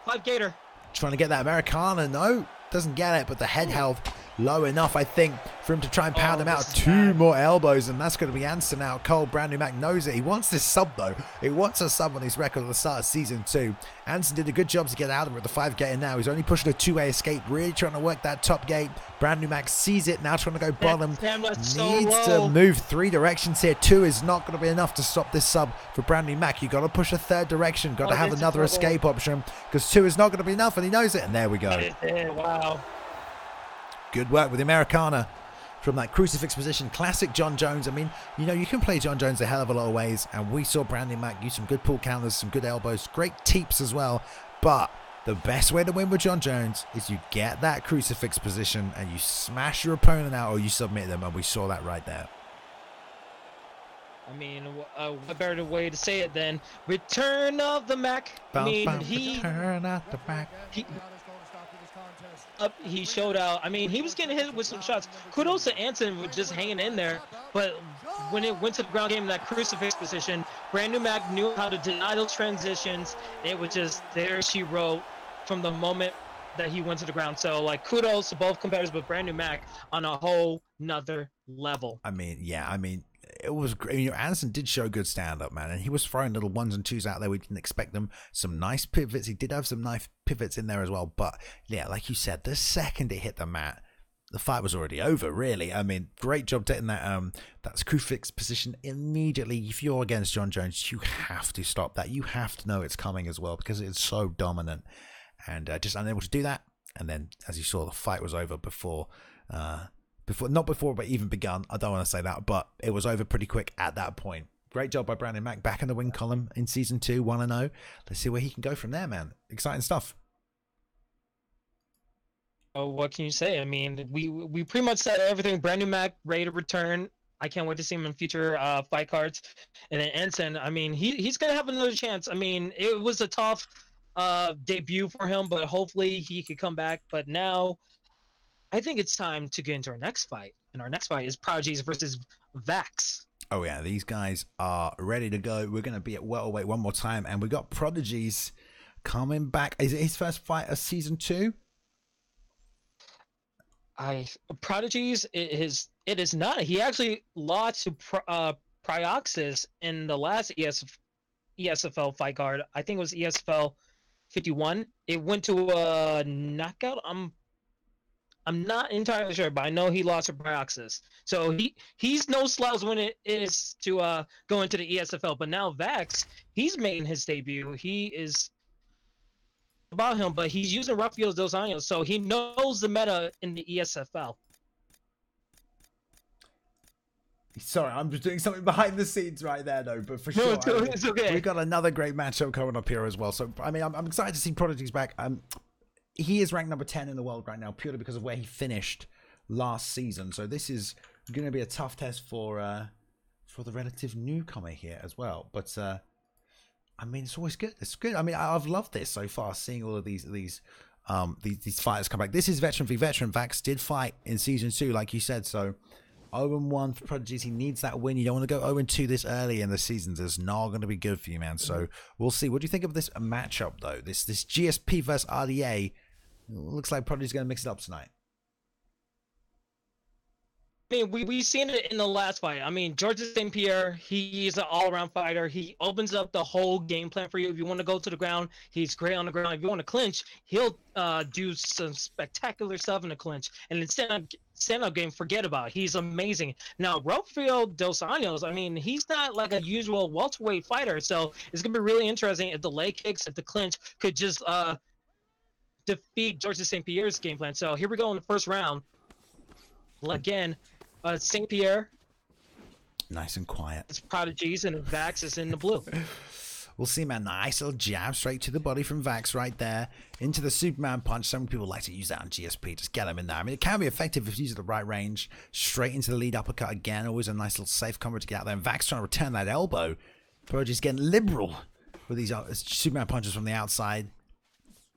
5 gator. Trying to get that Americana. No, doesn't get it, but the head health low enough, I think, for him to try and pound him out. 2 more elbows, and that's going to be Anston out cold. Brand New Mac knows it. He wants this sub, though. He wants a sub on his record at the start of season 2. Anston did a good job to get out of it with the 5 gate, and now he's only pushing a 2-way escape, really trying to work that top gate. Brand New Mac sees it, now trying to go bottom. Needs to move 3 directions here. 2 is not going to be enough to stop this sub for Brand New Mac. You've got to push a 3rd direction. Got to have another escape option, because 2 is not going to be enough, and he knows it, and there we go. Wow. Good work with the Americana from that crucifix position. Classic John Jones. I mean, you know, you can play John Jones a hell of a lot of ways, and we saw Brand New Mac use some good pull counters, some good elbows, great teeps as well. But the best way to win with John Jones is you get that crucifix position and you smash your opponent out or you submit them, and we saw that right there. I mean, what better way to say it than Return of the Mac? I mean, Return of the Mac. He showed out. I mean, he was getting hit with some shots. Kudos to Anston with just hanging in there. But when it went to the ground game in that crucifix position, Brand New Mac knew how to deny those transitions. It was just there she wrote from the moment that he went to the ground. So, like, kudos to both competitors, but Brand New Mac on a whole nother level. I mean, yeah, I mean, it was great. You know, Anston did show good stand-up, man, and he was throwing little 1s and 2s out there. We didn't expect them. Some nice pivots. He did have some nice pivots in there as well. But yeah, like you said, the second it hit the mat, the fight was already over. Really, I mean, great job taking that that crucifix position immediately. If you're against John Jones, you have to stop that. You have to know it's coming as well because it's so dominant, and just unable to do that. And then, as you saw, the fight was over before. Not before, but even begun. I don't want to say that, but it was over pretty quick at that point. Great job by Brandon Mac, back in the win column in season 2, 1-0. Let's see where he can go from there, man. Exciting stuff. Oh, what can you say? I mean, we pretty much said everything. Brand New Mac ready to return. I can't wait to see him in future fight cards. And then Anston, I mean, he's gonna have another chance. I mean, it was a tough debut for him, but hopefully he could come back. But now, I think it's time to get into our next fight. And our next fight is Prodigies versus Vax. Oh, yeah. These guys are ready to go. We're going to be at welterweight one more time. And we got Prodigies coming back. Is it his first fight of season 2? Prodigies, it is not. He actually lost to Prioxis in the last ESFL fight card. I think it was ESFL 51. It went to a knockout. I'm not entirely sure, but I know he lost to Prioxis. So he's no slouch when it is to go into the ESFL. But now Vax, he's making his debut. He is about him, but he's using Rafael Dos Anjos, so he knows the meta in the ESFL. Sorry, I'm just doing something behind the scenes right there, though. But for sure, it's okay. We've got another great matchup coming up here as well. So, I mean, I'm excited to see Prodigies back. he is ranked number 10 in the world right now, purely because of where he finished last season. So this is going to be a tough test for the relative newcomer here as well. But I mean, it's always good. It's good. I mean, I've loved this so far, seeing all of these fighters come back. This is veteran v veteran. Vax did fight in season 2, like you said. So 0-1 for Prodigies. He needs that win. You don't want to go 0-2 this early in the seasons. It's not going to be good for you, man. So we'll see. What do you think of this matchup, though? This GSP versus RDA. Looks like Prodigy's going to mix it up tonight. I mean, we've seen it in the last fight. I mean, George St. Pierre, he's an all-around fighter. He opens up the whole game plan for you. If you want to go to the ground, he's great on the ground. If you want to clinch, he'll do some spectacular stuff in the clinch. And in stand-up game, forget about it. He's amazing. Now, Rafael Dos Anjos, I mean, he's not like a usual welterweight fighter. So it's going to be really interesting if the leg kicks, if the clinch could just defeat George St. Pierre's game plan. So here we go in the first round. Again, St. Pierre. Nice and quiet. It's Prodigies, and Vax is in the blue. We'll see, man. Nice little jab straight to the body from Vax right there. Into the Superman punch. Some people like to use that on GSP. Just get them in there. I mean, it can be effective if you use it at the right range. Straight into the lead uppercut again. Always a nice little safe combo to get out there. And Vax trying to return that elbow. Prodigy's getting liberal with these Superman punches from the outside.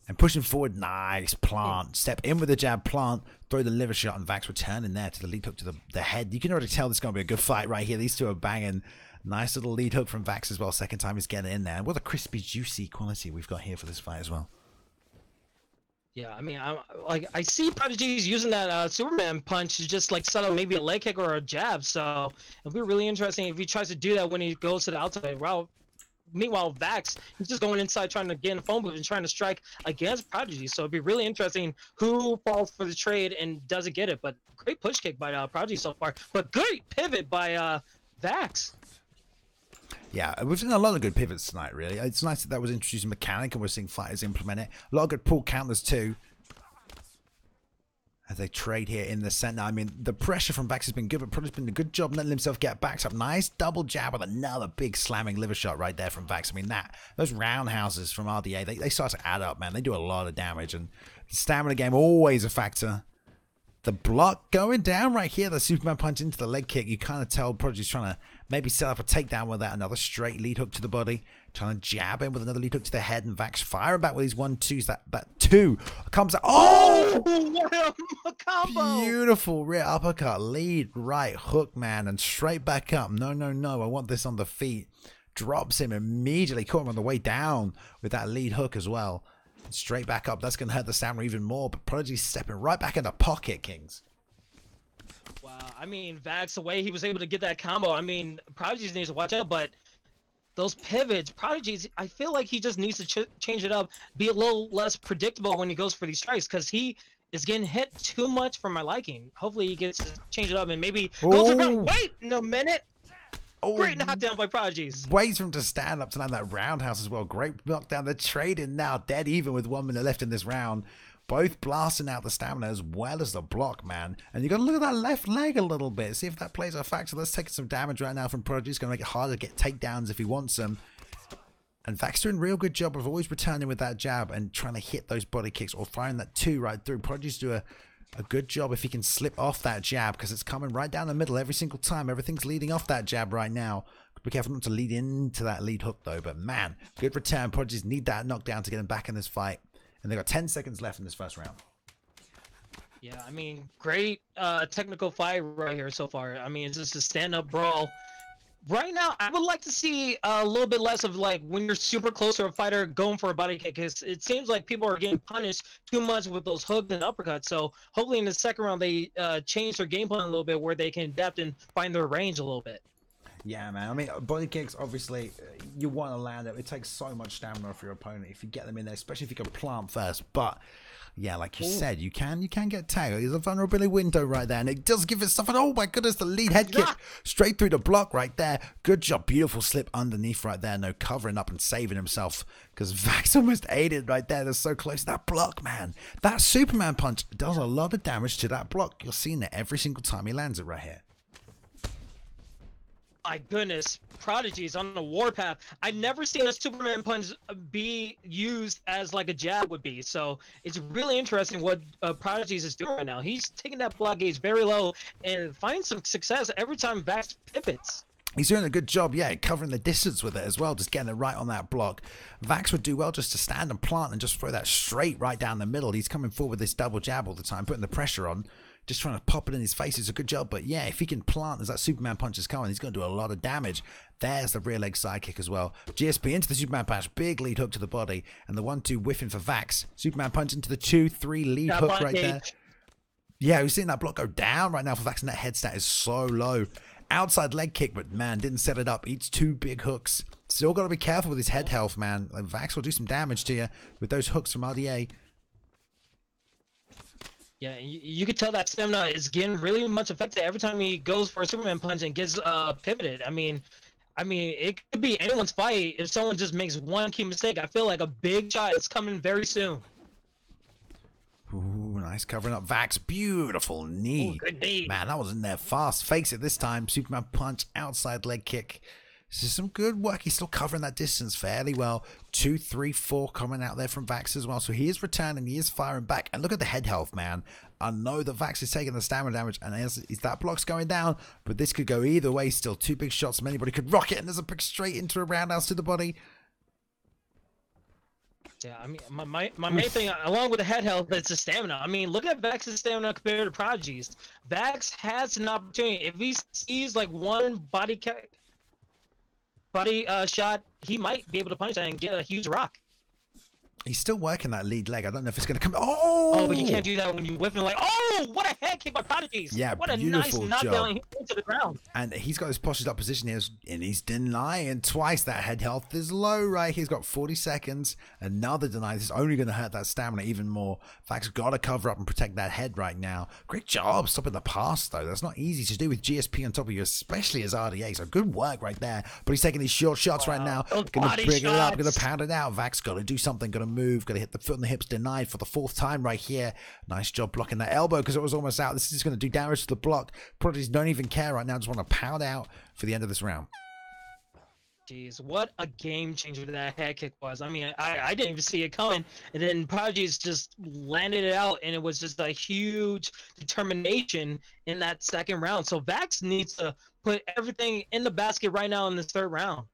And pushing forward, nice plant. Step in with the jab, plant, throw the liver shot, and Vax returning there to the lead hook to the head. You can already tell this is going to be a good fight right here. These two are banging. Nice little lead hook from Vax as well. Second time he's getting in there. And what a crispy, juicy quality we've got here for this fight as well. Yeah, I mean, I see Prodigies using that Superman punch to just like set up maybe a leg kick or a jab. So it'll be really interesting if he tries to do that when he goes to the outside. Well, meanwhile, Vax, he's just going inside trying to get in the phone booth and trying to strike against Prodigy. So it'd be really interesting who falls for the trade and doesn't get it. But great push kick by Prodigy so far. But great pivot by Vax. Yeah, we've seen a lot of good pivots tonight, really. It's nice that was introduced a mechanic and we're seeing fighters implement it. A lot of good pull counters, too. As they trade here in the center. I mean, the pressure from Vax has been good, but Prodigy's been a good job letting himself get backed up. Nice double jab with another big slamming liver shot right there from Vax. I mean, those roundhouses from RDA, they start to add up, man. They do a lot of damage, and the stamina game always a factor. The block going down right here, the Superman punch into the leg kick. You kind of tell Prodigy's trying to maybe set up a takedown with that. Another straight lead hook to the body. Trying to jab in with another lead hook to the head, and Vax firing back with his 1-2s. That 2 comes out. Oh! What a combo! Beautiful rear uppercut. Lead right hook, man, and straight back up. No. I want this on the feet. Drops him immediately. Caught him on the way down with that lead hook as well. Straight back up. That's going to hurt the stamina even more, but Prodigy's stepping right back in the pocket, Kings. Wow, I mean, Vax, the way he was able to get that combo, I mean, Prodigy needs to watch out, but those pivots, Prodigies, I feel like he just needs to change it up, be a little less predictable when he goes for these strikes, because he is getting hit too much for my liking. Hopefully he gets to change it up and maybe goes around. Wait a minute. Great knockdown by Prodigies. Waits for him to stand up to land that roundhouse as well. Great knockdown. They're trading now, dead even with 1 minute left in this round. Both blasting out the stamina as well as the block, man. And you got to look at that left leg a little bit. See if that plays a factor. Let's take some damage right now from Prodigy. It's going to make it harder to get takedowns if he wants them. And Vax doing a real good job of always returning with that jab and trying to hit those body kicks or firing that 2 right through. Prodigy's do a good job if he can slip off that jab, because it's coming right down the middle every single time. Everything's leading off that jab right now. Be careful not to lead into that lead hook, though. But, man, good return. Prodigies need that knockdown to get him back in this fight. And they've got 10 seconds left in this first round. Yeah, I mean, great technical fight right here so far. I mean, it's just a stand-up brawl. Right now, I would like to see a little bit less of, like, when you're super close to a fighter going for a body kick, because it seems like people are getting punished too much with those hooks and uppercuts. So hopefully in the second round they change their game plan a little bit where they can adapt and find their range a little bit. Yeah, man. I mean, body kicks, obviously, you want to land it. It takes so much stamina off your opponent if you get them in there, especially if you can plant first. But, yeah, like you said, you can get tagged. There's a vulnerability window right there, and it does give it stuff. And, oh, my goodness, the lead head kick straight through the block right there. Good job. Beautiful slip underneath right there. No covering up and saving himself, because Vax almost aided right there. They're so close to that block, man. That Superman punch does a lot of damage to that block. You're seeing it every single time he lands it right here. My goodness, Prodigies on the warpath. I've never seen a Superman punch be used as like a jab would be. So it's really interesting what Prodigies is doing right now. He's taking that block gauge very low and finding some success every time Vax pivots. He's doing a good job, yeah, covering the distance with it as well, just getting it right on that block. Vax would do well just to stand and plant and just throw that straight right down the middle. He's coming forward with this double jab all the time, putting the pressure on, just trying to pop it in his face. It's a good job, but yeah, if he can plant as that Superman punch is coming, he's going to do a lot of damage. There's the rear leg side kick as well. GSP into the Superman punch, big lead hook to the body, and the 1-2 whiffing for Vax. Superman punch into the 2-3 lead hook right there. Yeah, we're seeing that block go down right now for Vax, and that head stat is so low. Outside leg kick, but man, didn't set it up. Eats 2 big hooks. Still got to be careful with his head health, man. Like, Vax will do some damage to you with those hooks from RDA. Yeah, you could tell that stamina is getting really much affected every time he goes for a Superman punch and gets pivoted. I mean, it could be anyone's fight if someone just makes one key mistake. I feel like a big shot is coming very soon. Ooh, nice covering up Vax. Beautiful knee. Ooh, good knee. Man, that was in there fast. Fakes it this time. Superman punch, outside leg kick. This is some good work. He's still covering that distance fairly well. 2, 3, 4 coming out there from Vax as well. So he is returning. He is firing back. And look at the head health, man. I know that Vax is taking the stamina damage, and that block's going down. But this could go either way. Still 2 big shots from anybody. Could rock it, and there's a pick straight into a roundhouse to the body. Yeah, I mean, my main thing, along with the head health, is the stamina. I mean, look at Vax's stamina compared to Prodigies. Vax has an opportunity. If he sees like one body shot, he might be able to punch that and get a huge rock. He's still working that lead leg. I don't know if it's going to come. Oh, but you can't do that when you whip him. Like, oh, what a head kick by Prodigies. Yeah, what a nice knockdown into the ground. And he's got his posted up position here, and he's denying twice. That head health is low, right? He's got 40 seconds. Another deny. This is only going to hurt that stamina even more. Vax got to cover up and protect that head right now. Great job stopping the pass, though. That's not easy to do with GSP on top of you, especially as RDA. So good work right there. But he's taking these short shots right now. Going to bring it up, going to pound it out. Vax got to do something, got to move, got to hit the foot on the hips, denied for the 4th time right here. Nice job blocking that elbow because it was almost out. This is going to do damage to the block. Prodigies don't even care right now, just want to pound out for the end of this round. Jeez, what a game changer that head kick was. I mean, I didn't even see it coming, and then Prodigies just landed it out, and it was just a huge determination in that 2nd round. So Vax needs to put everything in the basket right now in this 3rd round.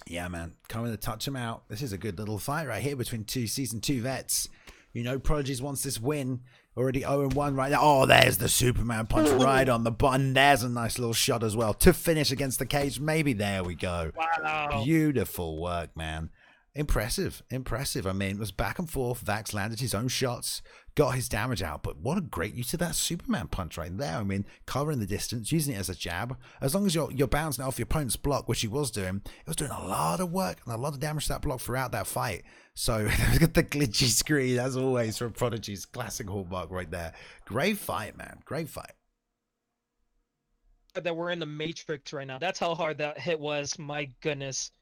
Yeah, man. Coming to touch him out. This is a good little fight right here between 2 Season 2 vets. You know, Prodigies wants this win. Already 0-1 right now. Oh, there's the Superman punch right on the button. There's a nice little shot as well to finish against the cage. Maybe there we go. Wow. Beautiful work, man. Impressive. Impressive. I mean, it was back and forth. Vax landed his own shots, got his damage out, but what a great use of that Superman punch right there. I mean, covering the distance, using it as a jab. As long as you're bouncing off your opponent's block, which he was doing, it was doing a lot of work and a lot of damage to that block throughout that fight. So, look at the glitchy screen, as always, from Prodigy's classic hallmark right there. Great fight, man. Great fight. That we're in the Matrix right now. That's how hard that hit was. My goodness.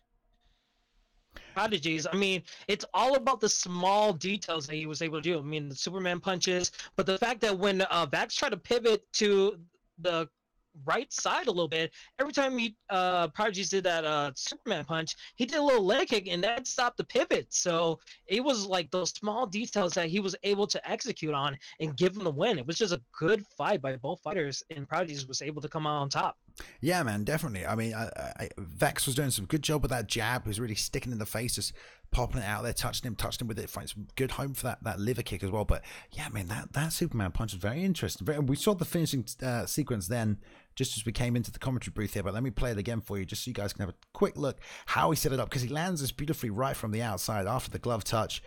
Prodigies, I mean, it's all about the small details that he was able to do. I mean, the Superman punches, but the fact that when Vax tried to pivot to the right side a little bit, every time he Prodigies did that Superman punch, he did a little leg kick, and that stopped the pivot. So it was like those small details that he was able to execute on and give him the win. It was just a good fight by both fighters, and Prodigies was able to come out on top. Yeah, man, definitely. I mean, Vex was doing some good job with that jab. He was really sticking in the face, just popping it out there, touching him with it, finding some good home for that liver kick as well. But yeah, man, that Superman punch was very interesting. We saw the finishing sequence then, just as we came into the commentary booth here. But let me play it again for you, just so you guys can have a quick look how he set it up, because he lands this beautifully right from the outside after the glove touch.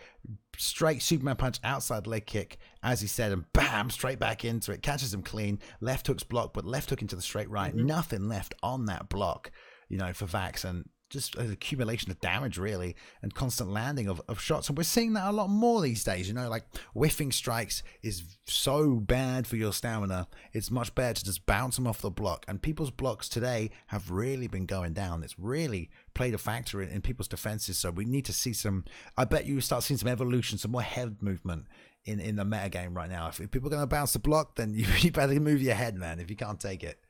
Straight Superman punch, outside leg kick, as he said, and bam, straight back into it. Catches him clean. Left hook's blocked, but left hook into the straight right. Nothing left on that block, for Vax, and just an accumulation of damage, really, and constant landing of shots. And we're seeing that a lot more these days, like whiffing strikes is so bad for your stamina. It's much better to just bounce them off the block. And people's blocks today have really been going down. It's really played a factor in people's defenses. So we need to see some, I bet you start seeing some evolution, some more head movement in the meta game right now. If people are going to bounce the block, then you better move your head, man, if you can't take it.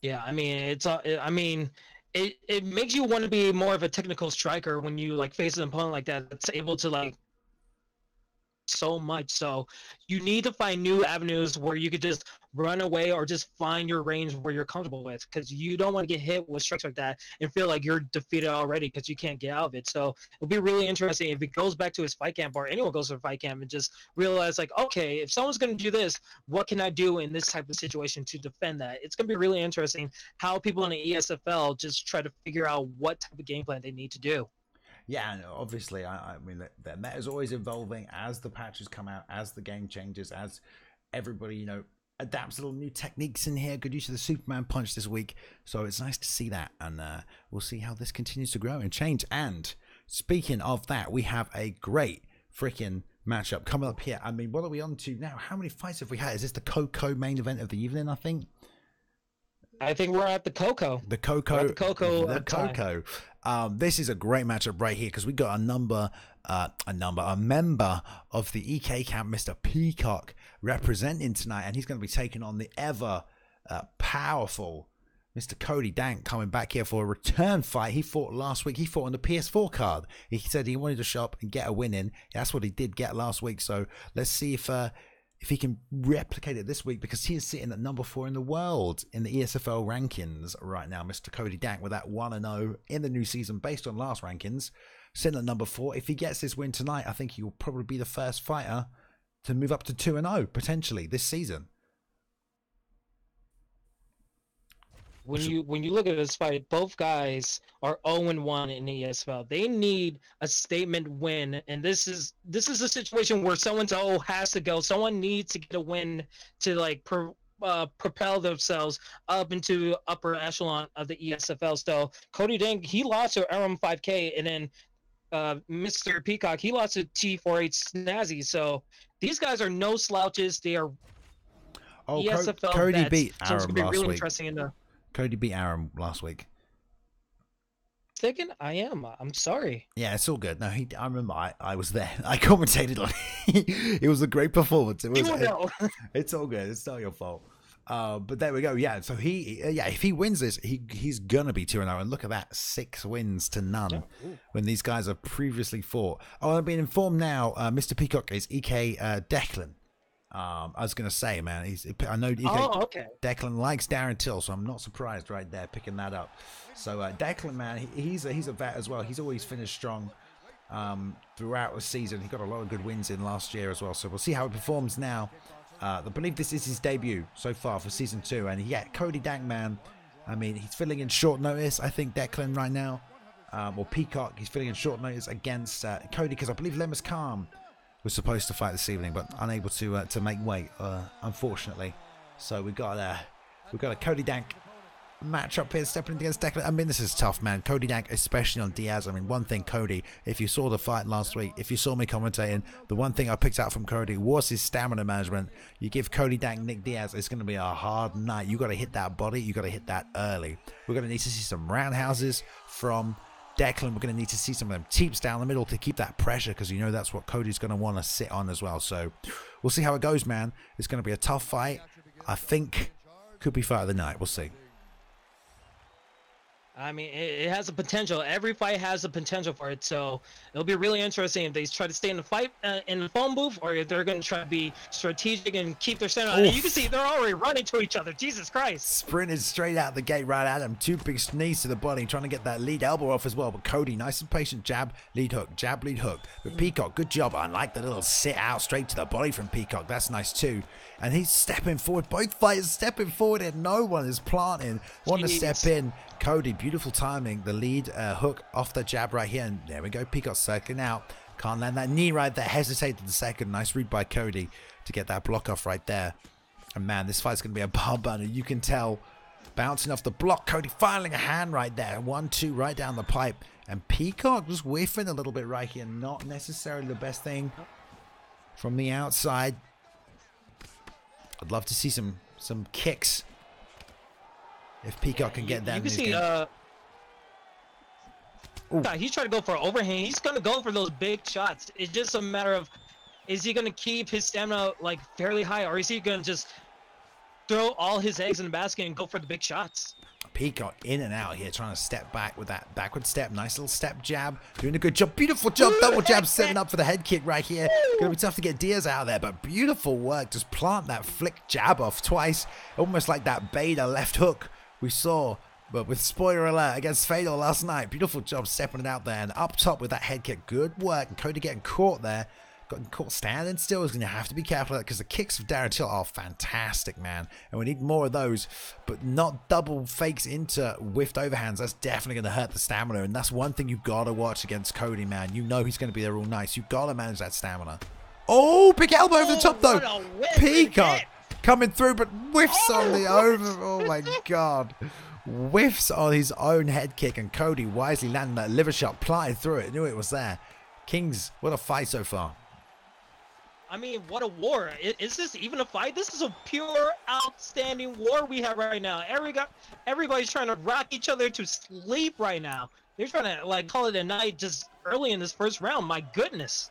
Yeah, I mean, it makes you want to be more of a technical striker when you like face an opponent like that that's able to like so much. So you need to find new avenues where you could just run away or just find your range where you're comfortable with, because you don't want to get hit with strikes like that and feel like you're defeated already because you can't get out of it. So it'll be really interesting if it goes back to his fight camp, or anyone goes to a fight camp and just realize like, okay, if someone's going to do this, what can I do in this type of situation to defend that? It's going to be really interesting how people in the ESFL just try to figure out what type of game plan they need to do. Yeah, no, obviously, I mean, the meta is always evolving as the patches come out, as the game changes, as everybody, adapts little new techniques in here. Good use of the Superman punch this week. So it's nice to see that. And we'll see how this continues to grow and change. And speaking of that, we have a great freaking matchup coming up here. I mean, what are we on to now? How many fights have we had? Is this the Coco main event of the evening, I think? I think we're at the Coco. The Coco. The Coco. The Coco. This is a great matchup right here because we got a member of the EK camp, Mr. Peacock, representing tonight, and he's going to be taking on the ever powerful Mr. Cody Dank, coming back here for a return fight. He fought last week. He fought on the PS4 card. He said he wanted to show up and get a win in. That's what he did get last week. So let's see if he can replicate it this week, because he is sitting at number 4 in the world in the ESFL rankings right now. Mr. Cody Dank with that 1-0 in the new season based on last rankings, sitting at number 4. If he gets this win tonight, I think he will probably be the first fighter to move up to 2-0 potentially this season. When you look at this fight, both guys are 0-1 in the ESFL. They need a statement win, and this is a situation where someone's has to go. Someone needs to get a win to like propel themselves up into upper echelon of the ESFL. So Cody Dank, he lost to RM5K, and then Mr. Peacock, he lost to T48 Snazzy. So these guys are no slouches. They are ESFL Cody vets. beat So it's Aram gonna be last really week. interesting in the Cody beat Aram last week. Second, I am. I'm sorry. Yeah, it's all good. No, I remember I was there. I commentated on it. It was a great performance. It's all good. It's not your fault. But there we go. Yeah. So if he wins this, he's gonna be 2-0. And look at that, 6 wins to none when these guys have previously fought. Oh, I've been informed now. Mr. Peacock is EK Declan. I was gonna say, man, I know EK Declan likes Darren Till, so I'm not surprised right there picking that up. So Declan, man, he's a vet as well. He's always finished strong throughout the season. He got a lot of good wins in last year as well. So we'll see how he performs now. I believe this is his debut so far for season 2, and yeah, Cody Dank, man. I mean, he's filling in short notice. I think Declan right now, or Peacock, he's filling in short notice against Cody, because I believe Lemus Khan was supposed to fight this evening, but unable to make weight, unfortunately. So we got a Cody Dank match up here, stepping against Declan. I mean, this is tough, man. Cody Dank, especially on Diaz. I mean, one thing, Cody, if you saw the fight last week, if you saw me commentating, the one thing I picked out from Cody was his stamina management. You give Cody Dank Nick Diaz, it's going to be a hard night. You got to hit that body. You got to hit that early. We're going to need to see some roundhouses from Declan. We're going to need to see some of them teeps down the middle to keep that pressure, because you know that's what Cody's going to want to sit on as well. So we'll see how it goes, man. It's going to be a tough fight. I think could be fight of the night. We'll see. I mean, it has a potential. Every fight has a potential for it, so it'll be really interesting if they try to stay in the fight in the phone booth, or if they're going to try to be strategic and keep their stamina. And you can see they're already running to each other. Jesus Christ! Sprinted straight out the gate right at him. 2 big knees to the body, trying to get that lead elbow off as well. But Cody, nice and patient, jab, lead hook, jab, lead hook. But Peacock, good job. I like the little sit out straight to the body from Peacock. That's nice too. And he's stepping forward. Both fighters stepping forward, and no one is planting. Want to step in. Cody, beautiful timing. The lead hook off the jab right here. And there we go. Peacock circling out. Can't land that knee right there. Hesitated the second. Nice read by Cody to get that block off right there. And man, this fight's going to be a bar burner. You can tell. Bouncing off the block. Cody filing a hand right there. 1-2 right down the pipe. And Peacock just whiffing a little bit right here. Not necessarily the best thing from the outside. I'd love to see some kicks. If Peacock can get that, you can see. He's trying to go for an overhand. He's gonna go for those big shots. It's just a matter of, is he gonna keep his stamina like fairly high, or is he gonna just throw all his eggs in the basket and go for the big shots. Peacock in and out here, trying to step back with that backward step. Nice little step jab. Doing a good job. Beautiful job. Double jab, setting up for the head kick right here. Gonna be tough to get Diaz out of there, but beautiful work. Just plant that flick jab off twice. Almost like that Beta left hook we saw, but with spoiler alert against Fedor last night. Beautiful job stepping it out there and up top with that head kick. Good work. And Cody getting caught there. Got caught standing still. Is going to have to be careful because the kicks of Darren Till are fantastic, man. And we need more of those, but not double fakes into whiffed overhands. That's definitely going to hurt the stamina. And that's one thing you've got to watch against Cody, man. You know he's going to be there all night. So you've got to manage that stamina. Oh, big elbow over the top, though. Peacock coming through, but whiffs on the over. Oh, my God. Whiffs on his own head kick. And Cody wisely landing that liver shot, planted through it. Knew it was there. Kings, what a fight so far. I mean, what a war. Is this even a fight? This is a pure, outstanding war we have right now. Everybody's trying to rock each other to sleep right now. They're trying to, like, call it a night just early in this first round. My goodness.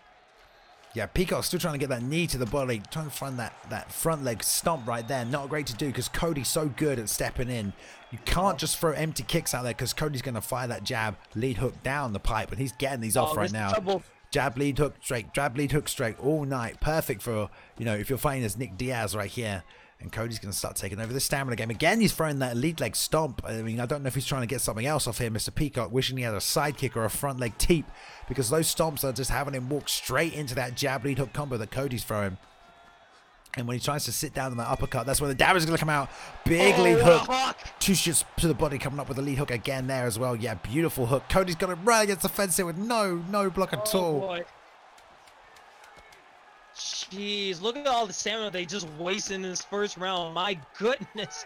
Yeah, Peacock's still trying to get that knee to the body, trying to find that front leg stomp right there. Not great to do because Cody's so good at stepping in. You can't just throw empty kicks out there because Cody's going to fire that jab, lead hook down the pipe, and he's getting these off right now. Trouble. Jab, lead hook, straight. Jab, lead hook, straight all night. Perfect for, you know, if you're fighting as Nick Diaz right here. And Cody's going to start taking over the stamina game. Again, he's throwing that lead leg stomp. I mean, I don't know if he's trying to get something else off here, Mr. Peacock, wishing he had a side kick or a front leg teep. Because those stomps are just having him walk straight into that jab, lead hook combo that Cody's throwing. And when he tries to sit down on that uppercut, that's when the damage is going to come out. Big lead hook. Two shoots to the body coming up with the lead hook again there as well. Yeah, beautiful hook. Cody's got it right against the fence here with no block at all. Boy. Jeez, look at all the stamina they just wasted in this first round. My goodness.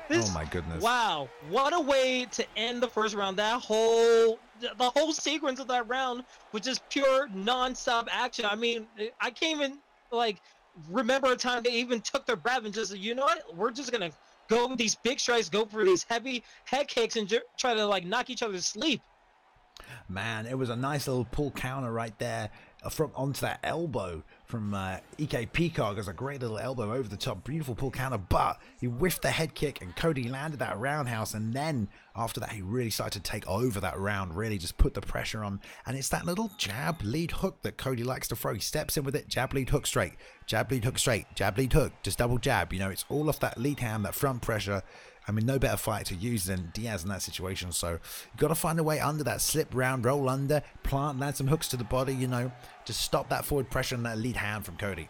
Oh my goodness. Wow, what a way to end the first round. The whole sequence of that round was just pure non-stop action. I mean, I can't even, like, remember a time they even took their breath and just, you know what, we're just gonna go with these big strikes, go for these heavy head kicks and try to, like, knock each other to sleep. Man, it was a nice little pull counter right there from onto that elbow from EK Peacock. As a great little elbow over the top, beautiful pull counter, but he whiffed the head kick and Cody landed that roundhouse, and then after that he really started to take over that round, really just put the pressure on. And it's that little jab lead hook that Cody likes to throw. He steps in with it, jab lead hook straight, jab lead hook straight, jab lead hook, just double jab. You know, it's all off that lead hand, that front pressure. I mean, no better fight to use than Diaz in that situation. So you've got to find a way under that slip round, roll under, plant, land some hooks to the body, you know, just stop that forward pressure and that lead hand from Cody.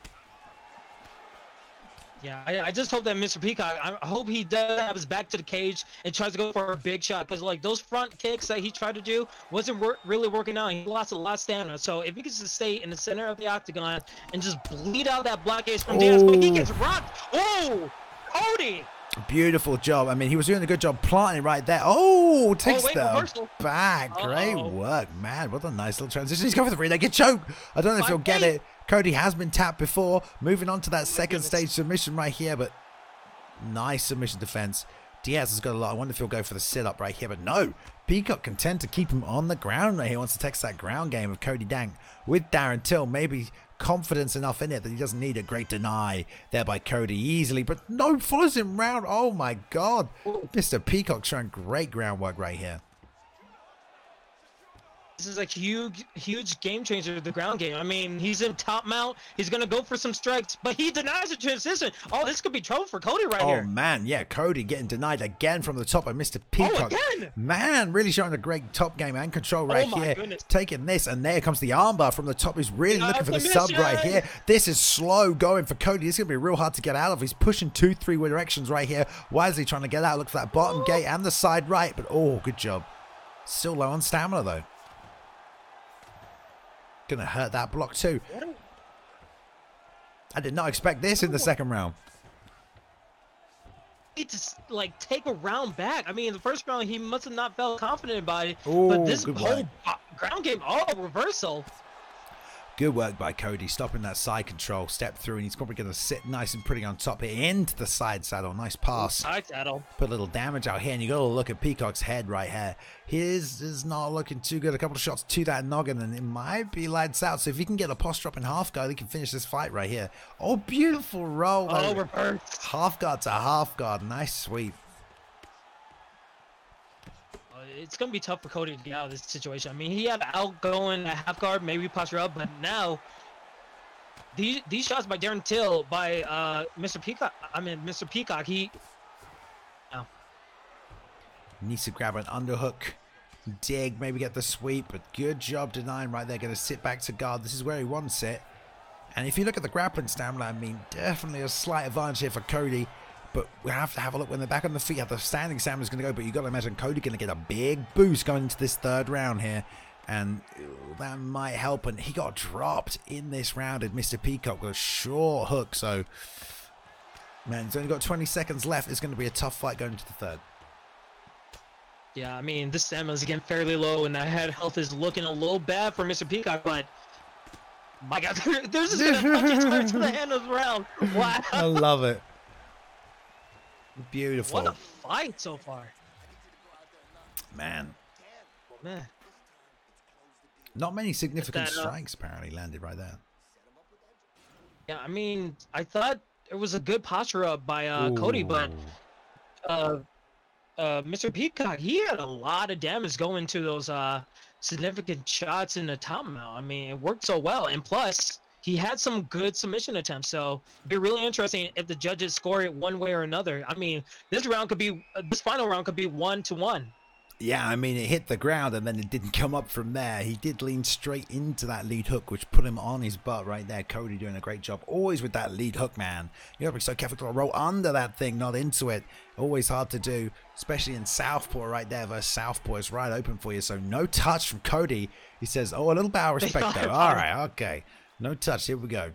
Yeah, I just hope that Mr. Peacock, I hope he does have his back to the cage and tries to go for a big shot, because, like, those front kicks that he tried to do wasn't really working out. He lost a lot of stamina. So if he could just stay in the center of the octagon and just bleed out that black ace from Diaz, but he gets rocked. Oh, Cody! Beautiful job. I mean, he was doing a good job planting right there. Oh, takes the back. Great work, man. What a nice little transition. He's going for the three-legged choke. I don't know if he'll get it. Cody has been tapped before. Moving on to that second stage submission right here, but nice submission defense. Diaz has got a lot. I wonder if he'll go for the sit-up right here, but no. Peacock content to keep him on the ground right here. Wants to text that ground game of Cody Dank with Darren Till. Maybe confidence enough in it that he doesn't need a great deny there by Cody easily, but no, follows him round. Oh my God. Mr. Peacock showing great groundwork right here. This is a huge game changer, the ground game. I mean, he's in top mount. He's going to go for some strikes, but he denies the transition. Oh, this could be trouble for Cody right here. Oh, man. Yeah, Cody getting denied again from the top by Mr. Peacock. Oh, again? Man, really showing a great top game and control right here. Goodness. Taking this, and there comes the armbar from the top. He's really looking for the sub right here. This is slow going for Cody. This is going to be real hard to get out of. He's pushing 2-3 directions right here. Wisely trying to get out. Look for that bottom gate and the side right, but oh, good job. Still low on stamina, though. Gonna hurt that block too. I did not expect this in the second round. Need to, like, take a round back. I mean, in the first round he must have not felt confident about it. But this whole ground game, reversal. Good work by Cody, stopping that side control, step through, and he's probably going to sit nice and pretty on top here into the side saddle. Nice pass. Side saddle. Put a little damage out here, and you got to look at Peacock's head right here. His is not looking too good. A couple of shots to that noggin, and it might be lights out. So if he can get a post drop in half guard, he can finish this fight right here. Oh, beautiful roll. Oh, reverse. Half guard to half guard. Nice sweep. It's going to be tough for Cody to get out of this situation. I mean, he had outgoing at half guard, maybe posture up, but now these shots by Darren Till, by Mr. Peacock, he needs to grab an underhook, dig, maybe get the sweep, but good job denying right there. Going to sit back to guard. This is where he wants it. And if you look at the grappling stamina, I mean, definitely a slight advantage here for Cody. But we have to have a look when they're back on the feet how the standing stamina is going to go. But you've got to imagine Cody going to get a big boost going into this third round here. And that might help. And he got dropped in this round at Mr. Peacock with a short hook. So, man, he's only got 20 seconds left. It's going to be a tough fight going into the third. Yeah, I mean, this stamina is again fairly low. And that head health is looking a little bad for Mr. Peacock. But, my God, there's just going to fucking turn to the end of the round. Wow. I love it. Beautiful. What a fight so far. Man. Man. Not many significant strikes apparently landed right there. Yeah, I mean, I thought it was a good posture up by Cody, but Mr. Peacock, he had a lot of damage going to those significant shots in the top mount. I mean, it worked so well, and plus he had some good submission attempts, so it'd be really interesting if the judges score it one way or another. I mean, this final round could be 1-1. Yeah, I mean, it hit the ground and then it didn't come up from there. He did lean straight into that lead hook, which put him on his butt right there. Cody doing a great job. Always with that lead hook, man. You gotta be so careful to roll under that thing, not into it. Always hard to do, especially in Southpaw right there versus Southpaw. It's right open for you, so no touch from Cody. He says, oh, a little bow of respect though. All right, okay. No touch, here we go.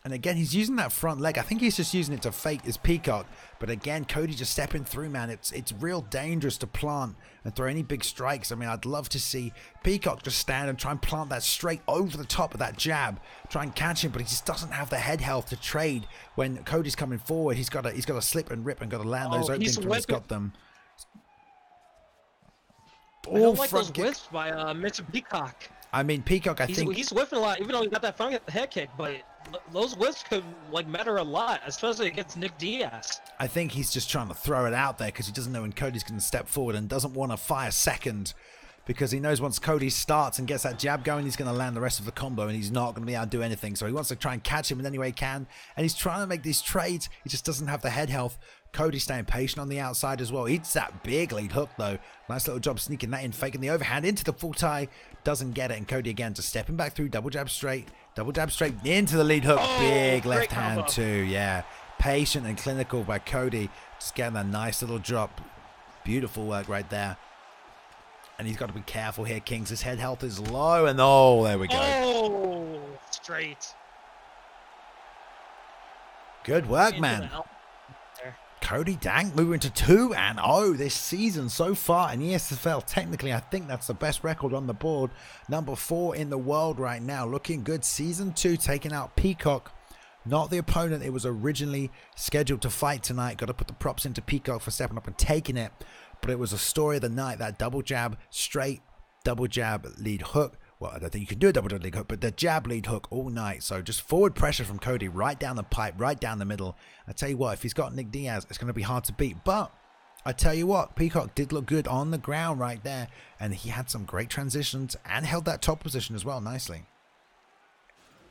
And again, he's using that front leg. I think he's just using it to fake his Peacock. But again, Cody just stepping through, man. It's real dangerous to plant and throw any big strikes. I mean, I'd love to see Peacock just stand and try and plant that straight over the top of that jab. Try and catch him, but he just doesn't have the head health to trade. When Cody's coming forward, he's got to slip and rip and got to land those openings when he's got them. I don't like those whips by Mr. Peacock. I mean, Peacock, I think he's whiffing a lot, even though he got that front head kick, but those whiffs could matter a lot, especially against Nick Diaz. I think he's just trying to throw it out there because he doesn't know when Cody's going to step forward and doesn't want to fire second, because he knows once Cody starts and gets that jab going, he's going to land the rest of the combo and he's not going to be able to do anything. So he wants to try and catch him in any way he can, and he's trying to make these trades. He just doesn't have the head health. Cody staying patient on the outside as well. Eats that big lead hook though. Nice little job sneaking that in, faking the overhand into the full tie. Doesn't get it, and Cody again just stepping back through, double jab straight into the lead hook. Oh, big left hand too, yeah. Patient and clinical by Cody. Just getting that nice little drop. Beautiful work right there. And he's got to be careful here, Kings. His head health is low, and oh, there we go. Oh, straight. Good work, man. Cody Dank moving to 2-0 this season so far in ESFL. Technically, I think that's the best record on the board. Number 4 in the world right now. Looking good. Season 2 taking out Peacock. Not the opponent it was originally scheduled to fight tonight. Got to put the props into Peacock for stepping up and taking it. But it was a story of the night. That double jab, straight double jab, lead hook. Well, I don't think you can do a double jab lead hook, but the jab lead hook all night. So just forward pressure from Cody right down the pipe, right down the middle. I tell you what, if he's got Nick Diaz, it's going to be hard to beat. But I tell you what, Peacock did look good on the ground right there. And he had some great transitions and held that top position as well nicely.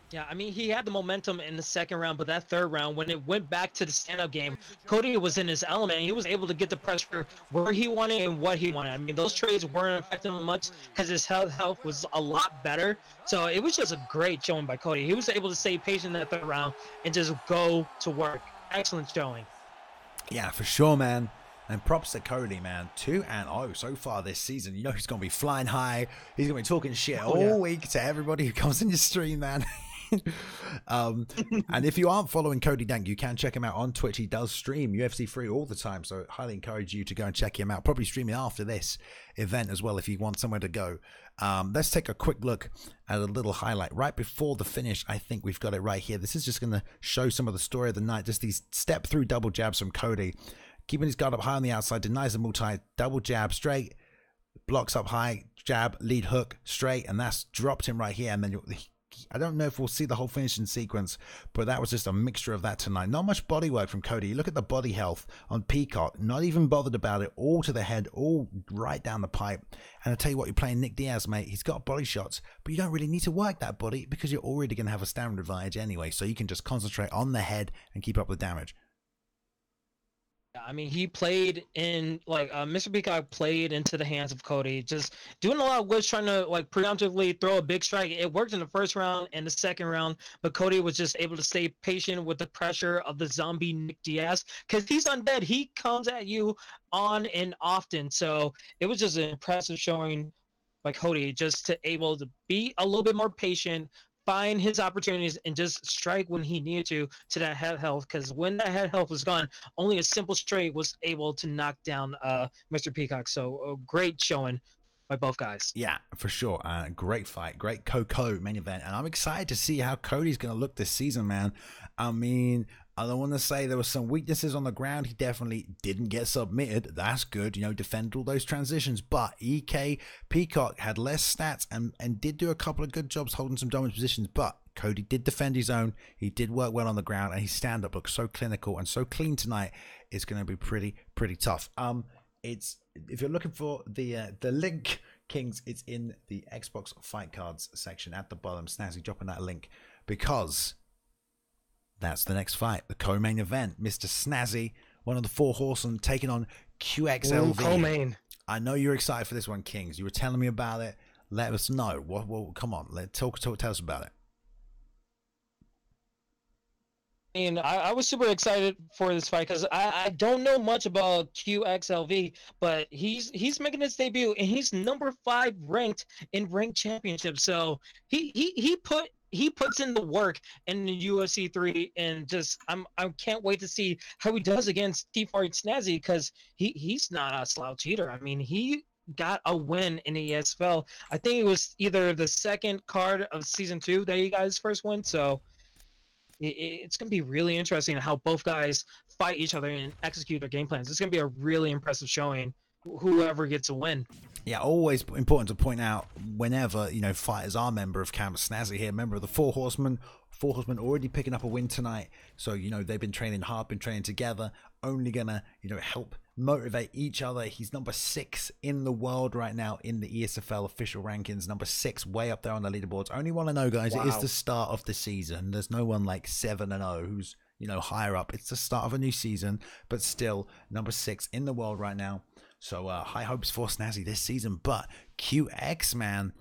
Yeah, I mean, he had the momentum in the second round, but that third round, when it went back to the stand-up game, Cody was in his element. He was able to get the pressure where he wanted and what he wanted. I mean, those trades weren't affecting him much because his health was a lot better. So it was just a great showing by Cody. He was able to stay patient in that third round and just go to work. Excellent showing. Yeah, for sure, man. And props to Cody, man. 2-0 so far this season. You know he's going to be flying high. He's going to be talking shit all week to everybody who comes in your stream, man. And if you aren't following Cody Dank, you can check him out on Twitch. He does stream UFC 3 all the time, so I highly encourage you to go and check him out. Probably streaming after this event as well if you want somewhere to go. Let's take a quick look at a little highlight right before the finish. I think we've got it right here. This is just going to show some of the story of the night. Just these step through double jabs from Cody, keeping his guard up high on the outside, denies the multi, double jab straight, blocks up high, jab, lead hook straight, and that's dropped him right here. And then I don't know if we'll see the whole finishing sequence, but that was just a mixture of that tonight. Not much body work from Cody. You look at the body health on Peacock, not even bothered about it, all to the head, all right down the pipe. And I tell you what, you're playing Nick Diaz, mate. He's got body shots, but you don't really need to work that body because you're already going to have a stamina advantage anyway, so you can just concentrate on the head and keep up the damage. I mean, he played in Mr. Peacock played into the hands of Cody, just doing a lot of which, trying to preemptively throw a big strike. It worked in the first round and the second round, but Cody was just able to stay patient with the pressure of the zombie Nick Diaz because he's undead. He comes at you on and often, so it was just an impressive showing by Cody, just to able to be a little bit more patient, find his opportunities, and just strike when he needed to that head health, because when that head health was gone, only a simple straight was able to knock down Mr. Peacock. So a great showing by both guys. Yeah, for sure. Great fight, great Coco main event, and I'm excited to see how Cody's going to look this season, man. I mean, I don't want to say there were some weaknesses on the ground. He definitely didn't get submitted. That's good, defend all those transitions. But EK Peacock had less stats and did do a couple of good jobs holding some dominant positions. But Cody did defend his own. He did work well on the ground, and his stand-up looks so clinical and so clean tonight. It's going to be pretty tough. It's if you're looking for the link, Kings, it's in the Xbox Fight Cards section at the bottom. Snazzy dropping that link because that's the next fight, the co-main event. Mr. Snazzy, one of the four horsemen, taking on QXLV. Co-main. I know you're excited for this one, Kings. You were telling me about it. Let us know. Well, come on. Tell us about it. I mean, I was super excited for this fight because I don't know much about QXLV, but he's making his debut and he's number 5 ranked in ranked championships. So he puts in the work in the UFC 3, and I can't wait to see how he does against T4 Snazzy, because he's not a slouch either. I mean, he got a win in the Esfl. I think it was either the second card of season 2 that he got his first win. So it's going to be really interesting how both guys fight each other and execute their game plans. It's going to be a really impressive showing, whoever gets a win. Yeah, always important to point out whenever, fighters are member of Camp Snazzy here, member of the Four Horsemen. Four Horsemen already picking up a win tonight. So, they've been training hard, been training together, only going to, help motivate each other. He's number 6 in the world right now in the ESFL official rankings. Number 6, way up there on the leaderboards. Only want to know, guys, It is the start of the season. There's no one like 7-0 who's, higher up. It's the start of a new season, but still number 6 in the world right now. So high hopes for Snazzy this season. But QX, man,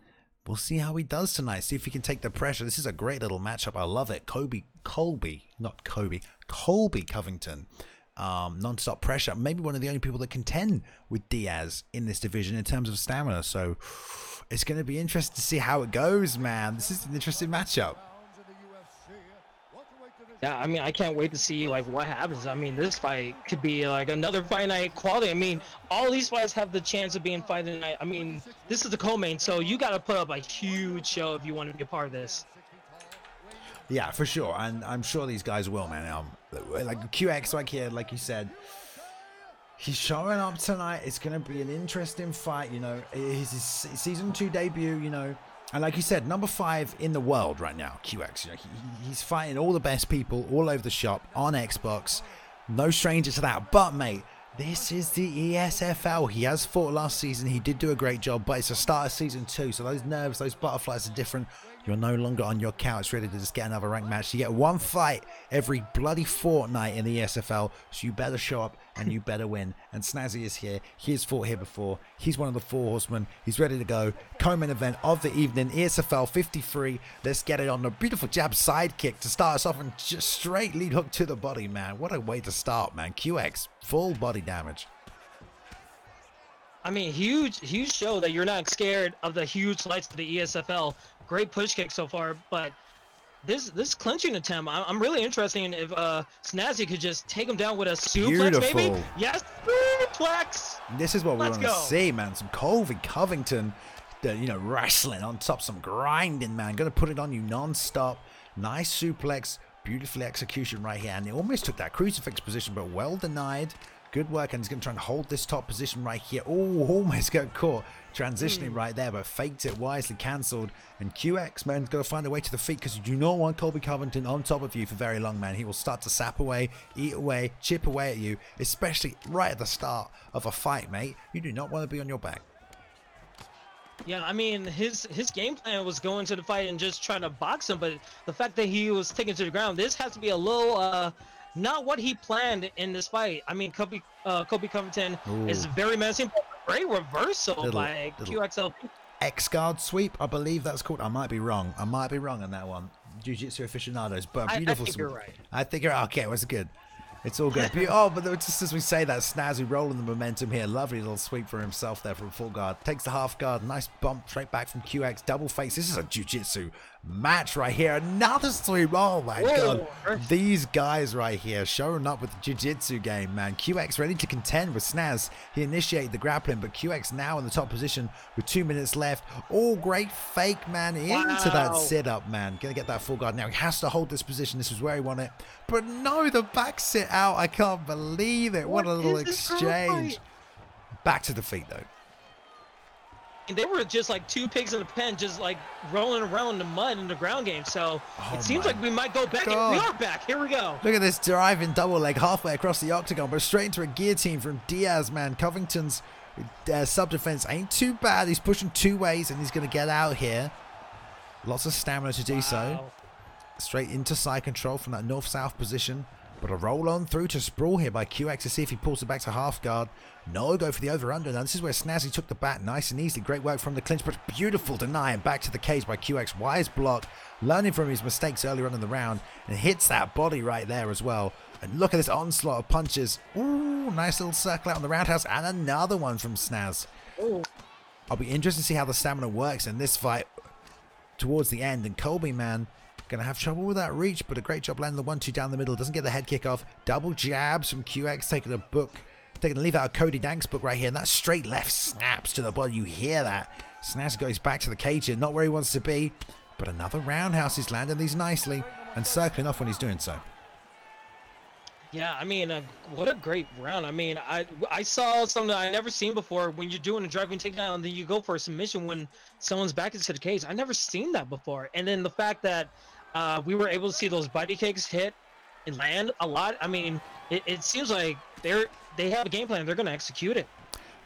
we'll see how he does tonight. See if he can take the pressure. This is a great little matchup. I love it. Colby Covington. Non-stop pressure. Maybe one of the only people that contend with Diaz in this division in terms of stamina. So it's going to be interesting to see how it goes, man. This is an interesting matchup. Yeah, I mean, I can't wait to see what happens. I mean, this fight could be another fight night quality. I mean, all these fights have the chance of being fight night. I mean, this is the co-main, so you got to put up a huge show if you want to be a part of this. Yeah, for sure, and I'm sure these guys will, man. Like QX, here, like you said, he's showing up tonight. It's going to be an interesting fight. His season 2 debut. And like you said, number 5 in the world right now, QX. He's fighting all the best people all over the shop on Xbox. No stranger to that. But, mate, this is the ESFL. He has fought last season. He did do a great job, but it's a start of season 2. So those nerves, those butterflies are different. You're no longer on your couch ready to just get another ranked match. You get one fight every bloody fortnight in the ESFL, so you better show up and you better win. And Snazzy is here. He has fought here before. He's one of the Four Horsemen. He's ready to go. Co-main event of the evening, ESFL 53. Let's get it on. A beautiful jab side kick to start us off and just straight lead hook to the body, man. What a way to start, man. QX, full body damage. I mean, huge show that you're not scared of the huge lights of the ESFL. Great push kick so far, but this clinching attempt, I'm really interested in if Snazzy could just take him down with a suplex, maybe. Yes, suplex. This is what we want to see, man. Some Colby Covington, you know, wrestling on top, some grinding, man. Gonna put it on you non-stop. Nice suplex, beautifully execution right here, and he almost took that crucifix position, but well denied. Good work, and he's going to try and hold this top position right here. Oh, almost got caught transitioning right there, but faked it wisely, cancelled. And QX, man, got to find a way to the feet, because you do not want Colby Covington on top of you for very long, man. He will start to sap away, eat away, chip away at you, especially right at the start of a fight, mate. You do not want to be on your back. Yeah, I mean, his game plan was going to the fight and just trying to box him, but the fact that he was taken to the ground, this has to be a little not what he planned in this fight. I mean, Colby Covington is very menacing, but great reversal by QXLV. X-guard sweep, I believe that's called. I might be wrong. I might be wrong on that one. Jiu-Jitsu aficionados, but beautiful. I think you're right. I think you're okay. It was good. It's all good. Oh, but just as we say that, Snazzy rolling the momentum here. Lovely little sweep for himself there from full guard. Takes the half guard. Nice bump straight back from QX. Double face. This is a jiu-jitsu match right here. Another sweep. Oh, my God. These guys right here showing up with the jiu-jitsu game, man. QX ready to contend with Snaz. He initiated the grappling, but QX now in the top position with 2 minutes left. Oh, great fake, man, into that sit-up, man. Gonna get that full guard now. He has to hold this position. This is where he wanted it. But no, the back sit out. I can't believe it. What a little exchange. Back to the feet, though. And they were just like two pigs in a pen, just like rolling around in the mud in the ground game. So it seems like we might go back. We are back. Here we go. Look at this driving double leg halfway across the octagon, but straight into a guillotine from Diaz, man. Covington's sub-defense ain't too bad. He's pushing two ways, and he's going to get out here. Lots of stamina to do so. Straight into side control from that north-south position. But a roll on through to sprawl here by QX to see if he pulls it back to half guard. No, go for the over-under. Now, this is where Snazzy took the bat nice and easily. Great work from the clinch, but beautiful deny and back to the cage by QX. Wise block, learning from his mistakes earlier on in the round, and hits that body right there as well. And look at this onslaught of punches. Ooh, nice little circle out on the roundhouse, and another one from Snaz. Ooh. I'll be interested to see how the stamina works in this fight towards the end. And Colby, man, gonna have trouble with that reach, but a great job landing the 1-2 down the middle. Doesn't get the head kick off. Double jabs from QX, taking a leave out of Cody Dank's book right here, and that straight left snaps to the body. You hear that. Snaz goes back to the cage here, not where he wants to be, but another roundhouse. He's landing these nicely and circling off when he's doing so. Yeah, I mean, what a great round. I mean, I saw something I never seen before. When you're doing a driving takedown and then you go for a submission when someone's back into the cage. I never seen that before. And then the fact that we were able to see those body kicks hit and land a lot. I mean, it seems like they have a game plan. They're going to execute it.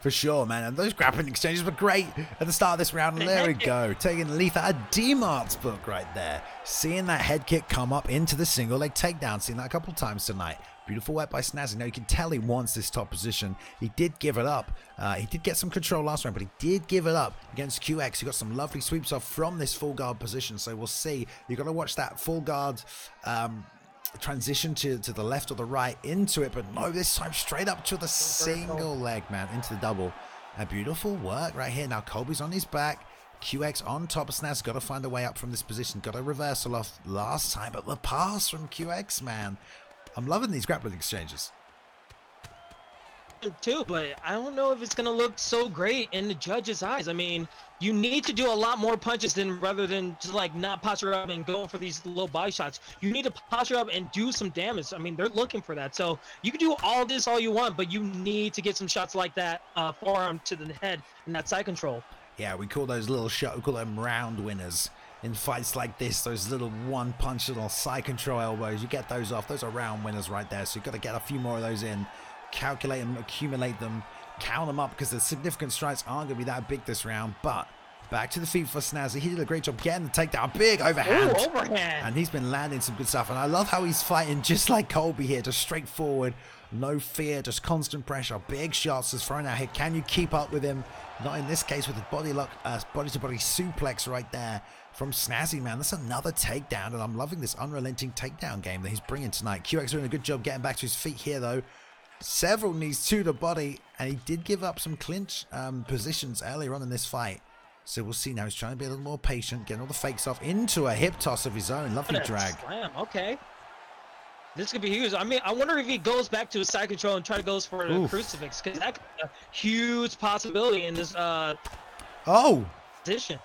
For sure, man. And those grappling exchanges were great at the start of this round. And there we go. Taking the leaf out of D-Mart's book right there. Seeing that head kick come up into the single leg takedown. Seen that a couple of times tonight. Beautiful work by Snazzy. Now you can tell he wants this top position. He did give it up. He did get some control last round, but he did give it up against QX. He got some lovely sweeps off from this full guard position. So we'll see. You've got to watch that full guard transition to the left or the right into it, but no, this time straight up to the single leg, man, into the double. A beautiful work right here. Now Colby's on his back. QX on top of Snaz. Got to find a way up from this position. Got a reversal off last time, but the pass from QX, man. I'm loving these grappling exchanges. Too, but I don't know if it's going to look so great in the judge's eyes. I mean, you need to do a lot more punches rather than just like not posture up and going for these low body shots. You need to posture up and do some damage. I mean, they're looking for that. So you can do all this all you want, but you need to get some shots like that forearm to the head and that side control. Yeah, we call those little shots, we call them round winners. In fights like this, those little one-punch little side control elbows, you get those off. Those are round winners right there. So you've got to get a few more of those in. Calculate them, accumulate them, count them up, because the significant strikes aren't going to be that big this round. But back to the feet for Snazzy. He did a great job getting the takedown. Big overhand. Ooh, overhand. And he's been landing some good stuff. And I love how he's fighting just like Colby here, just straightforward. No fear, just constant pressure. Big shots just thrown out here. Can you keep up with him? Not in this case with the body lock, body-to-body suplex right there from Snazzy, man. That's another takedown, and I'm loving this unrelenting takedown game that he's bringing tonight. QX doing a good job getting back to his feet here, though. Several knees to the body, and he did give up some clinch positions earlier on in this fight. So we'll see now. He's trying to be a little more patient, getting all the fakes off into a hip toss of his own. Lovely drag. Slam. Okay. This could be huge. I mean, I wonder if he goes back to his side control and try to go for the crucifix, because that could be a huge possibility in this position.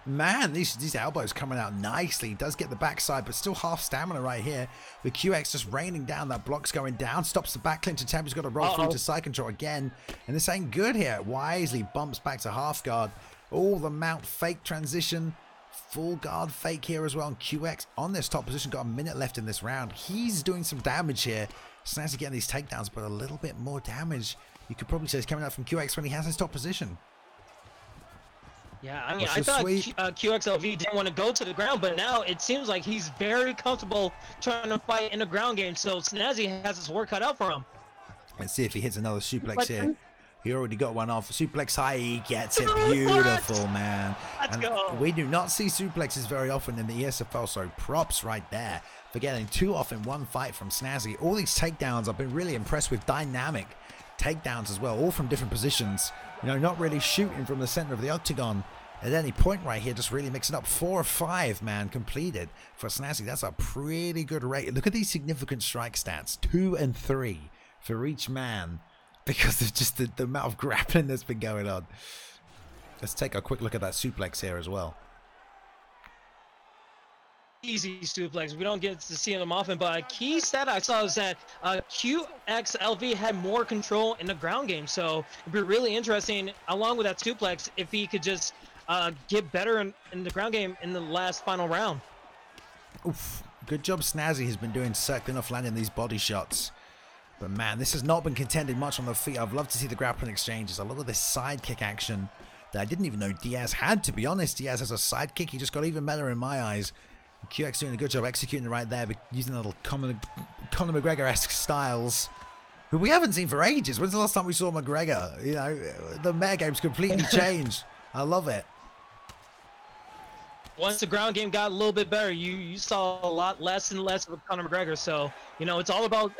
Man, these elbows coming out nicely. He does get the backside, but still half stamina right here. The QX just raining down. That block's going down. Stops the back clinch attempt. He's got to roll through to side control again. And this ain't good here. Wisely bumps back to half guard. Oh, the mount fake transition. Full guard fake here as well. And QX on this top position. Got a minute left in this round. He's doing some damage here. Snazzy getting these takedowns, but a little bit more damage. You could probably say it's coming out from QX when he has his top position. Yeah, I mean, I thought QXLV didn't want to go to the ground, but now it seems like he's very comfortable trying to fight in the ground game. So Snazzy has his work cut out for him. Let's see if he hits another suplex here. He already got one off. Suplex high, he gets it. Beautiful, man. Let's go. We do not see suplexes very often in the ESFL, so props right there for getting 2 off in one fight from Snazzy. All these takedowns, I've been really impressed with. Dynamic takedowns as well, all from different positions. You know, not really shooting from the center of the octagon at any point right here, just really mixing up. 4 or 5, man, completed for Snazzy. That's a pretty good rate. Look at these significant strike stats, 2 and 3 for each man, because of just the amount of grappling that's been going on. Let's take a quick look at that suplex here as well. Easy suplex. We don't get to see them often, but a key stat I saw is that QXLV had more control in the ground game. So it'd be really interesting, along with that suplex, if he could just get better in the ground game in the last final round. Oof. Good job Snazzy has been doing, circling off, landing these body shots. But man, this has not been contended much on the feet. I've loved to see the grappling exchanges. I love this sidekick action that I didn't even know Diaz had, to be honest. Diaz has a sidekick. He just got even better in my eyes. QX doing a good job executing it right there, but using a little Conor McGregor-esque styles, who we haven't seen for ages. When's the last time we saw McGregor? You know, the metagame's completely changed. I love it. Once the ground game got a little bit better, you saw a lot less and less of Conor McGregor. So, you know, it's all about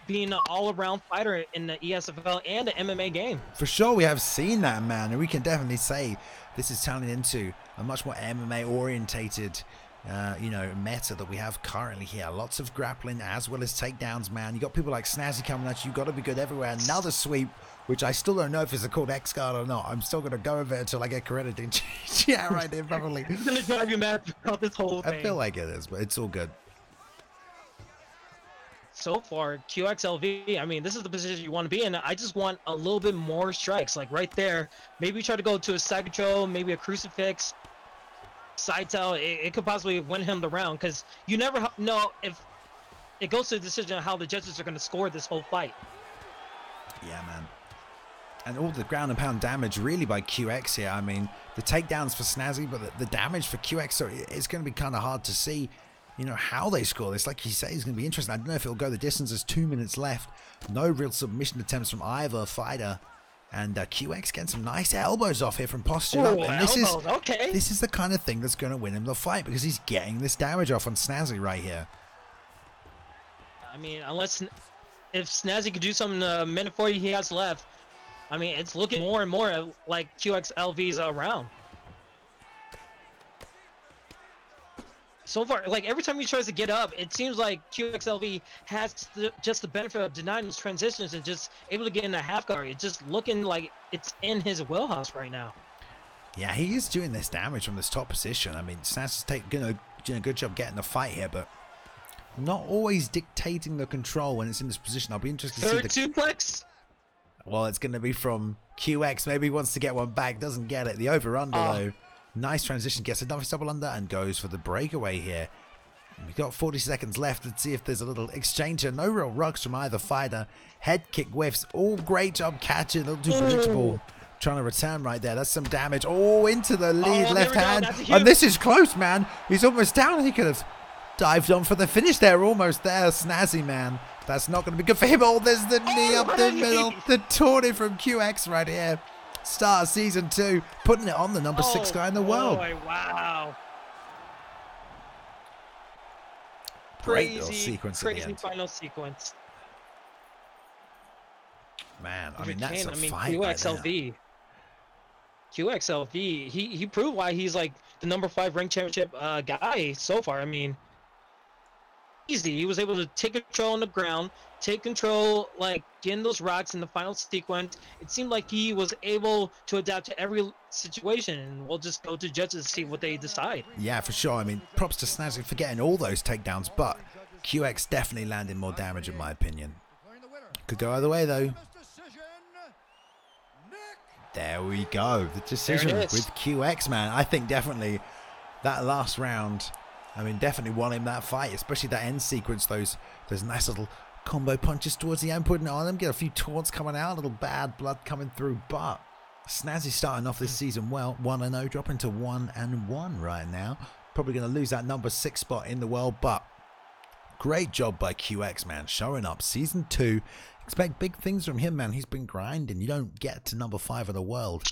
being an all-around fighter in the ESFL and the MMA game. For sure, we have seen that, man, and we can definitely say this is turning into a much more MMA-orientated you know, meta that we have currently here. Lots of grappling as well as takedowns, man. You got people like Snazzy coming at you. Got to be good everywhere. Another sweep, which I still don't know if it's called X guard or not. I'm still gonna go with it until I get credited. Yeah, right there, probably. It's gonna drive you mad throughout this whole thing. I feel like it is, but it's all good. So far, QXLV, I mean, this is the position you want to be in. I just want a little bit more strikes, like right there. Maybe try to go to a side control, maybe a crucifix. Side tail, it could possibly win him the round, because you never know if it goes to the decision of how the judges are going to score this whole fight. Yeah, man. And all the ground and pound damage really by QX here. I mean, the takedowns for Snazzy, but the damage for QX, so it's going to be kind of hard to see, you know, how they score this. Like you say, it's going to be interesting. I don't know if it'll go the distance. There's 2 minutes left. No real submission attempts from either fighter. And QX getting some nice elbows off here from posture up. And this is the kind of thing that's going to win him the fight, because he's getting this damage off on Snazzy right here. I mean, if Snazzy could do something in the minute 40 he has left, I mean, it's looking more and more like QXLV's around. So far, like every time he tries to get up, it seems like QXLV has just the benefit of denying his transitions and just able to get in a half guard. It's just looking like it's in his wheelhouse right now. Yeah, he is doing this damage from this top position. I mean, Snazzy's doing a good job getting the fight here, but not always dictating the control when it's in this position. I'll be interested to see the suplex. Well, it's going to be from QX. Maybe he wants to get one back, doesn't get it. The over-under, though. Nice transition, gets a nice double under and goes for the breakaway here. We've got 40 seconds left. Let's see if there's a little exchange here. No real rucks from either fighter. Head kick whiffs. All great job catching. A little too predictable. Trying to return right there. That's some damage. Oh, into the lead left hand. And this is close, man. He's almost down. He could have dived on for the finish there. Almost there. Snazzy, man. That's not going to be good for him. Oh, there's the knee up the middle. The tourney from QX right here. Start of season 2, putting it on the number 6 guy in the world. Wow. Great little sequence at the crazy end. Final sequence. Man, I mean, that's a fight QXLV. right there. QXLV, he proved why he's like the #5 ranked championship guy so far. I mean, easy. He was able to take control on the ground, take control, like getting those rocks in the final sequence. It seemed like he was able to adapt to every situation, and we'll just go to judges to see what they decide. Yeah, for sure. I mean, props to Snazzy for getting all those takedowns, but QX definitely landing more damage in my opinion. Could go either way though. There we go. The decision with QX, man. I think definitely that last round, I mean, definitely won him that fight, especially that end sequence. Those nice little combo punches towards the end, putting it on them, get a few taunts coming out, a little bad blood coming through. But Snazzy starting off this season well, 1-0, dropping to 1-1 right now. Probably going to lose that #6 spot in the world, but great job by QX, man, showing up. Season 2. Expect big things from him, man. He's been grinding. You don't get to #5 of the world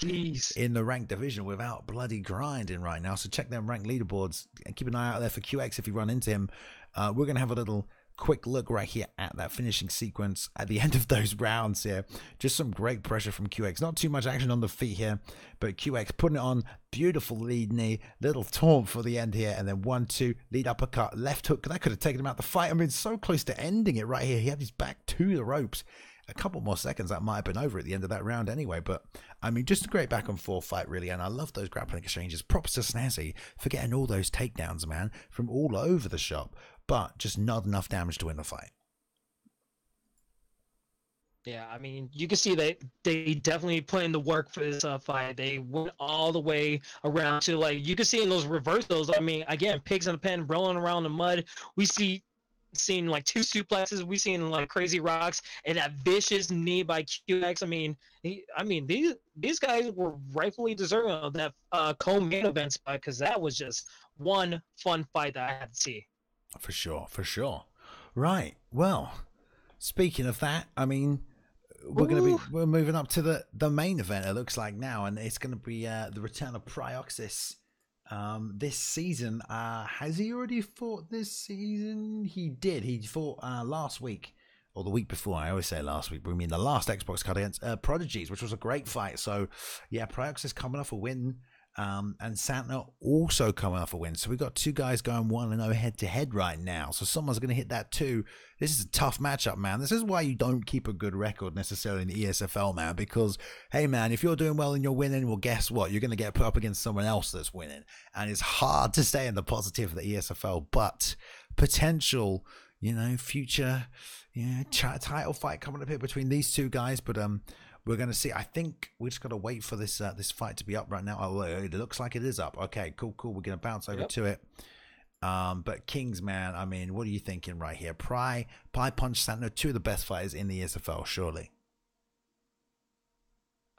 in the ranked division without bloody grinding right now. So check them ranked leaderboards and keep an eye out there for QX if you run into him. We're going to have a little quick look right here at that finishing sequence at the end of those rounds here. Just some great pressure from QX. Not too much action on the feet here, but QX putting it on. Beautiful lead knee, little taunt for the end here, and then 1-2 lead uppercut, left hook. That could have taken him out the fight. I mean, so close to ending it right here. He had his back to the ropes. A couple more seconds, that might have been over at the end of that round anyway. But I mean, just a great back and forth fight, really. And I love those grappling exchanges. Props to Snazzy for getting all those takedowns, man, from all over the shop, but just not enough damage to win the fight. Yeah, I mean, you can see that they definitely put in the work for this fight. They went all the way around to, like, you can see in those reversals. I mean, again, pigs in the pen rolling around the mud. We seen like 2 suplexes. We seen like crazy rocks and that vicious knee by QX. I mean, these guys were rightfully deserving of that co-main event spot, because that was just one fun fight that I had to see. For sure, for sure. Right. Well, speaking of that, I mean, we're moving up to the main event, it looks like now, and it's going to be the return of Prodigies this season. Has he already fought this season? He did. He fought last week, or the week before. I always say last week, but I mean the last Xbox card against Prodigies, which was a great fight. So yeah, Prodigies coming off a win. And Santa also coming off a win. So we've got 2 guys going 1-0 head-to-head right now. So someone's going to hit that too. This is a tough matchup, man. This is why you don't keep a good record necessarily in the ESFL, man. Because, hey, man, if you're doing well and you're winning, well, guess what? You're going to get put up against someone else that's winning. And it's hard to stay in the positive of the ESFL. But potential, you know, future, title fight coming up here between these 2 guys. But, we're going to see. I think we just got to wait for this this fight to be up right now. Oh, it looks like it is up. Okay, cool. We're going to bounce over to it. But Kings, man, I mean, what are you thinking right here? Pie Punch, Santa, 2 of the best fighters in the ESFL, surely.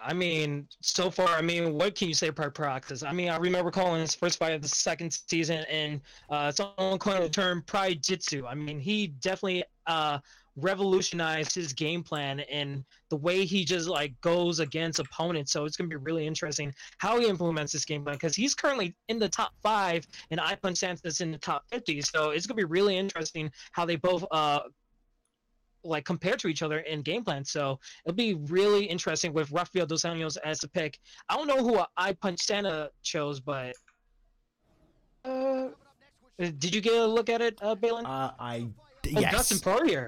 I mean, so far, I mean, what can you say about Prodigies? I mean, I remember calling his first fight of the 2nd season, and someone coined the term Pride Jitsu. I mean, he definitely revolutionized his game plan and the way he just like goes against opponents. So it's gonna be really interesting how he implements this game plan, because he's currently in the top 5 and I Punch Santa's in the top 50. So it's gonna be really interesting how they both like compare to each other in game plan. So it'll be really interesting with Rafael Dos Anjos as the pick. I don't know who I Punch Santa chose, but did you get a look at it, Balin? Yes.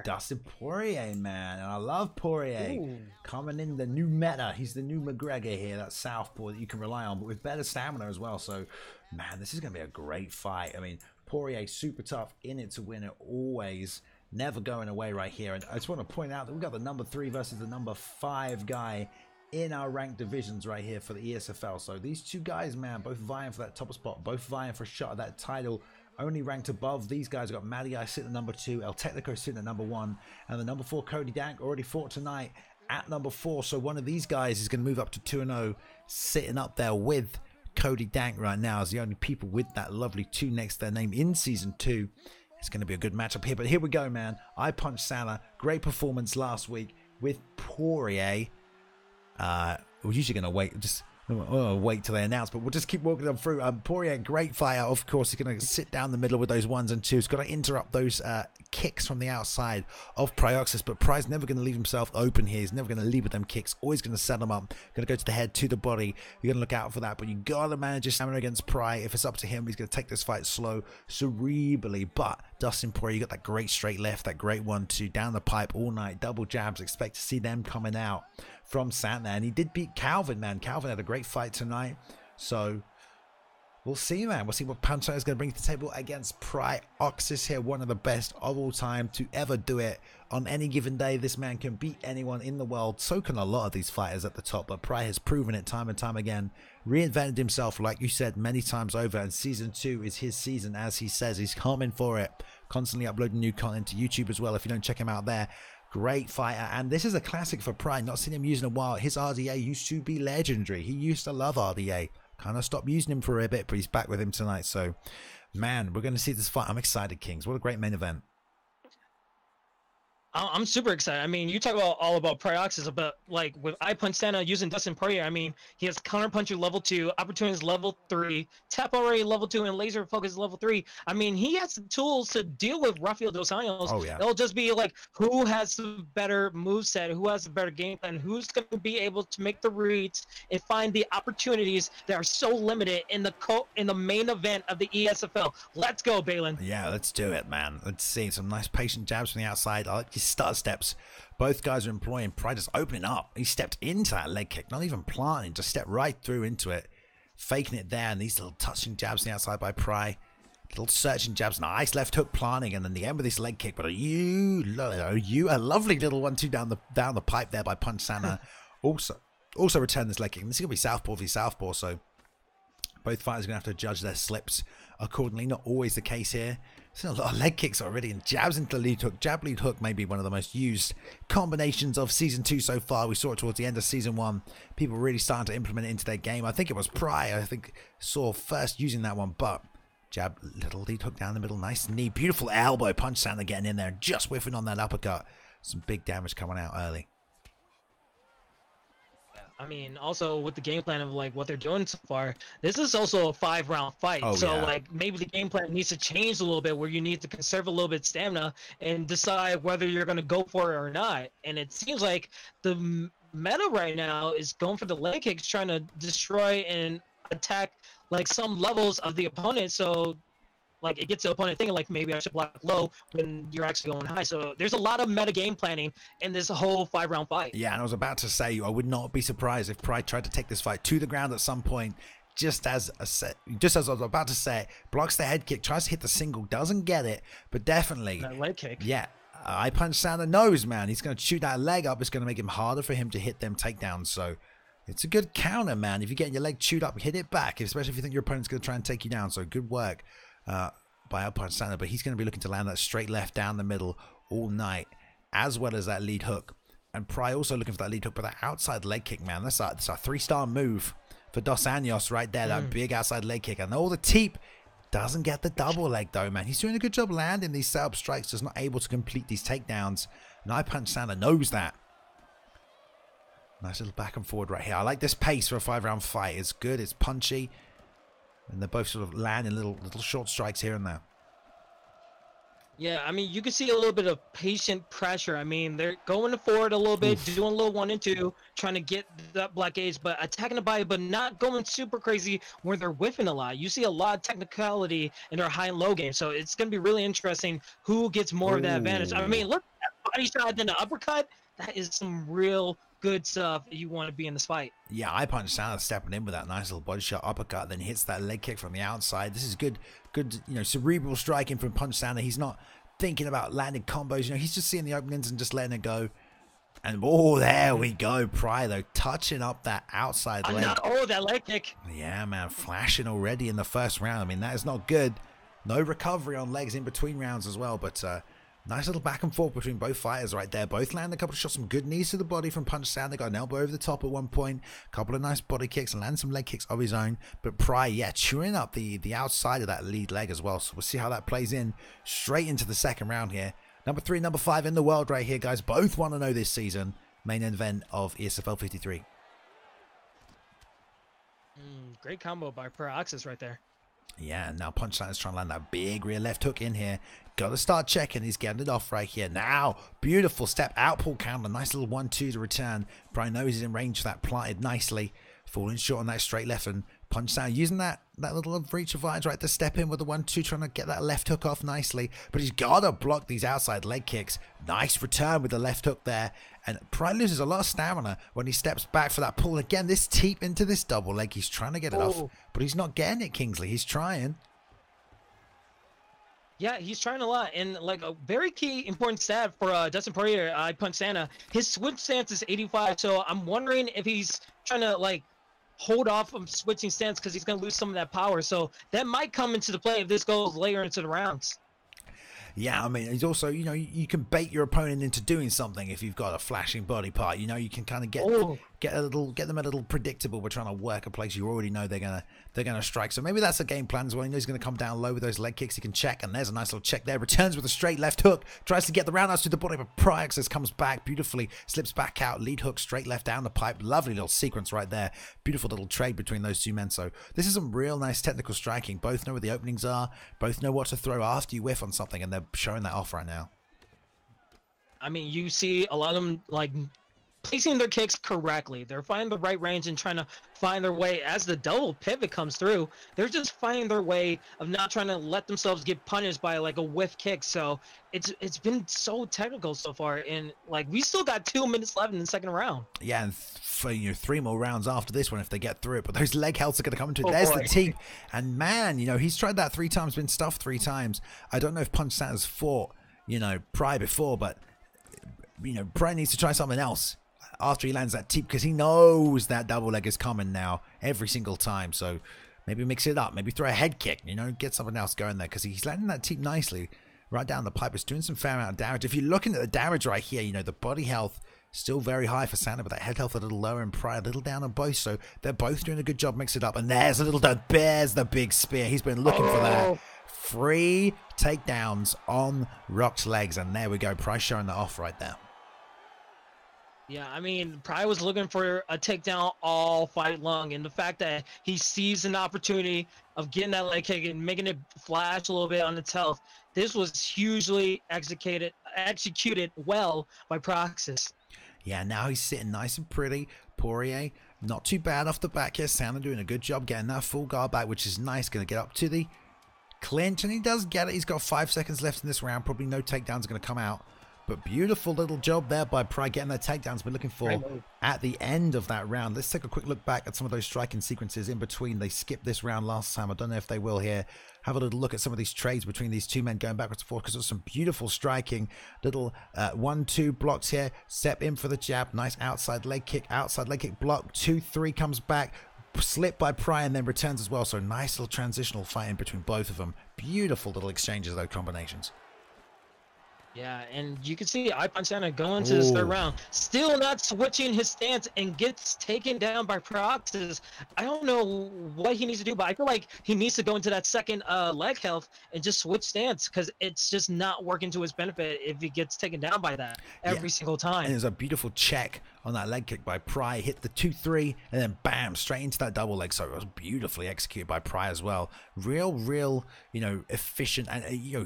Dustin Poirier, man. And I love Poirier. Ooh. Coming in the new meta. He's the new McGregor here, that southpaw that you can rely on, but with better stamina as well. So, man, this is going to be a great fight. I mean, Poirier, super tough, in it to win it always. Never going away right here. And I just want to point out that we've got the #3 versus the #5 guy in our ranked divisions right here for the ESFL. So these 2 guys, man, both vying for that top spot, both vying for a shot at that title. Only ranked above these guys. We've got Matty I sitting at #2, El Technico sitting at #1, and the #4 Cody Dank already fought tonight at #4. So one of these guys is going to move up to 2-0, sitting up there with Cody Dank right now as the only people with that lovely 2 next to their name in season 2. It's going to be a good matchup here. But here we go, man. I Punch Santa. Great performance last week with Poirier. We're usually going to wait. Just Oh, wait till they announce, but we'll just keep walking them through. Poirier, great fighter. Of course, he's going to sit down the middle with those 1s and 2s. He's got to interrupt those kicks from the outside of Prioxis, but Pry's never going to leave himself open here. He's never going to leave with them kicks. Always going to set them up. Going to go to the head, to the body. You're going to look out for that, but you got to manage your stamina against Pry. If it's up to him, he's going to take this fight slow, cerebrally. But Dustin Poirier, you got that great straight left, that great 1-2 down the pipe all night. Double jabs. Expect to see them coming out from Santa, and he did beat Calvin, man. Calvin had a great fight tonight, so we'll see, man. We'll see what Pancho is going to bring to the table against Prioxis here, one of the best of all time to ever do it on any given day. This man can beat anyone in the world. So can a lot of these fighters at the top, but Pry has proven it time and time again. Reinvented himself, like you said, many times over, and season 2 is his season, as he says. He's coming for it, constantly uploading new content to YouTube as well. If you don't check him out there, great fighter, and this is a classic for Pry. Not seen him using a while. His RDA used to be legendary. He used to love RDA. Kind of stopped using him for a bit, but he's back with him tonight. So, man, we're going to see this fight. I'm excited, Kings. What a great main event. I'm super excited. I mean, you talk about all about Prioxis, but like with I Punch Santa using Dustin Poirier, I mean, he has counter puncher level 2, opportunities level 3, tap already level 2, and laser focus level 3. I mean, he has the tools to deal with Rafael Dos Anjos. Oh, yeah. It'll just be like who has the better moveset, who has the better game plan, who's going to be able to make the reads and find the opportunities that are so limited in the main event of the ESFL. Let's go, Balin. Yeah, let's do it, man. Let's see some nice patient jabs from the outside. I like his start steps. Both guys are employing. Pry just opening up. He stepped into that leg kick, not even planting, just stepped right through into it, faking it there. And these little touching jabs on the outside by Pry, little searching jabs, nice left hook planting, and then the end with this leg kick. But you a lovely little 1-2 down the pipe there by Punch Santa. also return this leg kick. And this is gonna be southpaw v southpaw, so both fighters are gonna have to judge their slips accordingly. Not always the case here. There's a lot of leg kicks already, and jabs into the lead hook. Jab lead hook may be one of the most used combinations of season 2 so far. We saw it towards the end of season 1. People really starting to implement it into their game. I think it was Pry, I think, saw first using that one, but jab, little lead hook down the middle, nice knee, beautiful elbow. Punch Santa getting in there, just whiffing on that uppercut. Some big damage coming out early. I mean, also with the game plan of like what they're doing so far, this is also a 5-round fight. Oh, so yeah. like maybe the game plan needs to change a little bit, where you need to conserve a little bit of stamina and decide whether you're going to go for it or not. And it seems like the meta right now is going for the leg kicks, trying to destroy and attack like some levels of the opponent. So like it gets the opponent thinking like maybe I should block low when you're actually going high. So there's a lot of meta game planning in this whole 5-round fight. Yeah, and I was about to say, I would not be surprised if Pry tried to take this fight to the ground at some point. Just as I was about to say, blocks the head kick, tries to hit the single, doesn't get it, but definitely That leg kick. Yeah, I Punch Santa knows, man. He's going to shoot that leg up. It's going to make him harder for him to hit them takedowns. So it's a good counter, man. If you're getting your leg chewed up, hit it back, especially if you think your opponent's going to try and take you down. So good work by I Punch Santa, but he's going to be looking to land that straight left down the middle all night, as well as that lead hook. And Pry also looking for that lead hook, but that outside leg kick, man, that's a 3-star move for Dos Anjos right there, that big outside leg kick. And all the teep doesn't get the double leg though, man. He's doing a good job landing these setup strikes, just not able to complete these takedowns. And I Punch Santa knows that. Nice little back and forward right here. I like this pace for a 5-round fight. It's good, it's punchy. And they're both sort of landing little short strikes here and there. Yeah, I mean, you can see a little bit of patient pressure. I mean, they're going forward a little bit, doing a little 1 and 2, trying to get that black gauge, but attacking the body, but not going super crazy where they're whiffing a lot. You see a lot of technicality in their high and low game, so it's going to be really interesting who gets more of that advantage. I mean, look, that body shot, then the uppercut, that is some real good stuff if you want to be in this fight. Yeah, I Punch Santa stepping in with that nice little body shot uppercut, then hits that leg kick from the outside. This is good, cerebral striking from Punch Santa. He's not thinking about landing combos, he's just seeing the openings and just letting it go. And there we go. Pry though, touching up that outside leg. That leg kick. Yeah, man, flashing already in the first round. I mean, that is not good. No recovery on legs in between rounds as well, but nice little back and forth between both fighters right there. Both land a couple of shots, some good knees to the body from Punch Santa. Got an elbow over the top at one point. A couple of nice body kicks and land some leg kicks of his own. But Pry, yeah, chewing up the outside of that lead leg as well. So we'll see how that plays in straight into the second round here. Number 3, number 5 in the world right here, guys. Both want to know this season. Main event of ESFL 53. Great combo by Prodigies right there. Yeah, now Punchline is trying to land that big rear left hook in here. Got to start checking. He's getting it off right here. Now, beautiful step out pull counter. Nice little 1-2 to return. Brian knows he's in range for that, planted nicely. Falling short on that straight left, and Punchline using that little reach of irons right to step in with the 1-2, trying to get that left hook off nicely. But he's got to block these outside leg kicks. Nice return with the left hook there. And Pride loses a lot of stamina when he steps back for that pull. Again, this teep into this double leg. He's trying to get it off, but he's not getting it, Kingsley. He's trying. Yeah, he's trying a lot, and like a very key important stat for Dustin Poirier, I Punch Santa. His switch stance is 85, so I'm wondering if he's trying to like hold off from switching stance because he's gonna lose some of that power. So that might come into the play if this goes later into the rounds. Yeah, I mean, he's also, you know, you can bait your opponent into doing something if you've got a flashing body part. You know, you can kind of get them a little predictable. We're trying to work a place you already know they're gonna strike. So maybe that's a game plan as well. He knows he's gonna come down low with those leg kicks. He can check, and there's a nice little check there. Returns with a straight left hook, tries to get the roundhouse to the body, but Prioxis comes back beautifully, slips back out, lead hook straight left down the pipe. Lovely little sequence right there. Beautiful little trade between those two men. So this is some real nice technical striking. Both know where the openings are. Both know what to throw after you whiff on something, and they're showing that off right now. I mean, you see a lot of them like placing their kicks correctly. They're finding the right range and trying to find their way as the double pivot comes through. They're just finding their way of not trying to let themselves get punished by like a whiff kick. So it's been so technical so far, and like we still got 2 minutes left in the second round. Yeah, and for 3 more rounds after this one if they get through it. But those leg healths are going to come into it. There's the teep, and man, you know, he's tried that 3 times, been stuffed 3 times. I don't know if Punch Santa's fought, you know, Pry before, but you know, Pry needs to try something else after he lands that teep, because he knows that double leg is coming now every single time. So maybe mix it up, maybe throw a head kick, you know, get something else going there, because he's landing that teep nicely right down the pipe. It's doing some fair amount of damage. If you're looking at the damage right here, you know, the body health still very high for Santa, but that head health a little lower, and Pry a little down on both. So they're both doing a good job mix it up. And there's a little, there's the big spear. He's been looking for that. 3 takedowns on Rock's legs, and there we go. Pry showing that off right there. Yeah, I mean, Pry was looking for a takedown all fight long, and the fact that he sees an opportunity of getting that leg kick and making it flash a little bit on its health, this was hugely executed well by Proxys. Yeah, now he's sitting nice and pretty. Poirier, not too bad off the back here. Santa doing a good job getting that full guard back, which is nice. Going to get up to the clinch, and he does get it. He's got 5 seconds left in this round. Probably no takedowns are going to come out. But beautiful little job there by Pry getting that takedowns we're looking for at the end of that round. Let's take a quick look back at some of those striking sequences in between. They skipped this round last time. I don't know if they will here. Have a little look at some of these trades between these two men going backwards and forth, because there's some beautiful striking. Little 1-2 blocks here. Step in for the jab. Nice outside leg kick block. 2-3 comes back. Slip by Pry and then returns as well. So nice little transitional fight in between both of them. Beautiful little exchanges of those combinations. Yeah, and you can see iPun Santa going to this third round, still not switching his stance and gets taken down by Proxys. I don't know what he needs to do, but I feel like he needs to go into that second leg health and just switch stance, because it's just not working to his benefit if he gets taken down by that every single time. And there's a beautiful check on that leg kick by Pry, hit the 2-3, and then bam, straight into that double leg. So it was beautifully executed by Pry as well. Real, you know, efficient, and you know,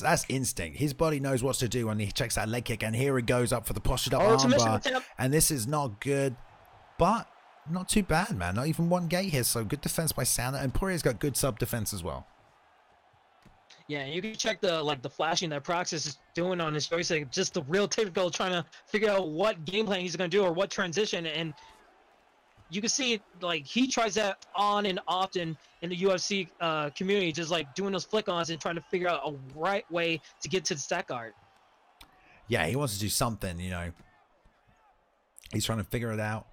that's instinct. His body knows what to do when he checks that leg kick, and here he goes up for the postured up armbar, and this is not good, but not too bad, man. Not even one gate here, so good defense by Santa, and Poirier's got good sub defense as well. Yeah, you can check the flashing that Proxys is doing on his joystick, just the real typical trying to figure out what game plan he's going to do or what transition, and you can see like he tries that on and often in the UFC community, just like doing those flick-ons and trying to figure out a right way to get to the stack guard. Yeah, he wants to do something, you know. He's trying to figure it out.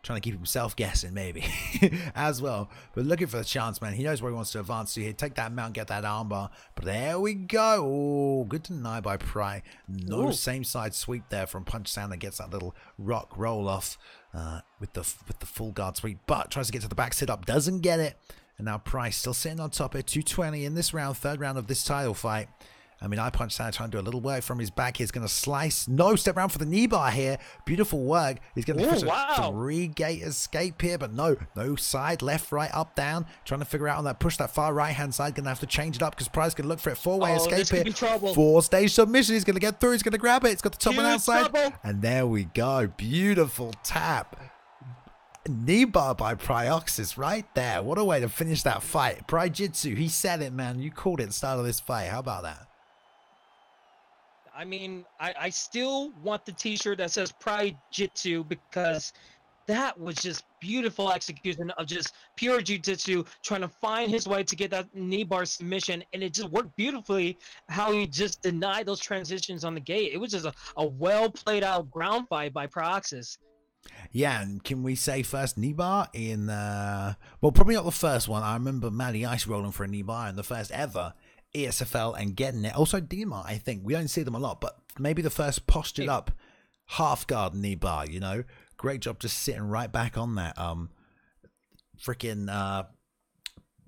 Trying to keep himself guessing, maybe, as well. But looking for the chance, man. He knows where he wants to advance to here. Take that mount, get that armbar. But there we go. Oh, good deny by Pry. No same side sweep there from Punch Santa. Gets that little rock roll off with the full guard sweep. But tries to get to the back sit up. Doesn't get it. And now Pry still sitting on top here. 220 in this round. Third round of this title fight. I mean, I Punch Santa trying to do a little work from his back. He's going to slice. No, step around for the knee bar here. Beautiful work. He's going to push a 3-gate escape here, but no side, left, right, up, down. Trying to figure out on that push, that far right-hand side. Going to have to change it up because Pride's going to look for it. 4-way escape here. 4-stage submission. He's going to get through. He's going to grab it. It's got the top and outside. And there we go. Beautiful tap. Knee bar by Prioxis right there. What a way to finish that fight. Jitsu, he said it, man. You called it at the start of this fight. How about that? I mean, I still want the t-shirt that says Pride Jitsu because that was just beautiful execution of just pure jiu-jitsu trying to find his way to get that knee bar submission, and it just worked beautifully how he just denied those transitions on the gate. It was just a well played out ground fight by Prioxis. Yeah, and can we say first knee bar in, well, probably not the first one. I remember Matty Ice rolling for a knee bar in the first ever Esfl and getting it. Also D-Mart, I think. We don't see them a lot, but maybe the first postured up half guard knee bar, you know? Great job just sitting right back on that freaking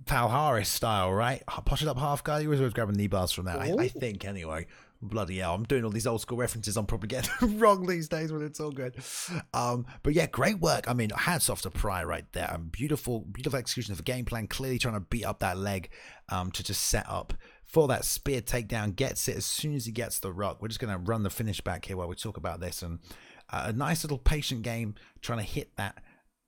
Valharis style, right? Postured up half guard. You always grabbing knee bars from that, I think, anyway. Bloody hell, I'm doing all these old school references. I'm probably getting wrong these days, but it's all good. But yeah, great work. I mean, hats off to Pry right there. Beautiful execution of the game plan. Clearly trying to beat up that leg to just set up for that spear takedown. Gets it as soon as he gets the rock. We're just going to run the finish back here while we talk about this. And a nice little patient game trying to hit that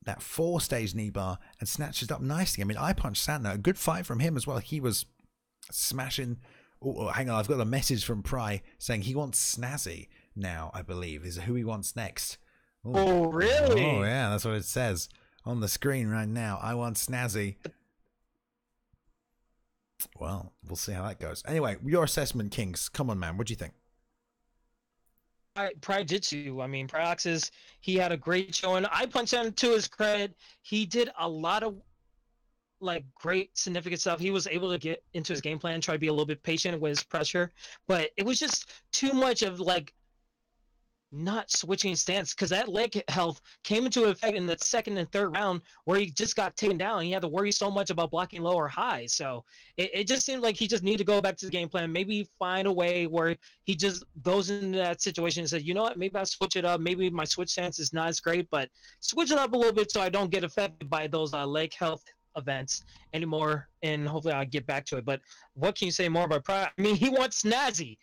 4-stage knee bar and snatches it up nicely. I mean, I Punch Santa, a good fight from him as well. He was smashing. Oh, hang on, I've got a message from Pry saying he wants Snazzy now, I believe, is who he wants next. Ooh. Oh, really? Oh, yeah, that's what it says on the screen right now. I want Snazzy. Well, we'll see how that goes. Anyway, your assessment, Kings. Come on, man. What do you think? Pride Jitsu. I mean, Prioxis, he had a great showing. I Punch him to his credit. He did a lot of great significant stuff. He was able to get into his game plan, try to be a little bit patient with his pressure, but it was just too much of not switching stance because that leg health came into effect in the second and third round where he just got taken down. He had to worry so much about blocking low or high. So it just seemed like he just needed to go back to the game plan, maybe find a way where he just goes into that situation and said, you know what, maybe I'll switch it up. Maybe my switch stance is not as great, but switch it up a little bit so I don't get affected by those leg health events anymore, and hopefully I'll get back to it. But what can you say more about Pride? I mean, he wants Snazzy.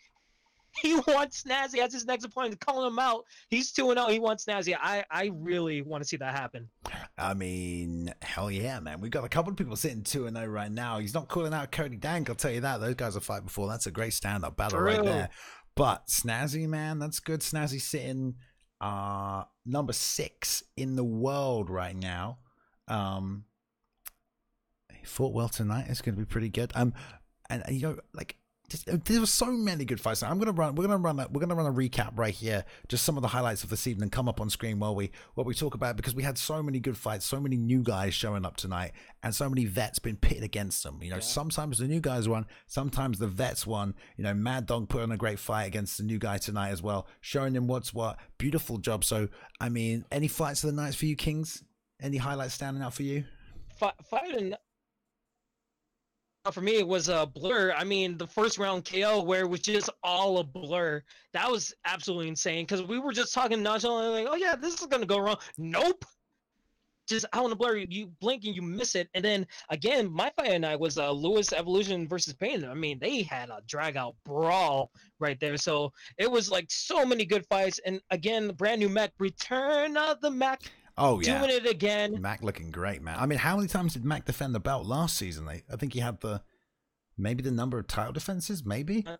He wants Snazzy as his next opponent. Calling him out. He's 2-0. He wants Snazzy. I really want to see that happen. I mean, hell yeah, man. We've got a couple of people sitting 2-0 right now. He's not calling out Cody Dank, I'll tell you that. Those guys have fight before. That's a great stand-up battle right there. But Snazzy, man, that's good. Snazzy sitting number 6 in the world right now. He fought well tonight. It's going to be pretty good. And you know, there were so many good fights. We're gonna run a recap right here. Just some of the highlights of this evening come up on screen while we talk about it, because we had so many good fights, so many new guys showing up tonight, and so many vets been pitted against them. You know, sometimes the new guys won, sometimes the vets won. You know, Mad Dog put on a great fight against the new guy tonight as well, showing him what's what. Beautiful job. So, I mean, any fights of the nights for you, Kings? Any highlights standing out for you? Fighting. For me, it was a Blur. I mean, the first round KO where it was just all a blur. That was absolutely insane because we were just talking nonchalantly, like, oh yeah, this is gonna go wrong. Nope. Just out in the blur, you blink and you miss it. And then again, my fight tonight was Lewis Evolution versus Peyton. I mean, they had a drag out brawl right there. So it was so many good fights. And again, the brand new Mac, Return of the Mac. Oh, yeah. Doing it again. Mac looking great, man. I mean, how many times did Mac defend the belt last season? I think he had maybe the number of title defenses, maybe? On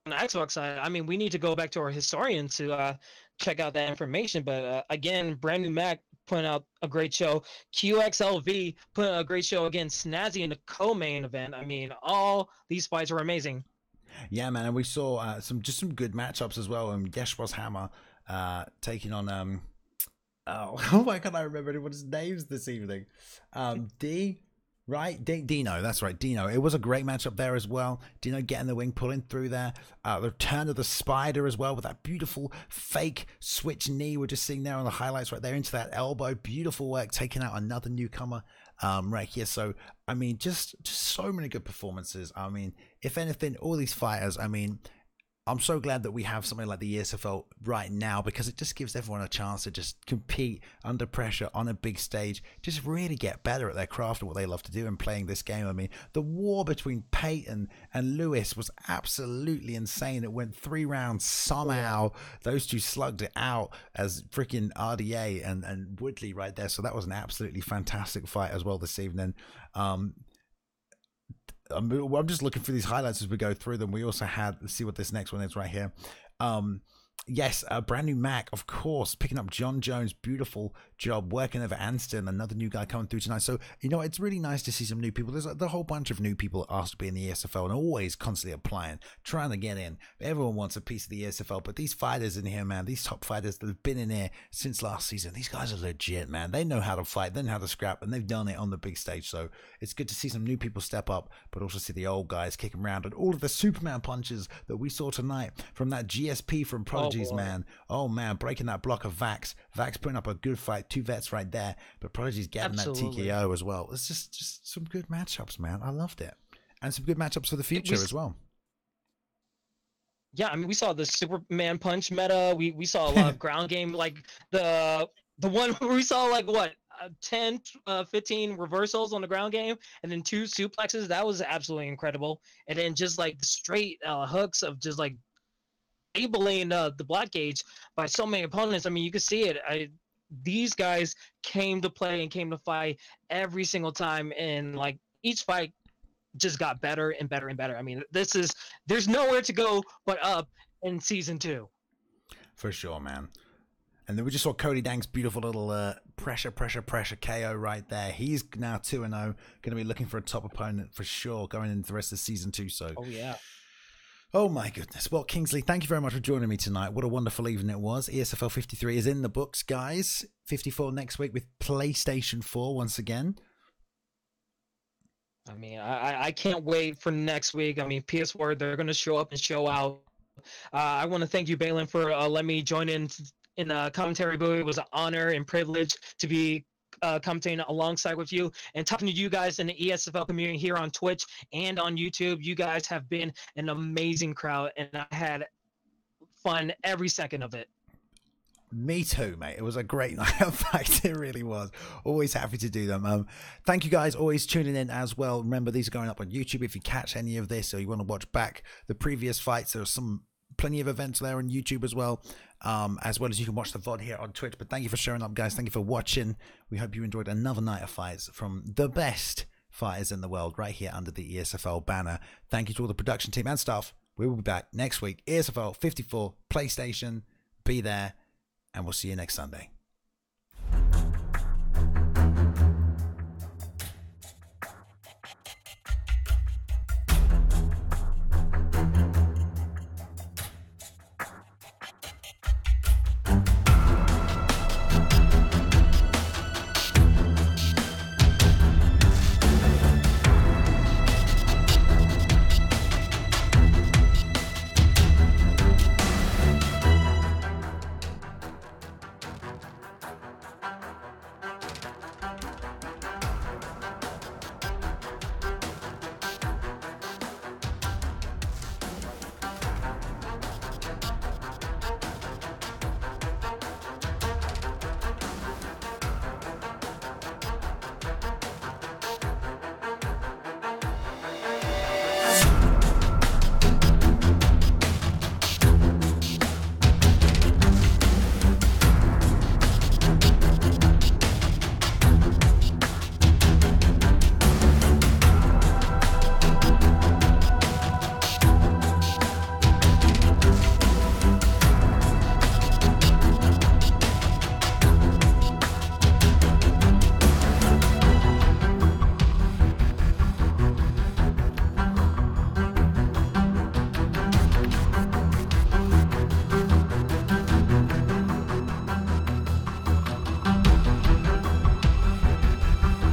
the Xbox side, I mean, we need to go back to our historian to check out that information. But again, brand new Mac putting out a great show. QXLV putting out a great show against Snazzy in the co-main event. I mean, all these fights were amazing. Yeah, man. And we saw some good matchups as well. And Yeshwa's Hammer taking on why can't I remember anyone's names this evening? Right, Dino, that's right, Dino. It was a great matchup there as well. Dino getting the wing, pulling through there. The return of the Spider as well with that beautiful fake switch knee we're just seeing there on the highlights right there into that elbow. Beautiful work, taking out another newcomer right here. So, I mean, just so many good performances. I mean, if anything, all these fighters, I mean, I'm so glad that we have something like the ESFL right now, because it just gives everyone a chance to just compete under pressure on a big stage, just really get better at their craft and what they love to do in playing this game. I mean, the war between Peyton and Lewis was absolutely insane. It went 3 rounds. Somehow those two slugged it out as freaking RDA and Woodley right there. So that was an absolutely fantastic fight as well this evening. I'm just looking for these highlights as we go through them. We also had, let's see what this next one is right here. Yes, a brand new Mac, of course, picking up John Jones. Beautiful job working over Anston, another new guy coming through tonight. So, you know, it's really nice to see some new people. There's a whole bunch of new people asked to be in the ESFL and always constantly applying, trying to get in. Everyone wants a piece of the ESFL, but these fighters in here, man, these top fighters that have been in here since last season, these guys are legit, man. They know how to fight, they know how to scrap, and they've done it on the big stage. So it's good to see some new people step up, but also see the old guys kicking around and all of the Superman punches that we saw tonight from that GSP from Prodigies, man. Oh man, breaking that block of Vax. Vax putting up a good fight, 2 vets right there, but Prodigy's getting that TKO as well. It's just some good matchups, man. I loved it. And some good matchups for the future as well. Yeah, I mean, we saw the Superman punch meta. We saw a lot of ground game, like the one where we saw like what 10 15 reversals on the ground game and then 2 suplexes. That was absolutely incredible. And then just like the straight hooks of just like enabling the black gauge by so many opponents. I mean, you could see it. These guys came to play and came to fight every single time, and like each fight just got better and better and better. I mean, there's nowhere to go but up in season 2. For sure, man. And then we just saw Cody Dank's beautiful little pressure KO right there. He's now 2-0, going to be looking for a top opponent for sure going into the rest of season 2. So, oh yeah. Oh my goodness. Well, Kingsley, thank you very much for joining me tonight. What a wonderful evening it was. ESFL 53 is in the books, guys. 54 next week with PlayStation 4 once again. I mean, I can't wait for next week. I mean, PS4, they're going to show up and show out. I want to thank you, Balin, for letting me join in the commentary booth. It was an honor and privilege to be commentating alongside with you and talking to you guys in the ESFL community here on Twitch and on YouTube. You guys have been an amazing crowd, and I had fun every second of it. Me too, mate. It was a great night. In fact, it really was. Always happy to do them. Thank you guys always tuning in as well. Remember, these are going up on YouTube. If you catch any of this or you want to watch back the previous fights, there are plenty of events there on YouTube as well as you can watch the VOD here on Twitch. But thank you for showing up, guys. Thank you for watching. We hope you enjoyed another night of fights from the best fighters in the world right here under the ESFL banner. Thank you to all the production team and staff. We will be back next week. ESFL 54 PlayStation. Be there, and we'll see you next Sunday.